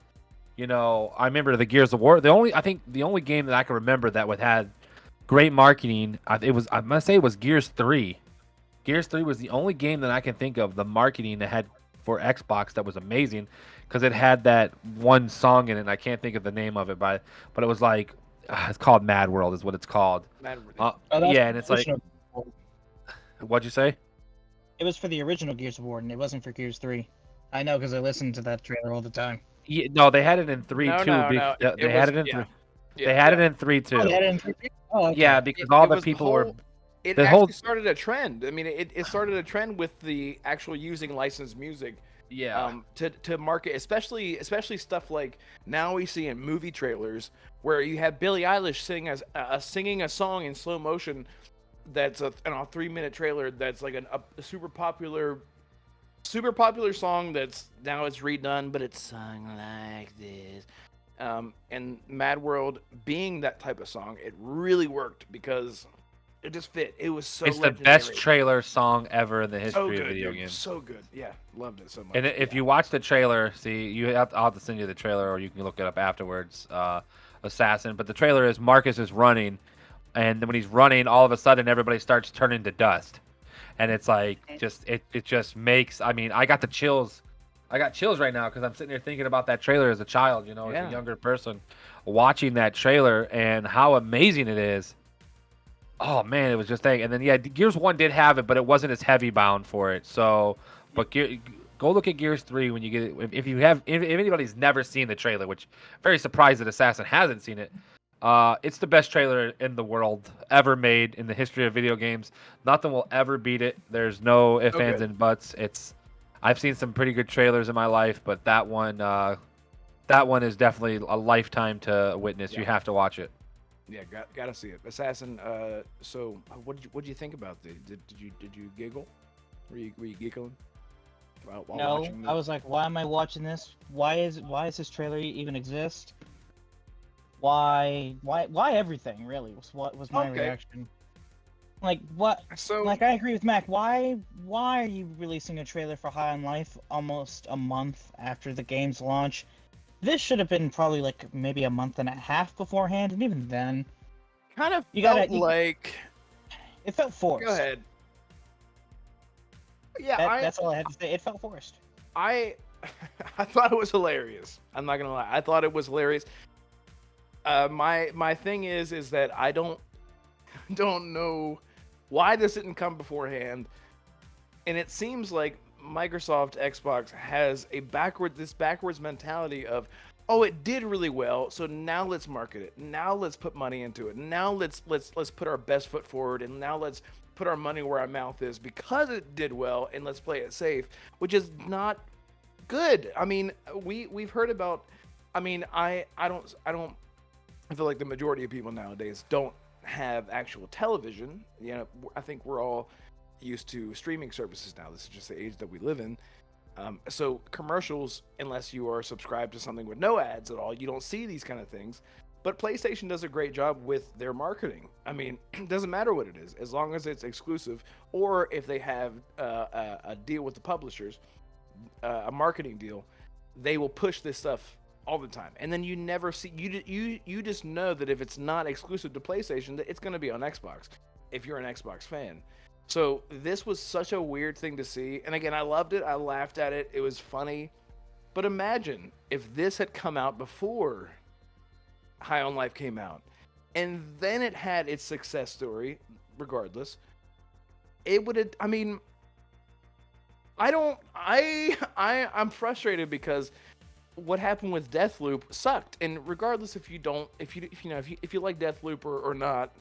You know, I remember the Gears of War. The only game that I can remember that had great marketing, I must say it was Gears 3. Gears 3 was the only game that I can think of the marketing that had for Xbox that was amazing because it had that one song in it. And I can't think of the name of it, but it was like it's called Mad World is what it's called. Mad World. Yeah, and it's like. What'd you say? It was for the original Gears of War, and it wasn't for Gears 3. I know because I listened to that trailer all the time. Yeah, no, they had it in 3 too. No. They had it in 3. They had it in 3 too. Oh, they had it in 3? Oh, okay. Yeah, because all the people were. It the actually whole started a trend. I mean, it started a trend with the actual using licensed music. Yeah. To market, especially stuff like now we see in movie trailers where you have Billie Eilish singing a song in slow motion. That's a 3-minute trailer. That's like a super popular song. That's now it's redone, but it's sung like this. And Mad World being that type of song, it really worked because it just fit. It was so. It's the best trailer song ever in the history of video games. So good, yeah, loved it so much. And if you watch the trailer, I'll have to send you the trailer, or you can look it up afterwards. Assassin, but the trailer is Marcus is running. And when he's running, all of a sudden everybody starts turning to dust, and it's like it just makes. I mean, I got the chills. I got chills right now because I'm sitting here thinking about that trailer as a child. You know, as a younger person, watching that trailer and how amazing it is. Oh man, it was just thing. And then Gears 1 did have it, but it wasn't as heavy bound for it. So, but go look at Gears 3 when you get it. If anybody's never seen the trailer, which I'm very surprised that Assassin hasn't seen it. It's the best trailer in the world ever made in the history of video games. Nothing will ever beat it. There's no ifs, ands, and buts. I've seen some pretty good trailers in my life, but that one is definitely a lifetime to witness. Yeah. You have to watch it. Yeah, gotta see it. Assassin. So what did you think about it? Did you giggle? Were you giggling? While no, I was like, why am I watching this? Why is this trailer even exist? Why everything really was my reaction. Like what? So like I agree with Mac. Why are you releasing a trailer for High on Life almost a month after the game's launch? This should have been probably like maybe a month and a half beforehand, and even then, kind of it felt forced. Go ahead. Yeah, that's all I have to say. It felt forced. I thought it was hilarious. I'm not gonna lie. I thought it was hilarious. My thing is that I don't know why this didn't come beforehand, and it seems like Microsoft Xbox has this backwards mentality of, oh, it did really well, so now let's market it. Now let's put money into it. Now let's put our best foot forward, and now let's put our money where our mouth is because it did well, and let's play it safe, which is not good. I mean, we've heard about. I mean, I feel like the majority of people nowadays don't have actual television. You know, I think we're all used to streaming services now. This is just the age that we live in. So commercials, unless you are subscribed to something with no ads at all, you don't see these kind of things. But PlayStation does a great job with their marketing. I mean, it doesn't matter what it is, as long as it's exclusive, or if they have a deal with the publishers, a marketing deal, they will push this stuff all the time. And then you never see, you just know that if it's not exclusive to PlayStation, that it's going to be on Xbox, if you're an Xbox fan. So this was such a weird thing to see. And again, I loved it. I laughed at it. It was funny. But imagine if this had come out before High on Life came out, and then it had its success story, regardless. It would have, I mean, I'm frustrated because what happened with Deathloop sucked. And regardless if you like Deathloop or not,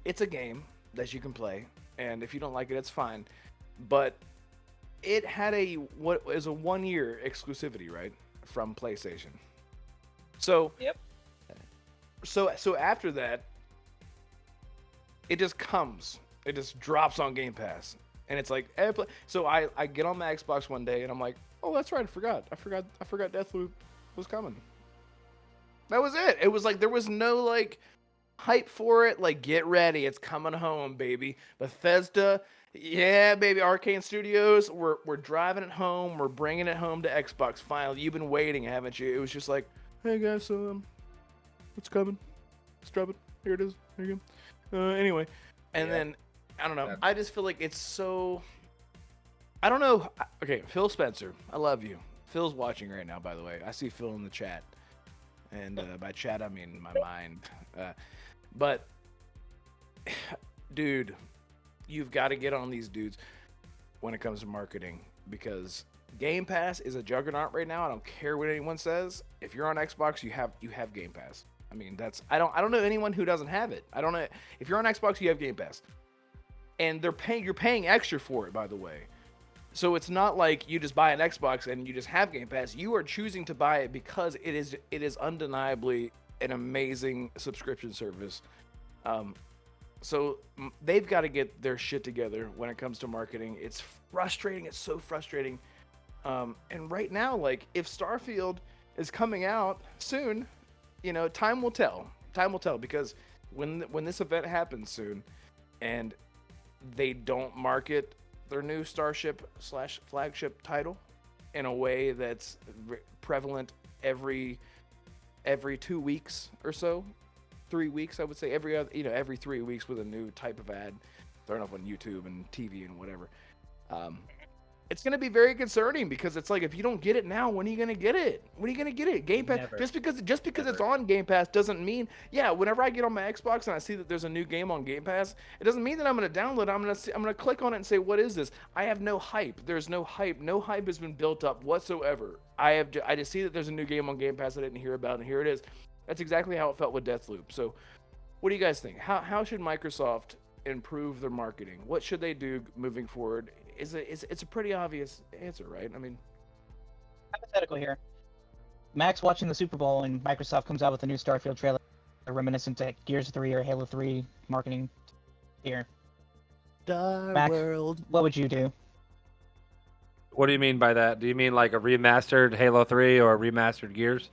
it's a game that you can play, and if you don't like it, it's fine. But it had what is a 1-year exclusivity, right, from PlayStation. So Yep. So after that, it just drops on Game Pass, and it's like, so I get on my Xbox one day, and I'm like, oh, that's right, I forgot Deathloop was coming. That was it. It was like there was no like hype for it, like get ready, it's coming home, baby. Bethesda, yeah, baby. Arcane Studios, we're driving it home, we're bringing it home to Xbox. Finally, you've been waiting, haven't you? It was just like, hey guys, it's coming, it's dropping. Here it is. Here you go. Anyway, and then I don't know. I just feel like it's so. I don't know. Okay, Phil Spencer, I love you. Phil's watching right now, by the way. I see Phil in the chat, and by chat I mean my mind. But, dude, you've got to get on these dudes when it comes to marketing, because Game Pass is a juggernaut right now. I don't care what anyone says. If you're on Xbox, you have Game Pass. I mean, I don't know anyone who doesn't have it. I don't know if you're on Xbox, you have Game Pass, and you're paying extra for it, by the way. So it's not like you just buy an Xbox and you just have Game Pass. You are choosing to buy it because it is undeniably an amazing subscription service. So they've got to get their shit together when it comes to marketing. It's frustrating. It's so frustrating. And right now, like, if Starfield is coming out soon, you know, time will tell. Time will tell, because when this event happens soon, and they don't market their new Starship/flagship title in a way that's prevalent every 2 weeks or so, 3 weeks, I would say, every 3 weeks with a new type of ad thrown up on YouTube and TV and whatever. It's going to be very concerning, because it's like, if you don't get it now, when are you going to get it? When are you going to get it? Game Pass. Never. Just because it's on Game Pass doesn't mean, whenever I get on my Xbox and I see that there's a new game on Game Pass, it doesn't mean that I'm going to download it. I'm going to click on it and say, what is this? I have no hype. There's no hype. No hype has been built up whatsoever. I just see that there's a new game on Game Pass I didn't hear about, and here it is. That's exactly how it felt with Deathloop. So what do you guys think? How should Microsoft improve their marketing? What should they do moving forward? It's a pretty obvious answer, right? I mean, hypothetical here. Max watching the Super Bowl and Microsoft comes out with a new Starfield trailer, reminiscent to Gears 3 or Halo 3 marketing here. Max, world. What would you do? What do you mean by that? Do you mean like a remastered Halo 3 or a remastered Gears?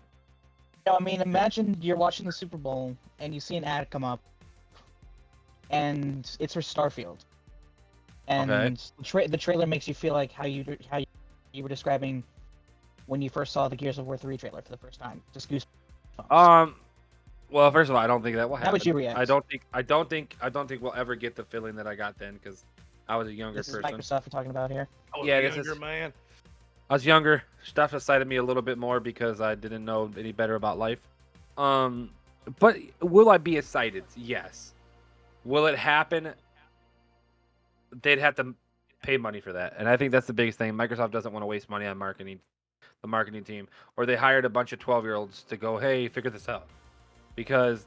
No, I mean, imagine you're watching the Super Bowl and you see an ad come up, and it's for Starfield. And the trailer makes you feel like how you were describing when you first saw the Gears of War 3 trailer for the first time. Just goosebumps. Well, first of all, I don't think that will happen. How would you react? I don't think we'll ever get the feeling that I got then, because I was a younger person. This is Microsoft we're talking about here. Man. I was younger. Stuff excited me a little bit more because I didn't know any better about life. But will I be excited? Yes. Will it happen? They'd have to pay money for that, and I think that's the biggest thing. Microsoft doesn't want to waste money on marketing, the marketing team, or they hired a bunch of 12-year-olds to go, hey, figure this out, because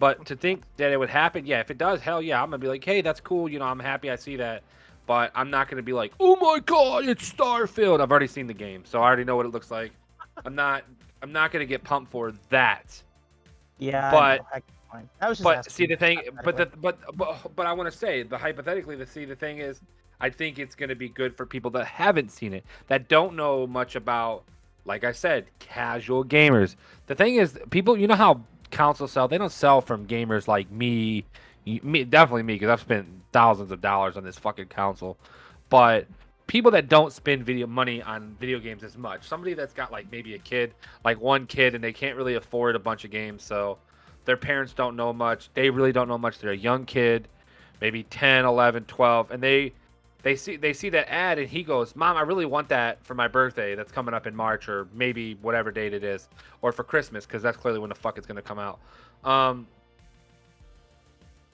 But to think that it would happen, yeah, if it does, hell yeah, I'm gonna be like, hey, that's cool. I'm happy I see that. But I'm not gonna be like, oh my god, it's Starfield. I've already seen the game, so I already know what it looks like. I'm not gonna get pumped for that. Yeah, But I was just but asking see the thing, hypothetically. but I want to say the thing is, I think it's gonna be good for people that haven't seen it, that don't know much about, like I said, casual gamers. The thing is, people, you know how consoles sell? They don't sell from gamers like me, definitely me, because I've spent thousands of dollars on this fucking console. But people that don't spend video money on video games as much, somebody that's got like maybe a kid, like one kid, and they can't really afford a bunch of games, so their parents don't know much. They really don't know much. They're a young kid, maybe 10, 11, 12, and they see that ad, and he goes, "Mom, I really want that for my birthday that's coming up in March, or maybe whatever date it is, or for Christmas, because that's clearly when the fuck it's going to come out."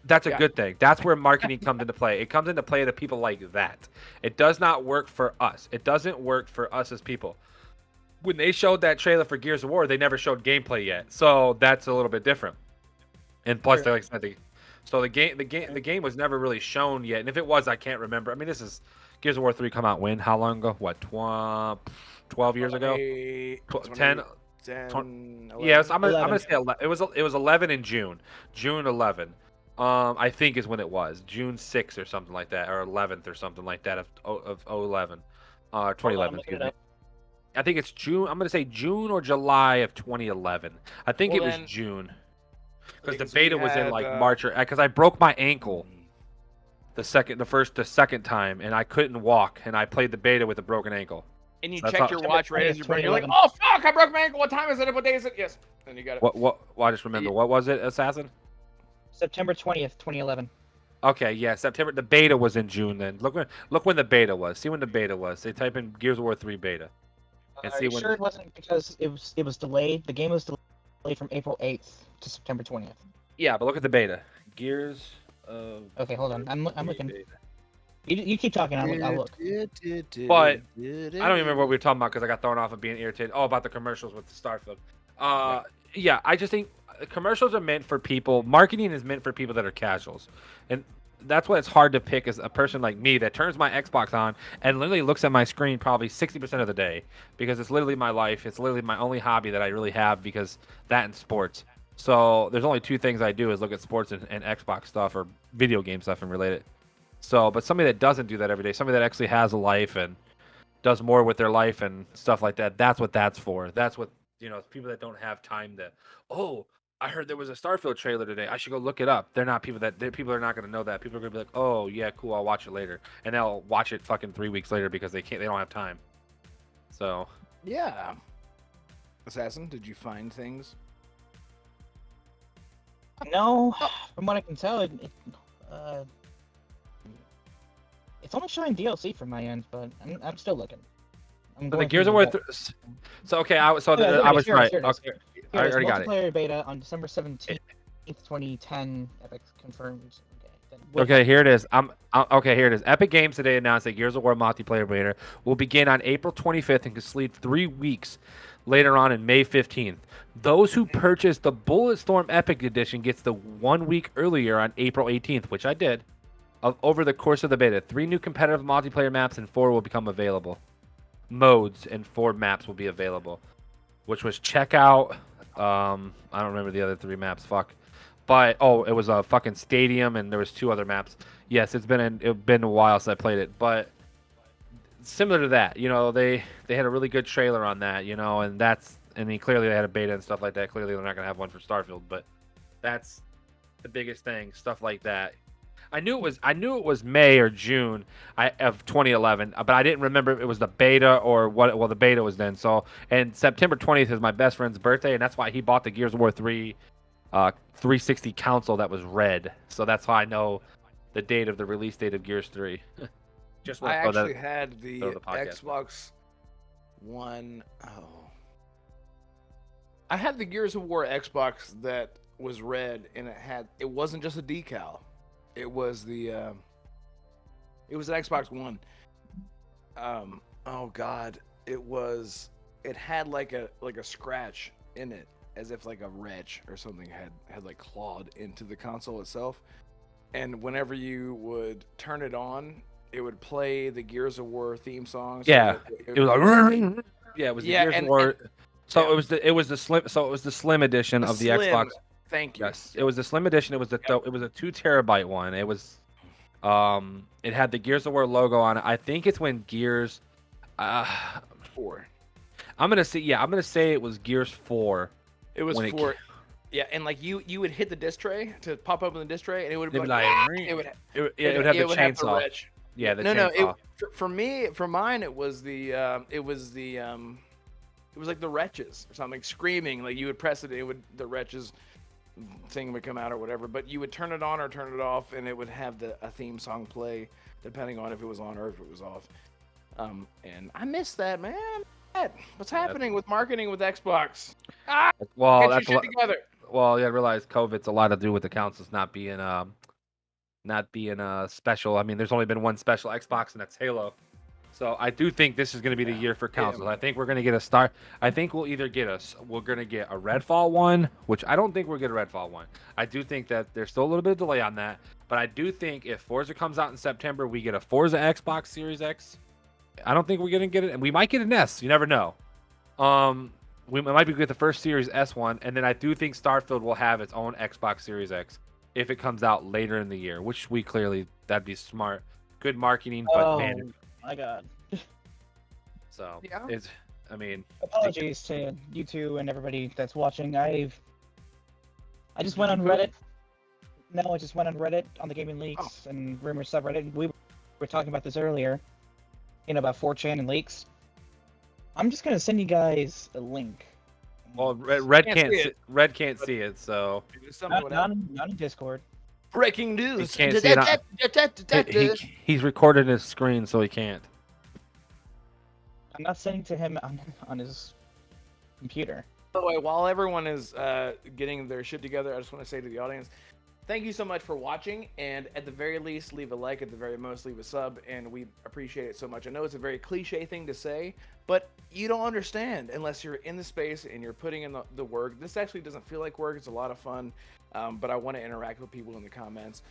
That's a good thing. That's where marketing comes into play. It comes into play to people like that. It does not work for us. It doesn't work for us as people. When they showed that trailer for Gears of War, they never showed gameplay yet, so that's a little bit different. And plus, like I said, so the game was never really shown yet. And if it was, I can't remember. I mean, this is Gears of War 3 come out when? How long ago? What, 12 years ago? 10, 10, yes, I'm 11. gonna say it was 11 in June. June 11. I think is when it was. June 6th or something like that, or 11th or something like that of 11. 2011. Excuse me. I think it's June. I'm gonna say June or July of 2011. I think it was June. Because the beta was in like March, or because I broke my ankle the second time, and I couldn't walk, and I played the beta with a broken ankle. And you checked your watch right as you broke. You're like, oh fuck, I broke my ankle. What time is it? What day is it? Yes. And you got it. What? I just remember. What was it, Assassin? September 20th, 2011. Okay, yeah, September. The beta was in June. Then look when the beta was. See when the beta was. They type in Gears of War 3 beta. And see when. Sure, it wasn't because it was delayed. The game was delayed from April 8th to September 20th. Yeah, but look at the beta. Gears. Okay, hold on. I'm looking. You keep talking. I'll look. But I don't even remember what we were talking about because I got thrown off of being irritated. Oh, about the commercials with the Starfield. Yeah, I just think commercials are meant for people. Marketing is meant for people that are casuals, and that's why it's hard to pick as a person like me that turns my Xbox on and literally looks at my screen probably 60% of the day because it's literally my life. It's literally my only hobby that I really have because that and sports. So there's only two things I do is look at sports and Xbox stuff or video game stuff and relate it. So, but somebody that doesn't do that every day, somebody that actually has a life and does more with their life and stuff like that, that's what that's for. That's what, people that don't have time to, oh, I heard there was a Starfield trailer today. I should go look it up. People are not going to know that. People are going to be like, oh, yeah, cool, I'll watch it later. And they'll watch it fucking 3 weeks later because they don't have time. So. Yeah. Assassin, did you find things? No, from what I can tell, it's only showing DLC from my end, but I'm still looking. The Gears of War. So okay, I was right. Okay, I already got it. Multiplayer beta on December 17th, 2010. Epic confirmed. Okay, here it is. Here it is. Epic Games today announced that Gears of War multiplayer beta will begin on April 25th and complete 3 weeks later on in May 15th. Those who purchased the Bulletstorm Epic Edition gets the 1 week earlier on April 18th, which I did. Over the course of the beta, 3 new competitive multiplayer maps and 4 will become available. Modes and 4 maps will be available, which was Checkout. I don't remember the other 3 maps. Fuck. But it was a fucking stadium, and there was 2 other maps. Yes, it's been a while since I played it, but similar to that, they had a really good trailer on that, and clearly they had a beta and stuff like that. Clearly they're not gonna have one for Starfield, but that's the biggest thing, stuff like that. I knew it was May or June of 2011, but I didn't remember if it was the beta or what. Well, the beta was then. So, and September 20th is my best friend's birthday, and that's why he bought the Gears of War 3 360 console that was red. So that's how I know the date of the release date of Gears 3. I actually had the Xbox One. I had the Gears of War Xbox that was red, and it wasn't just a decal. It was it was an Xbox One. Oh God, it had like a scratch in it, as if like a wretch or something had like clawed into the console itself. And whenever you would turn it on, it would play the Gears of War theme song. So Yeah, it was like yeah, it was the yeah, Gears of and War. So yeah. it was the slim edition the of the slim. Xbox. Thank you. Yes, it was the slim edition. It was it was a 2 terabyte one. It was it had the Gears of War logo on it. I think it's when Gears. Uh, 4. I'm gonna say it was Gears 4. It was when 4. Yeah, and like you would hit the disc tray to pop open the disc tray, and it would be It'd like, be like it would it would have the it would have the chainsaw. wretch. Yeah, the No, chainsaw. For me, for mine, it was it was like the wretches or something screaming. Like you would press it, the wretches thing would come out or whatever. But you would turn it on or turn it off, and it would have a theme song play depending on if it was on or if it was off. And I miss that, man. What's happening with marketing with Xbox? Well, Get that's your shit together. well, yeah. I realize COVID's a lot to do with the consoles not being special. I mean, there's only been one special Xbox, and that's Halo. So I do think this is going to be the year for consoles. I think we're going to get a star. I think we'll either we're going to get a Redfall one, which I don't think we'll get a Redfall one. I do think that there's still a little bit of delay on that, but I do think if Forza comes out in September, we get a Forza Xbox Series X. I don't think we're going to get it, and we might get an S. You never know. We might get the first Series S one, and then I do think Starfield will have its own Xbox Series X if it comes out later in the year, which that'd be smart. Good marketing, but man, my God. so Yeah. I mean, Apologies to you two and everybody that's watching. I just went on Reddit. No, I just went on Reddit on the Gaming Leaks and Rumors subreddit. We were talking about this earlier, about 4chan and leaks. I'm just gonna send you guys a link. well, Red can't see it, so Not in Discord. Breaking news. He can't see it he's recorded his screen, so he can't. I'm not sending to him on his computer. By the way, while everyone is getting their shit together, I just want to say to the audience, thank you so much for watching, and at the very least, leave a like, at the very most, leave a sub, and we appreciate it so much. I know it's a very cliche thing to say, but you don't understand unless you're in the space and you're putting in the work. This actually doesn't feel like work. It's a lot of fun, but I want to interact with people in the comments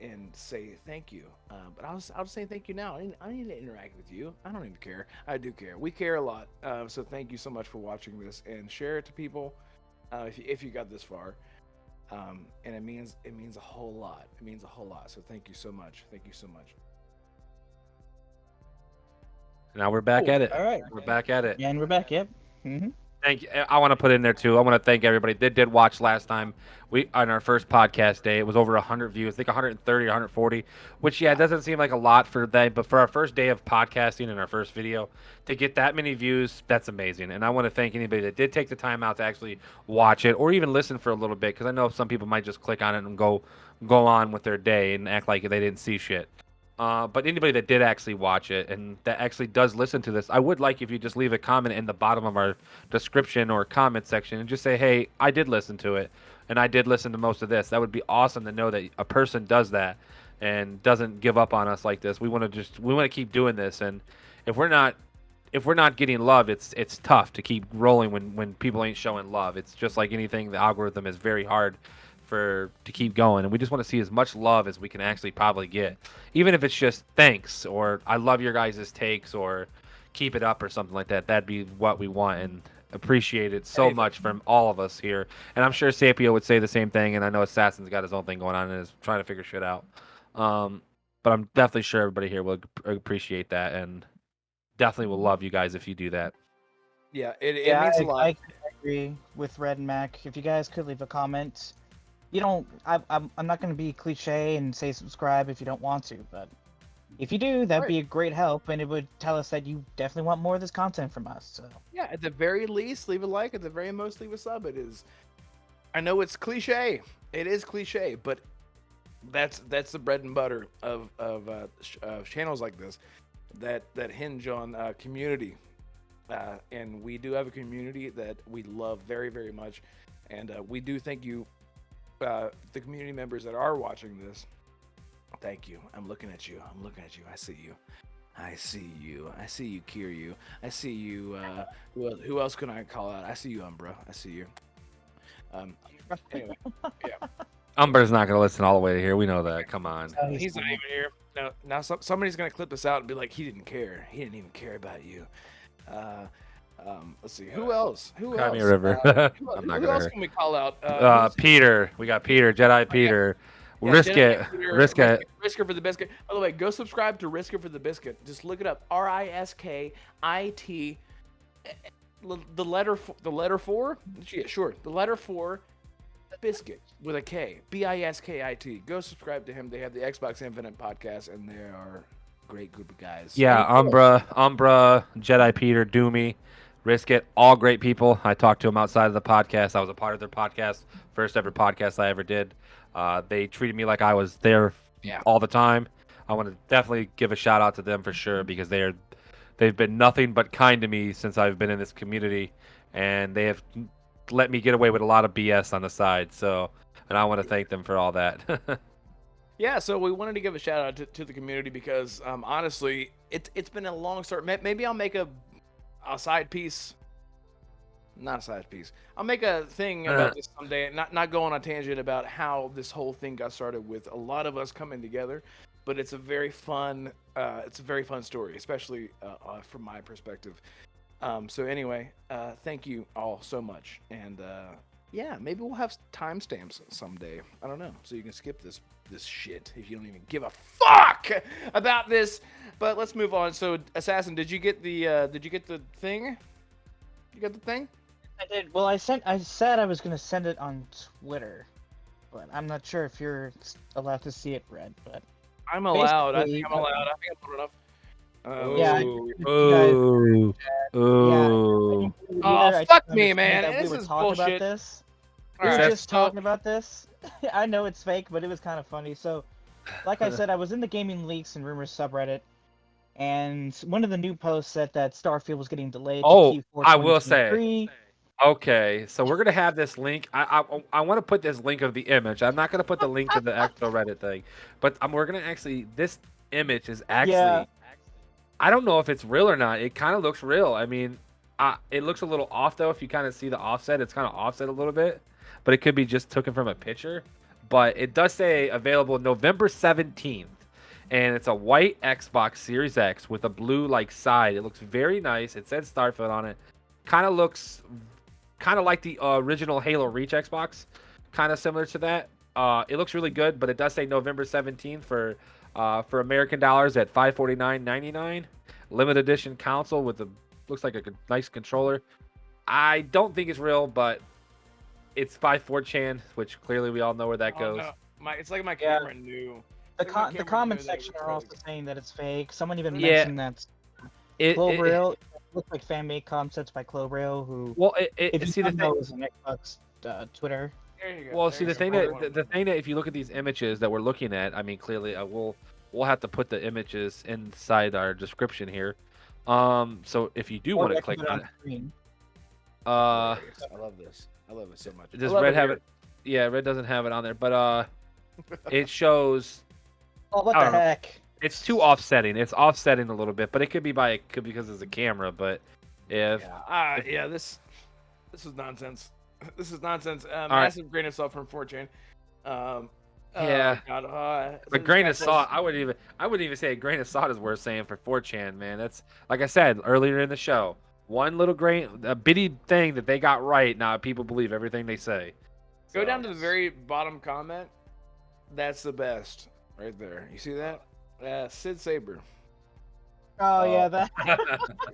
and say thank you. But I'll just say thank you now. I need to interact with you. I don't even care. I do care. We care a lot. So thank you so much for watching this, and share it to people if you got this far. And it means a whole lot. It means a whole lot. So thank you so much. Thank you so much. Now we're back at it. All right. We're back at it. And we're back. Yep. Mm-hmm. Thank you. I want to put in there too. I want to thank everybody that did watch last time. We on our first podcast day, it was over 100 views. I think 130 or 140, which it doesn't seem like a lot for that, but for our first day of podcasting and our first video, to get that many views, that's amazing. And I want to thank anybody that did take the time out to actually watch it or even listen for a little bit, because I know some people might just click on it and go on with their day and act like they didn't see shit. But anybody that did actually watch it and that actually does listen to this, I would like if you just leave a comment in the bottom of our description or comment section and just say, hey, I did listen to it and I did listen to most of this. That would be awesome to know that a person does that and doesn't give up on us like this. We want to keep doing this, and if we're not getting love, it's tough to keep rolling when people ain't showing love. It's just like anything, the algorithm is very hard to keep going, and we just want to see as much love as we can actually probably get, even if it's just thanks or I love your guys' takes or keep it up or something like that. That'd be what we want, and appreciate it so much from all of us here. And I'm sure Sapio would say the same thing, and I know Assassin's got his own thing going on and is trying to figure shit out, but I'm definitely sure everybody here will appreciate that and definitely will love you guys if you do that. Yeah, it means a lot. I agree with Red and Mac. If you guys could leave a comment. I'm not going to be cliche and say subscribe if you don't want to, but if you do, that'd be a great help, and it would tell us that you definitely want more of this content from us. So yeah, at the very least, leave a like. At the very most, leave a sub. It is. I know it's cliche. It is cliche, but that's the bread and butter of channels like this that hinge on community, and we do have a community that we love very, very much, and we do thank you. The community members that are watching this, thank you. I'm looking at you. I see you. I see you, Kiryu. I see you. Who else can I call out? I see you, Umbra. I see you. Anyway, yeah. Umber's not gonna listen all the way to here. We know that. Come on. Oh, He's not even here. No, now somebody's gonna clip this out and be like, he didn't care. He didn't even care about you. Let's see. Who else? Who Cry me else? a river. I'm not Who gonna else hurt. can we call out? Peter. We got Peter. Jedi Peter. Yeah, Risk Jedi it. Peter, Risk it. Risker for the biscuit. By the way, go subscribe to Risker for the biscuit. Just look it up. RISKIT. The letter 4. Yeah, sure. The letter 4. Biscuit with a K. BISKIT. Go subscribe to him. They have the Xbox Infinite podcast, and they are a great group of guys. Yeah, Umbra, Jedi Peter, Doomy, Risk It, all great people. I talked to them outside of the podcast. I was a part of their podcast, first ever podcast I ever did. They treated me like I was there all the time. I want to definitely give a shout out to them for sure because they've been nothing but kind to me since I've been in this community, and they have let me get away with a lot of BS on the side. So, and I want to thank them for all that. Yeah, so we wanted to give a shout out to the community because honestly, it's been a long start. Maybe I'll make a side piece. Not a side piece. I'll make a thing about this someday. Not go on a tangent about how this whole thing got started with a lot of us coming together, but it's a very fun story, especially from my perspective. So anyway, thank you all so much, and yeah, maybe we'll have timestamps someday. I don't know, so you can skip this shit if you don't even give a fuck about this. But let's move on. So, Assassin, did you get the thing? You got the thing? I did. Well, I said I was gonna send it on Twitter, but I'm not sure if you're allowed to see it, Red. But I'm allowed. I basically, think I'm allowed. I think I'm old enough. Yeah, Ooh. Ooh. Oh, fuck me, man. This is bullshit. About this. All We were right, just talking about this. I know it's fake, but it was kind of funny. So, like I said, I was in the Gaming Leaks and Rumors subreddit, and one of the new posts said that Starfield was getting delayed to Q4 I will say. 2023. Okay, so we're gonna have this link. I want to put this link of the image. I'm not gonna put the link to the actual Reddit thing, but we're gonna actually. This image is actually. Yeah. I don't know if it's real or not. It kind of looks real. I mean, it looks a little off though. If you kind of see the offset, it's kind of offset a little bit, but it could be just taken from a picture. But it does say available November 17th, and it's a white Xbox Series X with a blue side. It looks very nice. It says Starfield on it. Kind of looks like the original Halo Reach Xbox, kind of similar to that. It looks really good, but it does say November 17th for American dollars at $549.99. Limited edition console with looks like a nice controller. I don't think it's real, but it's by 4chan, which clearly we all know where that goes. No. It's like my camera knew. The comment section are also saying that it's fake. Someone even Yeah. mentioned that Cloverail. It looks like fan-made concepts by Cloverail, who if you see the don't know thing. is an Xbox Twitter. There you go. Well, There see you the go. thing that if you look at these images that we're looking at, I mean, clearly we'll have to put the images inside our description here. So if you do want to click on it, screen. I love this. I love it so much. does Red have it? Yeah, Red doesn't have it on there, but it shows. Oh, what I the don't know. heck? It's too offsetting. It's offsetting a little bit, but it could be because it's a camera. But if This is nonsense. This is nonsense. right. Massive grain of salt from 4chan. Yeah. God, a grain of salt, I wouldn't even say a grain of salt is worth saying for 4chan, man. That's like I said earlier in the show. One little grain, a bitty thing that they got right. Now people believe everything they say. Go down to the very bottom comment. That's the best, right there. You see that? Sid Saber. Oh yeah, that.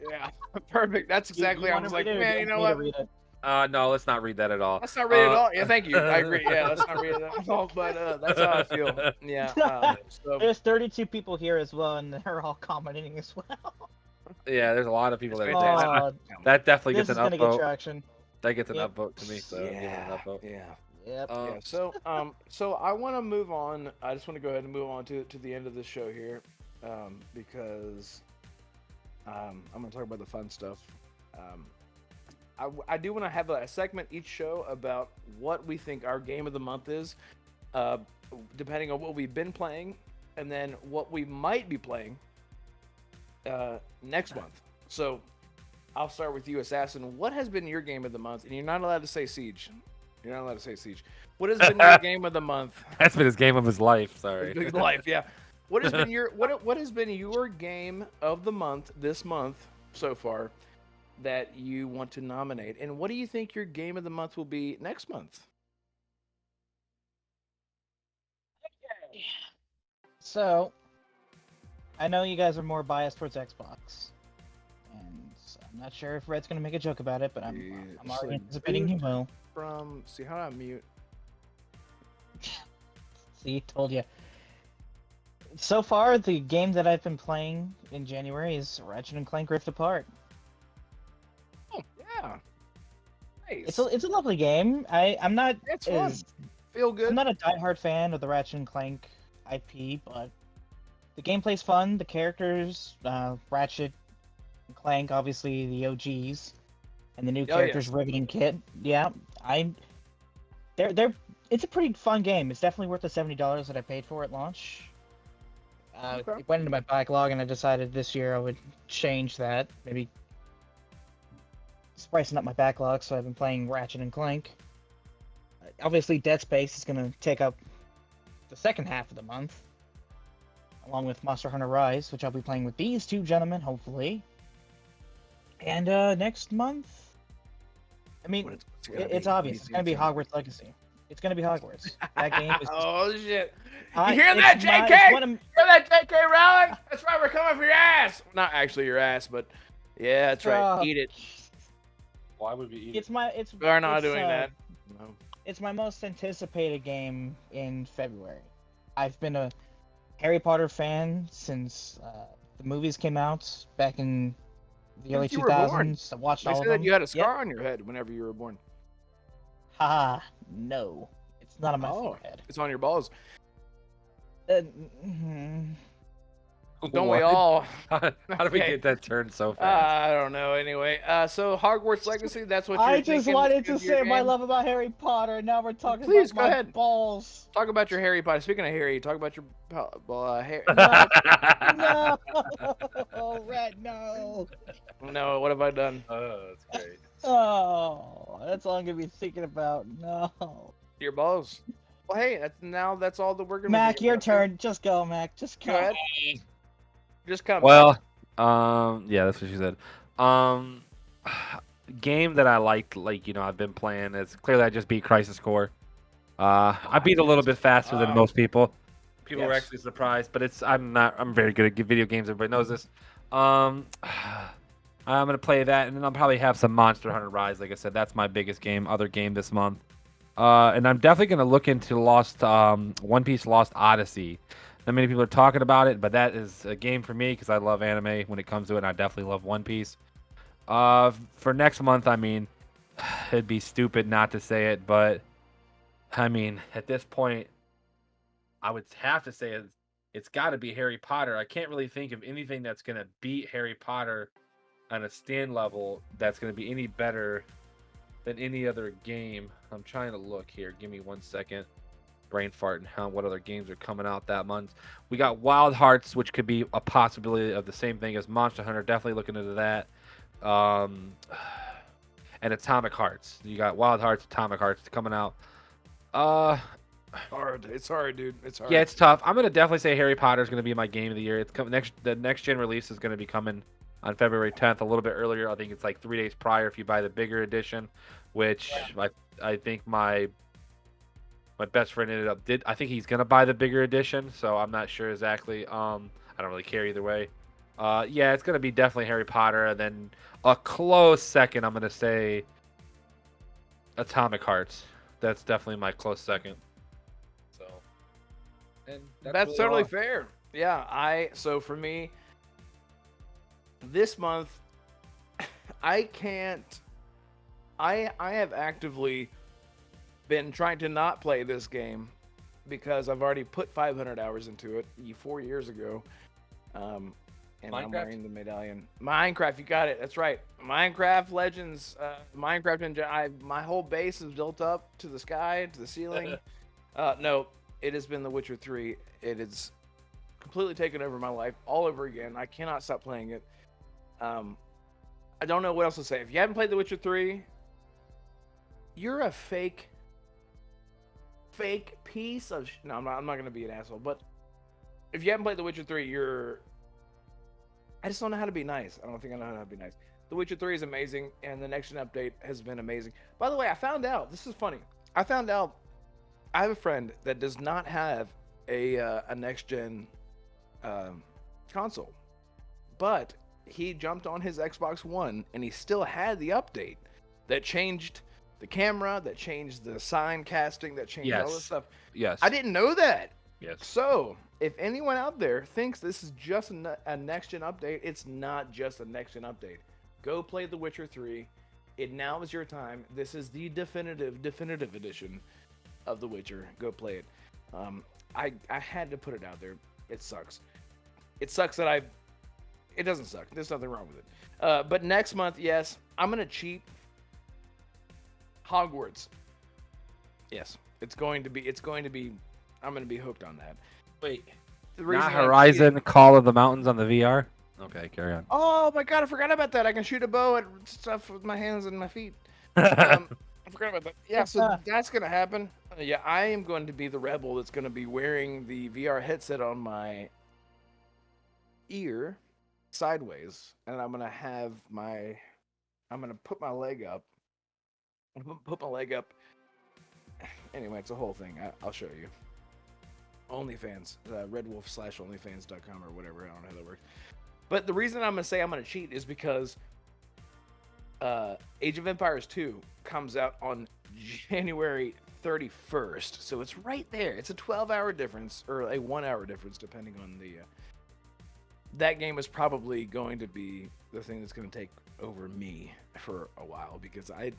Yeah, perfect. That's exactly. I was like, man, you know what? No, let's not read that at all. Let's not read it at all. Yeah, thank you. I agree. Yeah, let's not read it at all. But that's how I feel. Yeah. So There's 32 people here as well, and they're all commenting as well. Yeah, there's a lot of people that Oh, that definitely this gets is an gonna get upvote. traction. That gets an Yep. upvote to me. So it gets an upvote. Yeah. Yep. Yeah. So I want to move on. I just want to go ahead and move on to the end of the show here, because I'm going to talk about the fun stuff. I do want to have a segment each show about what we think our game of the month is, depending on what we've been playing, and then what we might be playing next month. So I'll start with you, Assassin. What has been your game of the month? And you're not allowed to say Siege. You're not allowed to say Siege. What has been your game of the month? That's been his game of his life. Sorry. Big life, yeah. What has been your what has been your game of the month this month so far that you want to nominate, and what do you think your game of the month will be next month? So, I know you guys are more biased towards Xbox, and I'm not sure if Red's gonna make a joke about it, but I'm Yeah, already so anticipating he will. From see how do I mute? See, told you. So far, the game that I've been playing in January is Ratchet and Clank Rift Apart. Oh yeah, nice. It's a lovely game. I'm not It's fun. Feel good. I'm not a diehard fan of the Ratchet and Clank IP, but the gameplay's fun. The characters, Ratchet and Clank, obviously the OGs, and the new characters, yes. Rivet and Kit. Yeah, they're it's a pretty fun game. It's definitely worth the $70 that I paid for at launch. Okay. It went into my backlog, and I decided this year I would change that. Maybe spicing up my backlog, so I've been playing Ratchet and Clank. Obviously, Dead Space is going to take up the second half of the month, along with Monster Hunter Rise, which I'll be playing with these two gentlemen, hopefully. And next month, I mean, it's obvious. It's going to be Hogwarts Legacy. It's going to be Hogwarts. That game is. Oh shit! You hear that, it's JK? not- You hear that, JK Rowling? That's right, we're coming for your ass. Not actually your ass, but yeah, that's right. Eat it. Why would we eat? It's We're not it's, doing that. No. It's my most anticipated game in February. I've been a Harry Potter fan since the movies came out back in the early Since you were born. 2000s. I watched They all said of that them. you had a scar Yep. on your head whenever you were born. Haha, no. It's not on my Oh. forehead. It's on your balls. Mhm. Don't we What? all? How did we Okay. get that turned so fast? I don't know. Anyway, so Hogwarts Legacy. That's what you're I just thinking wanted is to gonna be your say my game? love about Harry Potter, and now we're talking Please, about go my ahead. balls. Talk about your Harry Potter. Speaking of Harry, talk about your hair. No, Red, no. No, what have I done? Oh, that's great. Oh, that's all I'm gonna be thinking about. No. Your balls. Well, hey, that's all that we're gonna. Mac, be your thinking about. turn. Just go, Mac. Just Go go. ahead. Just come. Well, yeah, that's what she said. Game that I liked, I've been playing is clearly I just beat Crisis Core. I beat a little bit faster than most people. People were Yes. actually surprised, but I'm very good at video games. Everybody knows this. I'm gonna play that, and then I'll probably have some Monster Hunter Rise. Like I said, that's my biggest other game this month. And I'm definitely gonna look into One Piece Lost Odyssey. Not many people are talking about it, but that is a game for me because I love anime when it comes to it, and I definitely love One Piece. For next month, I mean, it'd be stupid not to say it, but I mean, at this point, I would have to say it's got to be Harry Potter. I can't really think of anything that's gonna beat Harry Potter on a stand level that's gonna be any better than any other game. I'm trying to look here. Give me 1 second. Brain fart and what other games are coming out that month. We got Wild Hearts, which could be a possibility of the same thing as Monster Hunter. Definitely looking into that. And Atomic Hearts. You got Wild Hearts, Atomic Hearts coming out. Hard. It's hard, dude. It's hard. Yeah, it's tough. I'm gonna definitely say Harry Potter is gonna be my game of the year. It's coming the next gen release is gonna be coming on February 10th, a little bit earlier. I think it's like 3 days prior if you buy the bigger edition, which I think my best friend I think he's gonna buy the bigger edition, so I'm not sure exactly. I don't really care either way. Yeah, it's gonna be definitely Harry Potter, and then a close second, I'm gonna say Atomic Hearts. That's definitely my close second. So, and That's really totally all. fair. Yeah, so for me, this month, I have actively been trying to not play this game because I've already put 500 hours into it 4 years ago. And Minecraft? I'm wearing the medallion. Minecraft, you got it. That's right. Minecraft Legends, Minecraft my whole base is built up to the sky, to the ceiling. No, it has been The Witcher 3. It is completely taken over my life all over again. I cannot stop playing it. I don't know what else to say. If you haven't played The Witcher 3, you're a fake fake piece of. No, I'm not gonna be an asshole. But if you haven't played The Witcher 3, I just don't know how to be nice. I don't think I know how to be nice. The Witcher 3 is amazing, and the next gen update has been amazing. By the way, I found out. This is funny. I found out. I have a friend that does not have a next gen console, but he jumped on his Xbox One, and he still had the update that changed the camera, that changed the sign casting, that changed all this stuff. Yes. I didn't know that. Yes. So, if anyone out there thinks this is just a next-gen update, it's not just a next-gen update. Go play The Witcher 3. It now is your time. This is the definitive edition of The Witcher. Go play it. I had to put it out there. It sucks. It sucks that It doesn't suck. There's nothing wrong with it. But next month, yes, I'm going to cheat Hogwarts. Yes, it's going to be. I'm going to be hooked on that. Wait. The reason Not I'm Horizon cheating- Call of the Mountains on the VR? Okay, carry on. Oh my god, I forgot about that. I can shoot a bow at stuff with my hands and my feet. I forgot about that. Yeah, so that's going to happen. Yeah, I am going to be the rebel that's going to be wearing the VR headset on my ear sideways, and I'm going to put my leg up. I'm going to put my leg up. Anyway, it's a whole thing. I'll show you. OnlyFans, redwolf/onlyfans.com or whatever. I don't know how that works. But the reason I'm going to say I'm going to cheat is because Age of Empires 2 comes out on January 31st. So it's right there. It's a 12-hour difference, or a 1-hour difference, depending on the... that game is probably going to be the thing that's going to take over me for a while, because I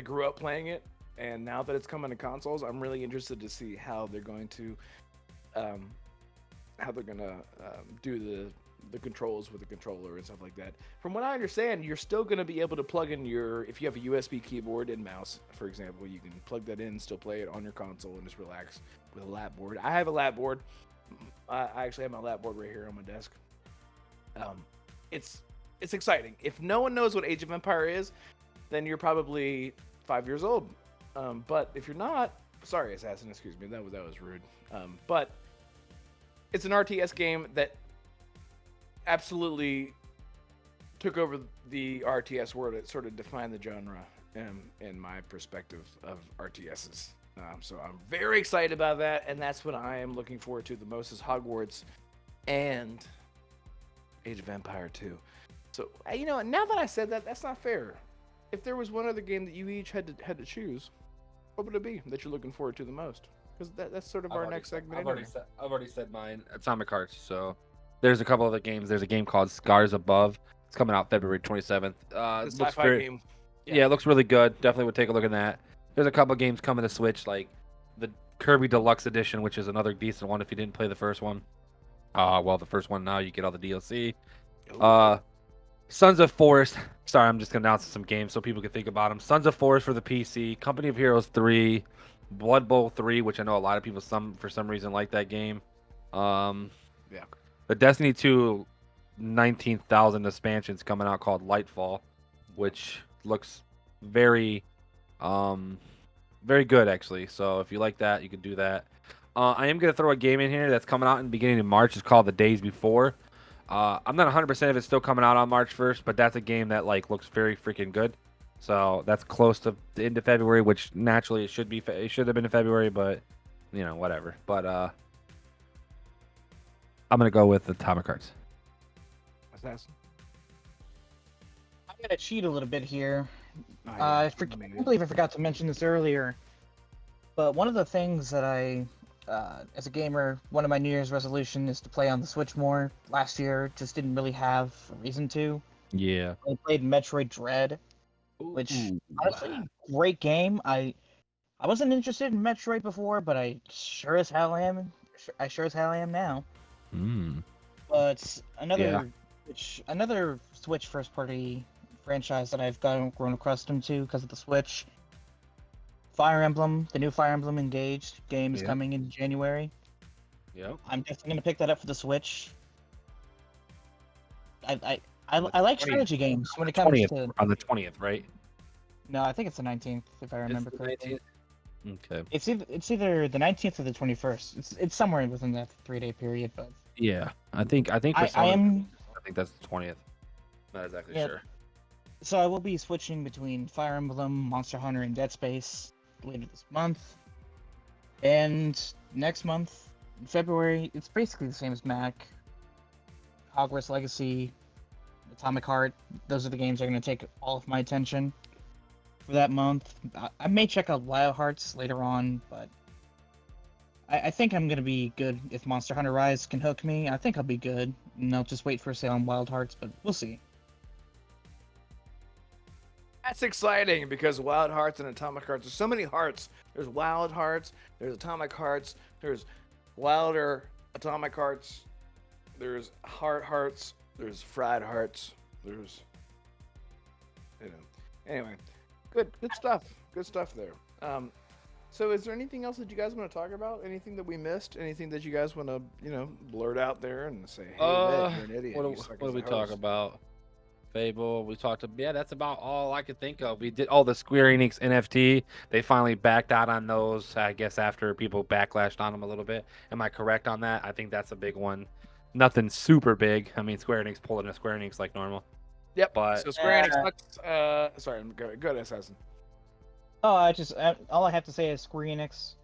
grew up playing it, and now that it's coming to consoles, I'm really interested to see how they're going to do the controls with the controller and stuff like that. From what I understand, you're still going to be able to plug in if you have a USB keyboard and mouse, for example, you can plug that in, still play it on your console, and just relax with a lap board. I have a lap board. I actually have my lap board right here on my desk. It's exciting. If no one knows what Age of Empire is, then you're probably 5 years old. But if you're not, sorry, Assassin, excuse me, that was rude. But it's an RTS game that absolutely took over the RTS world. It sort of defined the genre in my perspective of RTSs. So I'm very excited about that, and that's what I am looking forward to the most, is Hogwarts and Age of Empire 2. So, now that I said that, that's not fair. If there was one other game that you each had to choose, what would it be that you're looking forward to the most? Because that's sort of our next segment. I've already said mine. Atomic Hearts. So there's a couple other games. There's a game called Scars Above. It's coming out February 27th. The sci-fi game. Yeah, it looks really good. Definitely would take a look at that. There's a couple of games coming to Switch, like the Kirby Deluxe Edition, which is another decent one if you didn't play the first one. The first one, now you get all the DLC. Sons of Forest. Sorry, I'm just gonna announce some games so people can think about them. Sons of Forest for the PC. Company of Heroes 3. Blood Bowl 3, which I know a lot of people for some reason like that game. The Destiny 2 19,000 expansions coming out called Lightfall, which looks very good actually. So if you like that, you can do that. I am gonna throw a game in here that's coming out in the beginning of March. It's called The Days Before. I'm not 100% if it's still coming out on March 1st, but that's a game that looks very freaking good. So that's close to the end of February, which naturally it should have been in February, but whatever. But I'm gonna go with Atomic Hearts. Assassin. I'm gonna cheat a little bit here. Oh, yeah. I believe I forgot to mention this earlier, but one of the things that as a gamer, one of my New Year's resolution is to play on the Switch more. Last year, just didn't really have a reason to. Yeah. I played Metroid Dread, which honestly, great game. I wasn't interested in Metroid before, but I sure as hell am. I sure as hell am now. But another Switch first-party franchise that I've grown accustomed to because of the Switch. Fire Emblem, the new Fire Emblem Engaged game is coming in January. Yep. I'm definitely gonna pick that up for the Switch. I like strategy games when it comes to on the 20th, right? No, I think it's the 19th if I remember correctly. Okay. It's either the 19th or the 21st. It's somewhere within that 3-day period, but Yeah, I think I Persona. am I think that's the 20th. Not exactly Yeah. sure. So I will be switching between Fire Emblem, Monster Hunter, and Dead Space later this month. And next month, in February, it's basically the same as Mac. Hogwarts Legacy, Atomic Heart. Those are the games that are going to take all of my attention for that month. I may check out Wild Hearts later on, but I think I'm going to be good if Monster Hunter Rise can hook me. I think I'll be good. And I'll just wait for a sale on Wild Hearts, but we'll see. That's exciting because Wild Hearts and Atomic Hearts. There's so many hearts. There's Wild Hearts. There's Atomic Hearts. There's Wilder Atomic Hearts. There's Heart Hearts. There's Fried Hearts. There's, Anyway, good stuff. Good stuff there. So is there anything else that you guys want to talk about? Anything that we missed? Anything that you guys want to, blurt out there and say, hey, Ned, you're an idiot. You suck What as do we a talk host." about? Fable. We talked. Yeah, that's about all I could think of. We did all the Square Enix NFT. They finally backed out on those. I guess after people backlashed on them a little bit. Am I correct on that? I think that's a big one. Nothing super big. I mean, Square Enix pulling a Square Enix like normal. Yep. But So Square Enix sucks. Sorry, go ahead, Assassin. Oh, all I have to say is Square Enix.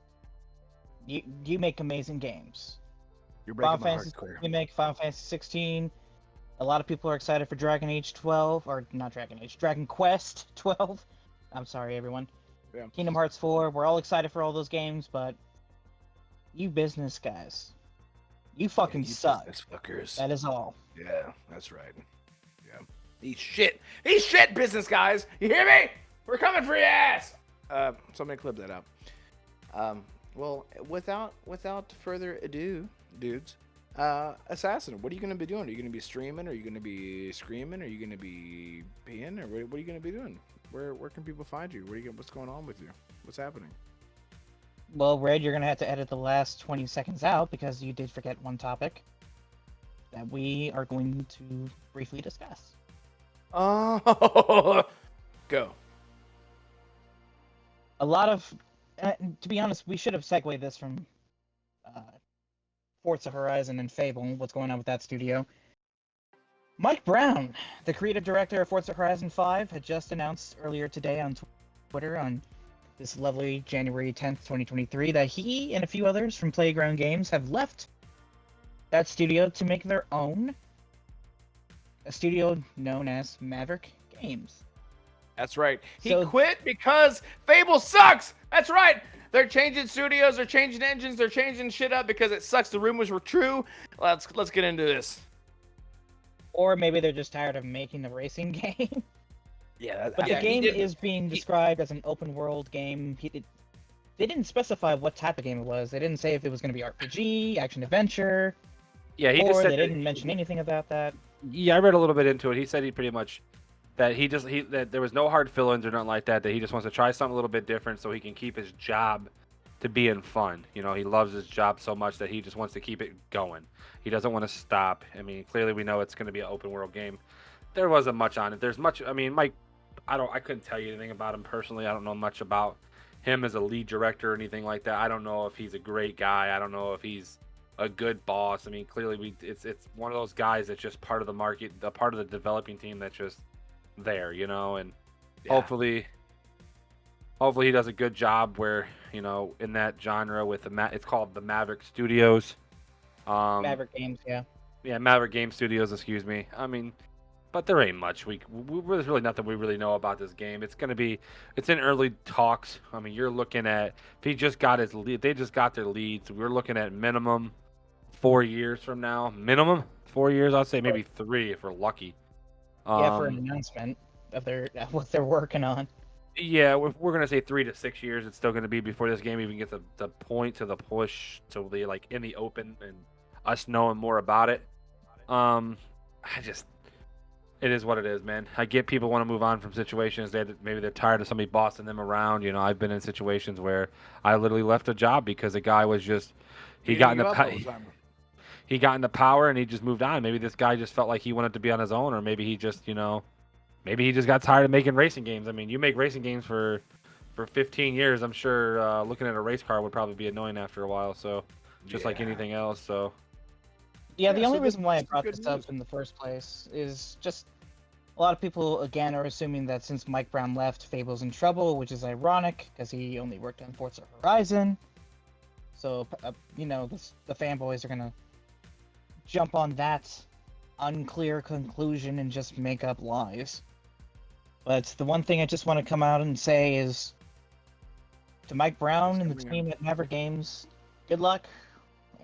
You make amazing games. You're Final breaking my heart, Fantasy Claire. Remake, Final Fantasy 16. A lot of people are excited for Dragon Age 12, or not Dragon Age, Dragon Quest 12. I'm sorry, everyone. Yeah. Kingdom Hearts 4. We're all excited for all those games, but you business guys, you fucking suck. Business fuckers. That is all. Yeah, that's right. Yeah. Eat shit. Eat shit, business guys. You hear me? We're coming for your ass. Somebody clip that out. Well, without further ado, dudes, Assassin, what are you going to be doing? Are you going to be streaming? Are you going to be screaming? Are you going to be peeing? Or what are you going to be doing? Where can people find you? What's going on with you? What's happening? Well, Red, you're gonna have to edit the last 20 seconds out because you did forget one topic that we are going to briefly discuss. Oh, go. A lot of, to be honest, we should have segued this from Forza Horizon and Fable, what's going on with that studio. Mike Brown, the creative director of Forza Horizon 5, had just announced earlier today on Twitter on this lovely January 10th, 2023, that he and a few others from Playground Games have left that studio to make their own, a studio known as Maverick Games. That's right. He So- quit because Fable sucks. That's right. They're changing studios, they're changing engines, they're changing shit up because it sucks. The rumors were true. Let's get into this. Or maybe they're just tired of making the racing game. Yeah, But the game is being described as an open world game. They didn't specify what type of game it was. They didn't say if it was going to be RPG, action adventure, yeah, he or just they said didn't mention anything about that. Yeah, I read a little bit into it. He said he pretty much that that there was no hard fill-ins or nothing like that. That he just wants to try something a little bit different so he can keep his job to being fun. You know, he loves his job so much that he just wants to keep it going. He doesn't want to stop. I mean, clearly we know it's going to be an open world game. There wasn't much on it. There's much. I mean, Mike, I couldn't tell you anything about him personally. I don't know much about him as a lead director or anything like that. I don't know if he's a great guy. I don't know if he's a good boss. I mean, clearly it's one of those guys that's just part of the market, the part of the developing team that's just there, you know, and hopefully he does a good job where, you know, in that genre with it's called the Maverick Studios. Maverick Games, yeah. Yeah, Maverick Game Studios, excuse me. I mean, but there ain't much. There's really nothing we really know about this game. It's in early talks. I mean, you're looking at, if he just got his lead, they just got their leads. We're looking at minimum 4 years from now. Minimum 4 years, I'd say maybe 3 if we're lucky. Yeah, for an announcement of what they're working on. Yeah, we're gonna say 3 to 6 years. It's still gonna be before this game even gets the point to the push to the like in the open and us knowing more about it. It is what it is, man. I get people want to move on from situations that maybe they're tired of somebody bossing them around. You know, I've been in situations where I literally left a job because the guy was just he got into power and he just moved on. Maybe this guy just felt like he wanted to be on his own, or maybe he just, you know, maybe he just got tired of making racing games. I mean, you make racing games for for 15 years, I'm sure looking at a race car would probably be annoying after a while. So, just like anything else. So, Yeah, the Yeah, only so reason why I this is brought good this up news. in the first place is just a lot of people, again, are assuming that since Mike Brown left, Fable's in trouble, which is ironic because he only worked on Forza Horizon. So, the fanboys are going to jump on that unclear conclusion and just make up lies. But the one thing I just want to come out and say is to Mike Brown and the coming team out. at Maverick Games, good luck,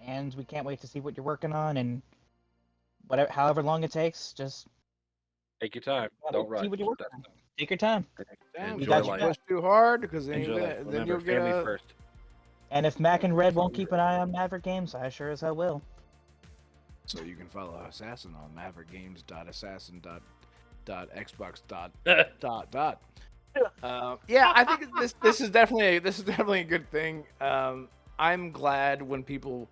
and we can't wait to see what you're working on, and however long it takes, just Take your time. Don't rush. see what you're working on. Take your time. Damn, We Enjoy got don't you life. push too hard because then, enjoy life. then Remember, you'll get family a. first. And if Mac and Red won't keep an eye on Maverick Games, I sure as hell will. So you can follow Assassin on maverickgames.assassin.xbox. Yeah, I think this is definitely a good thing. I'm glad when people.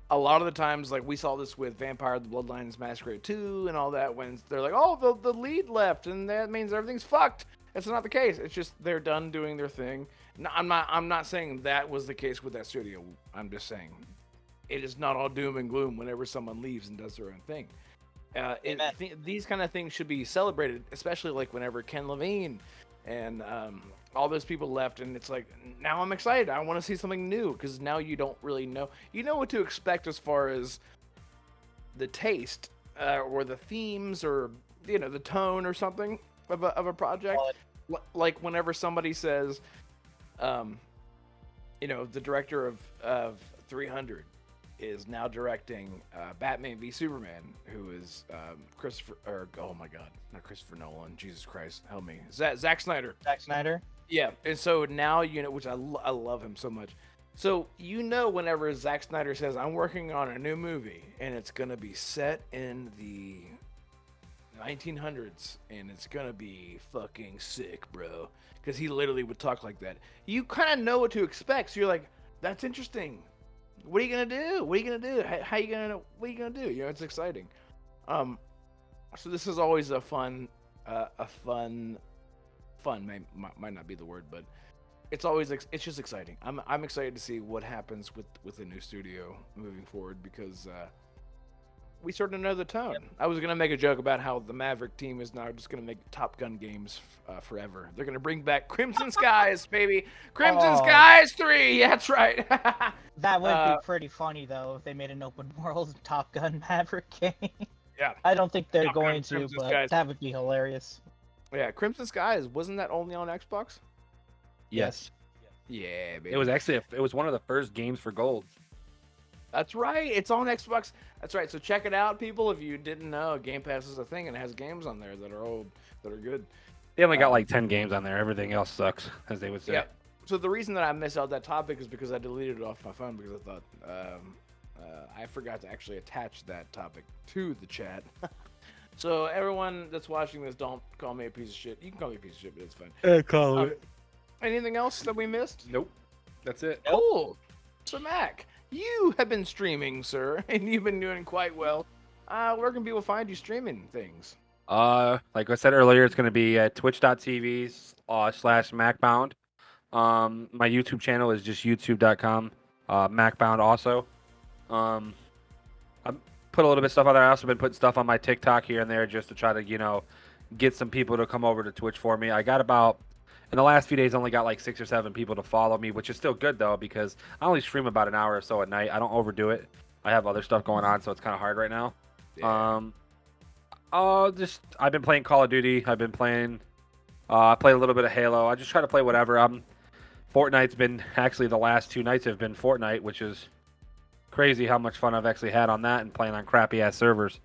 A lot of the times, like we saw this with Vampire: The Bloodlines Masquerade 2 and all that, when they're like, "Oh, the lead left, and that means everything's fucked." It's not the case. It's just they're done doing their thing. No, I'm not saying that was the case with that studio. I'm just saying it is not all doom and gloom whenever someone leaves and does their own thing. These kind of things should be celebrated, especially like whenever Ken Levine and all those people left, and it's like, now I'm excited. I want to see something new because now you don't really know. You know what to expect as far as the taste or the themes or the tone or something of a project. Like whenever somebody says, the director of 300 is now directing Batman v Superman, who is Christopher, or oh my God, not Christopher Nolan, Jesus Christ, help me, Zack Snyder. Zack Snyder. Yeah, and so now which I love him so much. So whenever Zack Snyder says, I'm working on a new movie and it's gonna be set in the 1900s and it's gonna be fucking sick, bro, because he literally would talk like that. You kind of know what to expect, so you're like, that's interesting. What are you gonna do? What are you gonna do? How you gonna? What are you gonna do? It's exciting. So this is always a fun might not be the word, but it's just exciting. I'm excited to see what happens with the new studio moving forward because we sort of know the tone. I was gonna make a joke about how the Maverick team is now just gonna make Top Gun games forever. They're gonna bring back Crimson Skies, baby. Crimson Skies 3. Yeah, that's right. That would be pretty funny though if they made an open world Top Gun Maverick game. Yeah. I don't think they're Top Gun going to, Crimson but Skies. that would be hilarious. Yeah, Crimson Skies, wasn't that only on Xbox? Yes. Yeah, baby. It was actually it was one of the first games for gold. That's right. It's on Xbox. That's right. So check it out, people. If you didn't know, Game Pass is a thing and it has games on there that are old, that are good. They only got like 10 games on there. Everything else sucks, as they would say. Yeah. So the reason that I missed out that topic is because I deleted it off my phone because I thought I forgot to actually attach that topic to the chat. So everyone that's watching this, don't call me a piece of shit. You can call me a piece of shit, but it's fine. Call it. Anything else that we missed? Nope. That's it. Cool. So Mac, you have been streaming, sir, and you've been doing quite well. Where can people find you streaming things? Like I said earlier, it's going to be at twitch.tv/Macbound. My YouTube channel is just youtube.com. Macbound also. I put a little bit of stuff on there. I also been putting stuff on my TikTok here and there just to try to, get some people to come over to Twitch for me. I got in the last few days, only got like 6 or 7 people to follow me, which is still good though, because I only stream about an hour or so at night. I don't overdo it. I have other stuff going on, so it's kind of hard right now. Yeah. I've been playing Call of Duty. I've been playing, I played a little bit of Halo. I just try to play whatever. Fortnite's been, actually the last 2 nights have been Fortnite, which is crazy how much fun I've actually had on that and playing on crappy ass servers.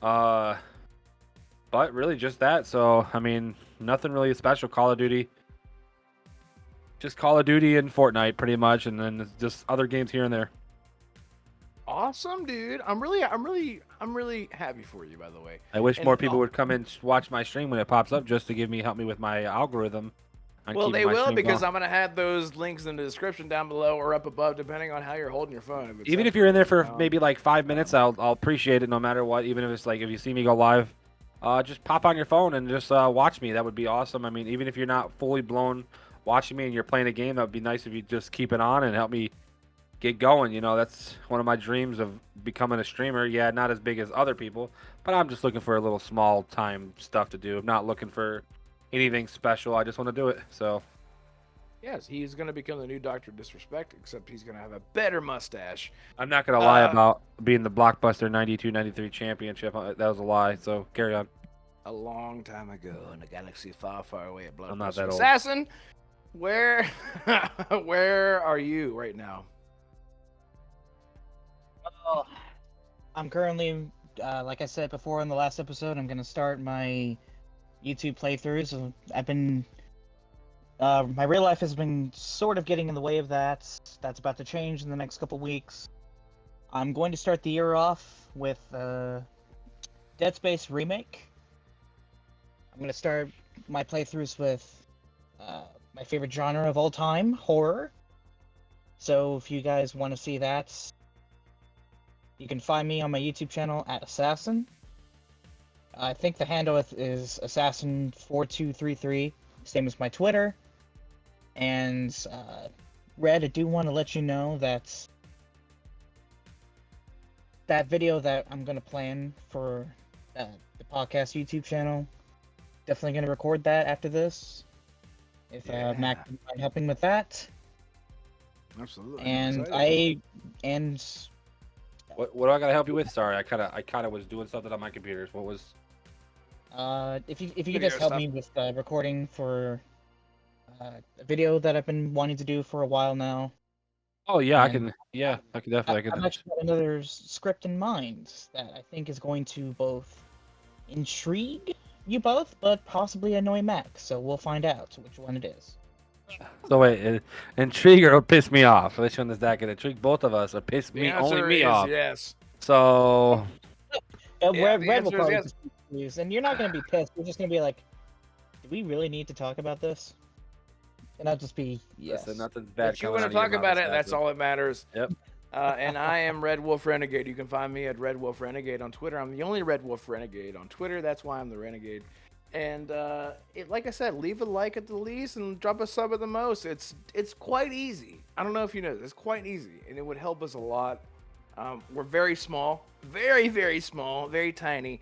But really just that. So, I mean, nothing really special. Call of Duty. Just Call of Duty and Fortnite pretty much, and then just other games here and there. Awesome, dude. I'm really happy for you, by the way. I wish And- more people would come and watch my stream when it pops up just to help me with my algorithm. on Well, keeping they my will stream because going. I'm gonna have those links in the description down below or up above, depending on how you're holding your phone. Even if you're in there for maybe like 5 minutes, I'll appreciate it no matter what. Even if it's like if you see me go live, just pop on your phone and just watch me. That would be awesome. I mean, even if you're not fully blown watching me and you're playing a game, that would be nice if you just keep it on and help me get going. You know, that's one of my dreams of becoming a streamer. Yeah, not as big as other people, but I'm just looking for a little small time stuff to do. I'm not looking for anything special. I just want to do it. So Yes, he's going to become the new Dr. Disrespect, except he's going to have a better mustache. I'm not going to lie about being the Blockbuster 92-93 championship. That was a lie. So carry on. A long time ago in a galaxy far, far away at Blockbuster. I'm not that old. Assassin, where are you right now? Well, I'm currently, like I said before in the last episode, I'm gonna start my YouTube playthroughs. I've been, my real life has been sort of getting in the way of that. That's about to change in the next couple weeks. I'm going to start the year off with Dead Space Remake. I'm gonna start my playthroughs with my favorite genre of all time, horror. So if you guys want to see that, you can find me on my YouTube channel at Assassin. I think the handle is Assassin4233, same as my Twitter. And Red, I do want to let you know that that video that I'm gonna plan for the podcast YouTube channel, definitely gonna record that after this. If Mac can mind helping with that. Absolutely. And What do I got to help you with? Sorry, I kind of was doing something on my computers. What was? if you could just help me with recording for a video that I've been wanting to do for a while now. Oh yeah, I And can. Yeah, I can definitely. I've actually got another script in mind that I think is going to both intrigue you both, but possibly annoy Mac. So we'll find out which one it is. So wait, intrigue or piss me off? Which one is that going to intrigue both of us or piss The me answer me is off? yes. So Red will answer is probably yes. just be confused, and you're not going to be pissed. You're just going to be like, "Do we really need to talk about this?" And I'll just be yes. listen, nothing's bad. If you coming want to out of your talk mouth, about it, that's Assassin. all that matters. Yep. And I am Red Wolf Renegade. You can find me at Red Wolf Renegade on Twitter. I'm the only Red Wolf Renegade on Twitter. That's why I'm the Renegade. And like I said, leave a like at the least and drop a sub at the most. It's quite easy. I don't know if you know this. It's quite easy, and it would help us a lot. We're very small, very, very small, very tiny.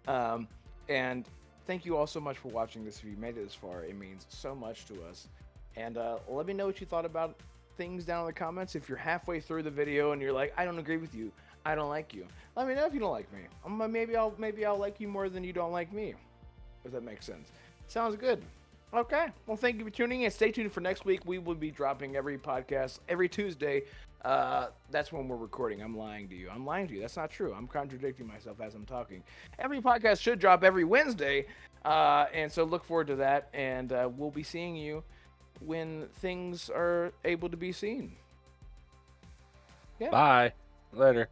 And thank you all so much for watching this. If you made it this far, it means so much to us. And let me know what you thought about things down in the comments. If you're halfway through the video and you're like, I don't agree with you, I don't like you, let me know if you don't like me. Maybe I'll like you more than you don't like me, if that makes sense. Sounds good. Okay, well, thank you for tuning in. Stay tuned for next week. We will be dropping every podcast every Tuesday. That's when we're recording. I'm lying to you. That's not true. I'm contradicting myself as I'm talking. Every podcast should drop every Wednesday, and so look forward to that. And we'll be seeing you when things are able to be seen. Yeah. Bye. Later.